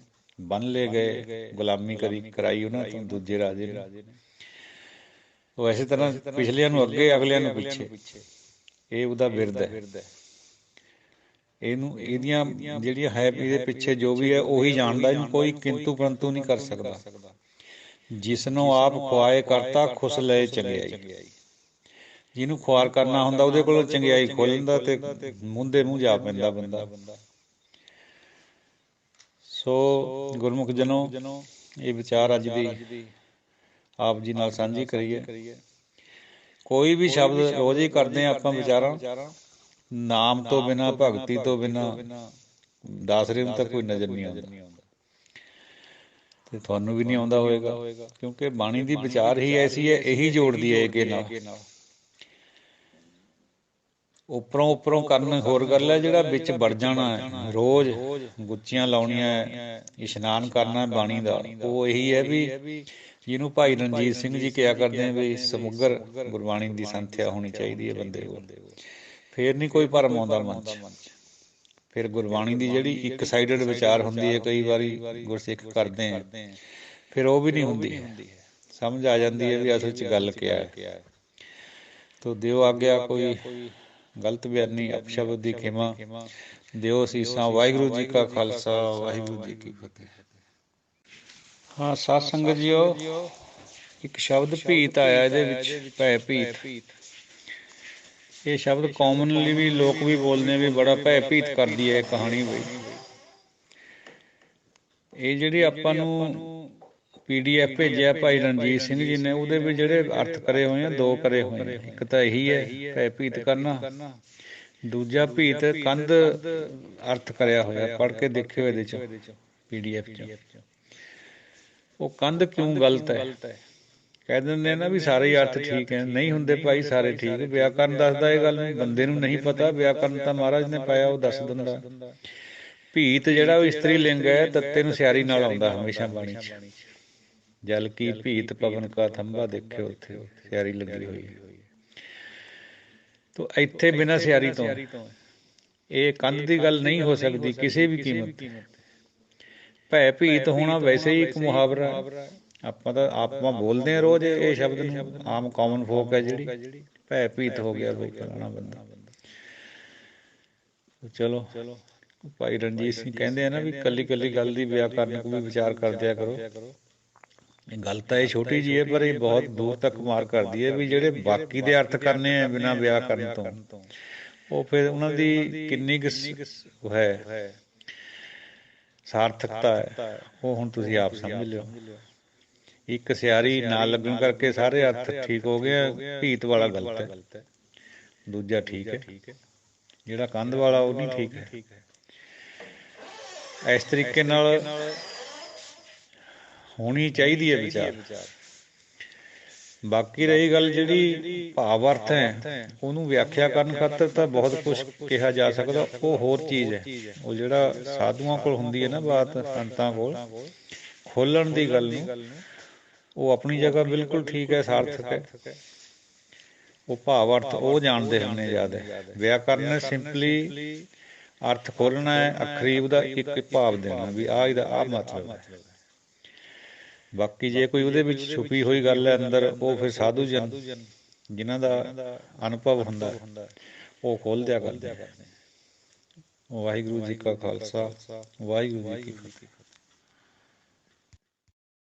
ਬੰਨ ਲਏ ਗਏ, ਗੁਲਾਮੀ ਕਰਾਈ ਉਹਨਾਂ ਤੋਂ ਦੂਜੇ ਰਾਜੇ ਨੇ। ਉਹ ਇਸੇ ਤਰ੍ਹਾਂ ਪਿਛਲਿਆਂ ਨੂੰ ਅੱਗੇ, ਅਗਲਿਆਂ ਨੂੰ ਪਿੱਛੇ, ਇਹ ਉਹਦਾ ਬਿਰਦ ਹੈ। ਇਹਦੀਆਂ ਜਿਹੜੀਆਂ ਹੈ ਇਹਦੇ ਪਿੱਛੇ ਜੋ ਵੀ ਹੈ ਉਹੀ ਜਾਣਦਾ, ਇਹਨੂੰ ਕੋਈ ਕਿੰਤੂ ਪਰੰਤੂ ਨਹੀਂ ਕਰ ਸਕਦਾ। ਜਿਸਨੂੰ ਆਪ ਖੁਆਏ ਕਰਤਾ ਖੁਸ ਲਏ ਚੰਗਿਆਈ। ਜਿਹਨੂੰ ਖੁਆਰ ਕਰਨਾ ਹੁੰਦਾ ਉਹਦੇ ਕੋਲ ਚੰਗਿਆਈ ਖੋਲ ਲੈਂਦਾ ਤੇ ਮੂੰਹ ਦੇ ਮੂੰਹ ਜਾ ਪੈਂਦਾ ਬੰਦਾ। ਸੋ ਗੁਰਮੁਖ ਜਨੋ, ਇਹ ਵਿਚਾਰ ਅੱਜ ਦੀ ਆਪ ਜੀ ਨਾਲ ਸਾਂਝੀ ਕਰੀਏ। ਕੋਈ ਵੀ ਸ਼ਬਦ ਰੋਜ਼ ਹੀ ਕਰਦੇ ਹਾਂ ਆਪਾਂ ਵਿਚਾਰਾਂ, ਨਾਮ ਤੋਂ ਬਿਨਾਂ, ਭਗਤੀ ਤੋਂ ਬਿਨਾਂ ਦਾਸਰੇ ਨੂੰ ਤਾਂ ਕੋਈ ਨਜ਼ਰ ਨਹੀਂ ਆਉਂਦਾ, ਤੇ ਤੁਹਾਨੂੰ ਵੀ ਨਹੀਂ ਆਉਂਦਾ ਹੋਏਗਾ, ਕਿਉਂਕਿ ਬਾਣੀ ਦੀ ਵਿਚਾਰ ਹੀ ਐਸੀ ਹੈ, ਇਹੀ ਜੋੜਦੀ ਹੈ ਏਕੇ ਨਾਲ। ਉੱਪਰੋਂ ਉੱਪਰੋਂ ਕਰਨ ਹੋਰ ਗੱਲ ਹੈ, ਜਿਹੜਾ ਵਿੱਚ ਵੜ ਜਾਣਾ ਹੈ, ਰੋਜ਼ ਗੁੱਚੀਆਂ ਲਾਉਣੀਆਂ, ਇਸ਼ਨਾਨ ਕਰਨਾ ਬਾਣੀ ਦਾ, ਉਹ ਇਹੀ ਹੈ ਵੀ ਜਿਹਨੂੰ ਭਾਈ ਰਣਜੀਤ ਸਿੰਘ ਜੀ ਕਿਹਾ ਕਰਦੇ ਵੀ ਸਮੁੱਗਰ ਗੁਰਬਾਣੀ ਦੀ ਸੰਥਿਆ ਹੋਣੀ ਚਾਹੀਦੀ ਹੈ ਬੰਦੇ ਕੋਲ। ਫਿਰ ਨਹੀਂ ਕੋਈ ਭਰਮ ਆਉਂਦਾ ਮਨ 'ਚ। ਫਿਰ ਗੁਰਬਾਣੀ ਦੀ ਜਿਹੜੀ ਇੱਕ ਸਾਈਡਡ ਵਿਚਾਰ ਹੁੰਦੀ ਹੈ, ਕਈ ਵਾਰੀ ਗੁਰਸਿੱਖ ਕਰਦੇ ਆ, ਫਿਰ ਉਹ ਵੀ ਨਹੀਂ ਹੁੰਦੀ ਹੈ, ਸਮਝ ਆ ਜਾਂਦੀ ਹੈ ਵੀ ਅਸਲ 'ਚ ਗੱਲ ਕਿਆ ਹੈ। ਤੋ ਦਿਓ ਆਗਿਆ, ਕੋਈ ਗਲਤ ਬਿਆਨੀ ਅਪਸ਼ਬਦ ਦੀ ਖਿਮਾ ਦਿਓ ਅਸੀਸਾਂ। ਵਾਹਿਗੁਰੂ ਜੀ ਕਾ ਖਾਲਸਾ, ਵਾਹਿਗੁਰੂ ਜੀ ਕੀ ਫਤਿਹ। ਹਾਂ, ਸਤ ਸੰਗਤ ਜੀਓ, ਇੱਕ ਸ਼ਬਦ ਭੀਤ ਆਇਆ ਇਹਦੇ ਵਿੱਚ, ਭੈ ਭੀਤ। ਇਹ ਸ਼ਬਦ ਕਾਮਨਲੀ ਵੀ ਲੋਕ ਵੀ ਬੋਲਦੇ ਵੀ ਬੜਾ ਭੈ ਭੀਤ ਕਰਦੀ ਹੈ ਇਹ ਕਹਾਣੀ। ਬਈ ਇਹ ਜਿਹੜੀ ਆਪਾਂ ਨੂੰ PDF ਭੇਜਿਆ ਭਾਈ ਰਣਜੀਤ ਸਿੰਘ ਜੀ ਨੇ, ਉਹਦੇ ਵਿੱਚ ਜਿਹੜੇ ਅਰਥ ਕਰੇ ਹੋਏ ਆ, ਦੋ ਕਰੇ ਹੋਏ ਨੇ। ਇੱਕ ਤਾਂ ਇਹੀ ਹੈ ਭੈ ਭੀਤ ਕਰਨਾ, ਦੂਜਾ ਭੀਤ ਕੰਧ ਅਰਥ ਕਰਿਆ ਹੋਇਆ। ਪੜ੍ਹ ਕੇ ਦੇਖਿਓ ਇਹਦੇ 'ਚ PDF 'ਚ। ਉਹ ਕੰਧ ਕਿਉਂ ਗਲਤ ਹੈ? ਕਹਿ ਦਿੰਦੇ ਨਾ ਵੀ ਸਾਰੇ ਹੀ ਅਰਥ ਠੀਕ ਹੈ, ਨਹੀਂ ਹੁੰਦੇ ਭਾਈ ਸਾਰੇ ਠੀਕ। ਵਿਆਕਰਨ ਦੱਸਦਾ ਇਹ ਗੱਲ ਨੂੰ, ਬੰਦੇ ਨੂੰ ਨਹੀਂ ਪਤਾ ਵਿਆਕਰਨ ਤਾਂ ਮਹਾਰਾਜ ਨੇ ਪਾਇਆ, ਉਹ ਦੱਸ ਦਿੰਦਾ। ਭੀਤ ਜਿਹੜਾ ਉਹ ਇਸਤਰੀ ਲਿੰਗ ਹੈ, ਤੱਤੇ ਨੂੰ ਸਿਆਰੀ ਨਾਲ ਆਉਂਦਾ ਹਮੇਸ਼ਾ ਬਾਣੀ 'ਚ। ਜਲ ਕੀ ਭੀਤ ਪਵਨ ਕਾ ਥੰਬਾ, ਦੇਖਿਓ ਉੱਥੇ ਸਿਆਰੀ ਲੱਗੀ ਹੋਈ ਹੈ। ਤੋ ਇੱਥੇ ਬਿਨਾਂ ਸਿਆਰੀ ਤੋਂ ਇਹ ਕੰਧ ਦੀ ਗੱਲ ਨਹੀਂ ਹੋ ਸਕਦੀ ਕਿਸੇ ਵੀ ਕੀਮਤ ਤੇ। ਭੈ ਭੀਤ ਹੋਣਾ ਵੈਸੇ ਹੀ ਇੱਕ ਮੁਹਾਵਰਾ ਹੈ। ਆਪਾਂ ਬੋਲਦੇ ਹਾਂ ਰੋਜ਼ ਇਹ ਸ਼ਬਦ ਨੂੰ, ਆਮ ਕਾਮਨ ਫੋਕ ਹੈ ਜਿਹੜੀ, ਭੈ ਭੀਤ ਹੋ ਗਿਆ ਬਈ ਫਲਾਣਾ ਬੰਦਾ। ਚਲੋ, ਭਾਈ ਰਣਜੀਤ ਸਿੰਘ ਕਹਿੰਦੇ ਆ ਨਾ ਵੀ ਇਕੱਲੀ ਇਕੱਲੀ ਗੱਲ ਦੀ ਵਿਆਕਰਨਕ ਵੀ ਵਿਚਾਰ ਕਰਦਿਆ ਕਰੋ। ਗੱਲ ਤਾਂ ਇਹ ਛੋਟੀ ਜਿਹੀ ਹੈ, ਪਰ ਇਹ ਬਹੁਤ ਦੂਰ ਤੱਕ ਮਾਰ ਕਰਦੀ ਹੈ ਵੀ ਜਿਹੜੇ ਬਾਕੀ ਦੇ ਅਰਥ ਕਰਨੇ ਆ ਬਿਨਾਂ ਵਿਆਕਰਨ ਤੋਂ, ਉਹ ਫਿਰ ਉਹਨਾਂ ਦੀ ਕਿੰਨੀ ਕੁ ਹੈ ਸਾਰਥਕਤਾ ਹੈ, ਉਹ ਹੁਣ ਤੁਸੀਂ ਆਪ ਸਮਝ ਲਿਓ। ਇੱਕ ਸਿਆਰੀ ਨਾਲ ਲੱਗਣ ਕਰਕੇ ਸਾਰੇ ਅਰਥ ਠੀਕ ਹੋ ਗਏ, ਭੀਤ ਵਾਲਾ ਗਲਤ ਹੈ, ਦੂਜਾ ਠੀਕ ਹੈ, ਜਿਹੜਾ ਕੰਧ ਵਾਲਾ ਉਹ ਨਹੀਂ ਠੀਕ ਹੈ। ਇਸ ਤਰੀਕੇ ਨਾਲ ਹੋਣੀ ਚਾਹੀਦੀ ਹੈ ਵਿਚਾਰ। ਬਾਕੀ ਰਹੀ ਗੱਲ ਜਿਹੜੀ ਭਾਵ ਅਰਥ ਹੈ, ਉਹਨੂੰ ਵਿਆਖਿਆ ਕਰਨ ਖਾਤਰ ਤਾਂ ਬਹੁਤ ਕੁਛ ਕਿਹਾ ਜਾ ਸਕਦਾ, ਉਹ ਹੋਰ ਚੀਜ਼ ਹੈ। ਉਹ ਜਿਹੜਾ ਸਾਧੂਆਂ ਕੋਲ ਹੁੰਦੀ ਹੈ ਨਾ ਬਾਤ, ਸੰਤਾਂ ਕੋਲ ਖੋਲਣ ਦੀ ਗੱਲ ਨੂੰ, ਉਹ ਆਪਣੀ ਜਗ੍ਹਾ ਬਿਲਕੁਲ ਠੀਕ ਹੈ, ਸਾਰਥਕ ਹੈ। ਉਹ ਭਾਵ ਅਰਥ ਉਹ ਜਾਣਦੇ ਹੁੰਦੇ ਜ਼ਿਆਦਾ। ਵਿਆਕਰਨ ਸਿੰਪਲੀ ਅਰਥ ਖੋਲ੍ਹਣਾ ਹੈ, ਅੱਖਰੀ ਉਹਦਾ ਇੱਕ ਭਾਵ ਦੇਣਾ ਵੀ ਆਹ ਇਹਦਾ ਆਹ ਮਤਲਬ ਹੈ। ਬਾਕੀ ਜੇ ਕੋਈ ਉਹਦੇ ਵਿੱਚ ਛੁਪੀ ਹੋਈ ਗੱਲ ਹੈ ਅੰਦਰ, ਉਹ ਫਿਰ ਸਾਧੂ ਜਨ ਜਿਨ੍ਹਾਂ ਦਾ ਅਨੁਭਵ ਹੁੰਦਾ ਉਹ ਖੋਲ੍ਹ ਦਿਆ ਕਰਦੇ। ਵਾਹਿਗੁਰੂ ਜੀ ਕਾ ਖਾਲਸਾ, ਵਾਹਿਗੁਰੂ ਜੀ ਕੀ ਫਤਿਹ।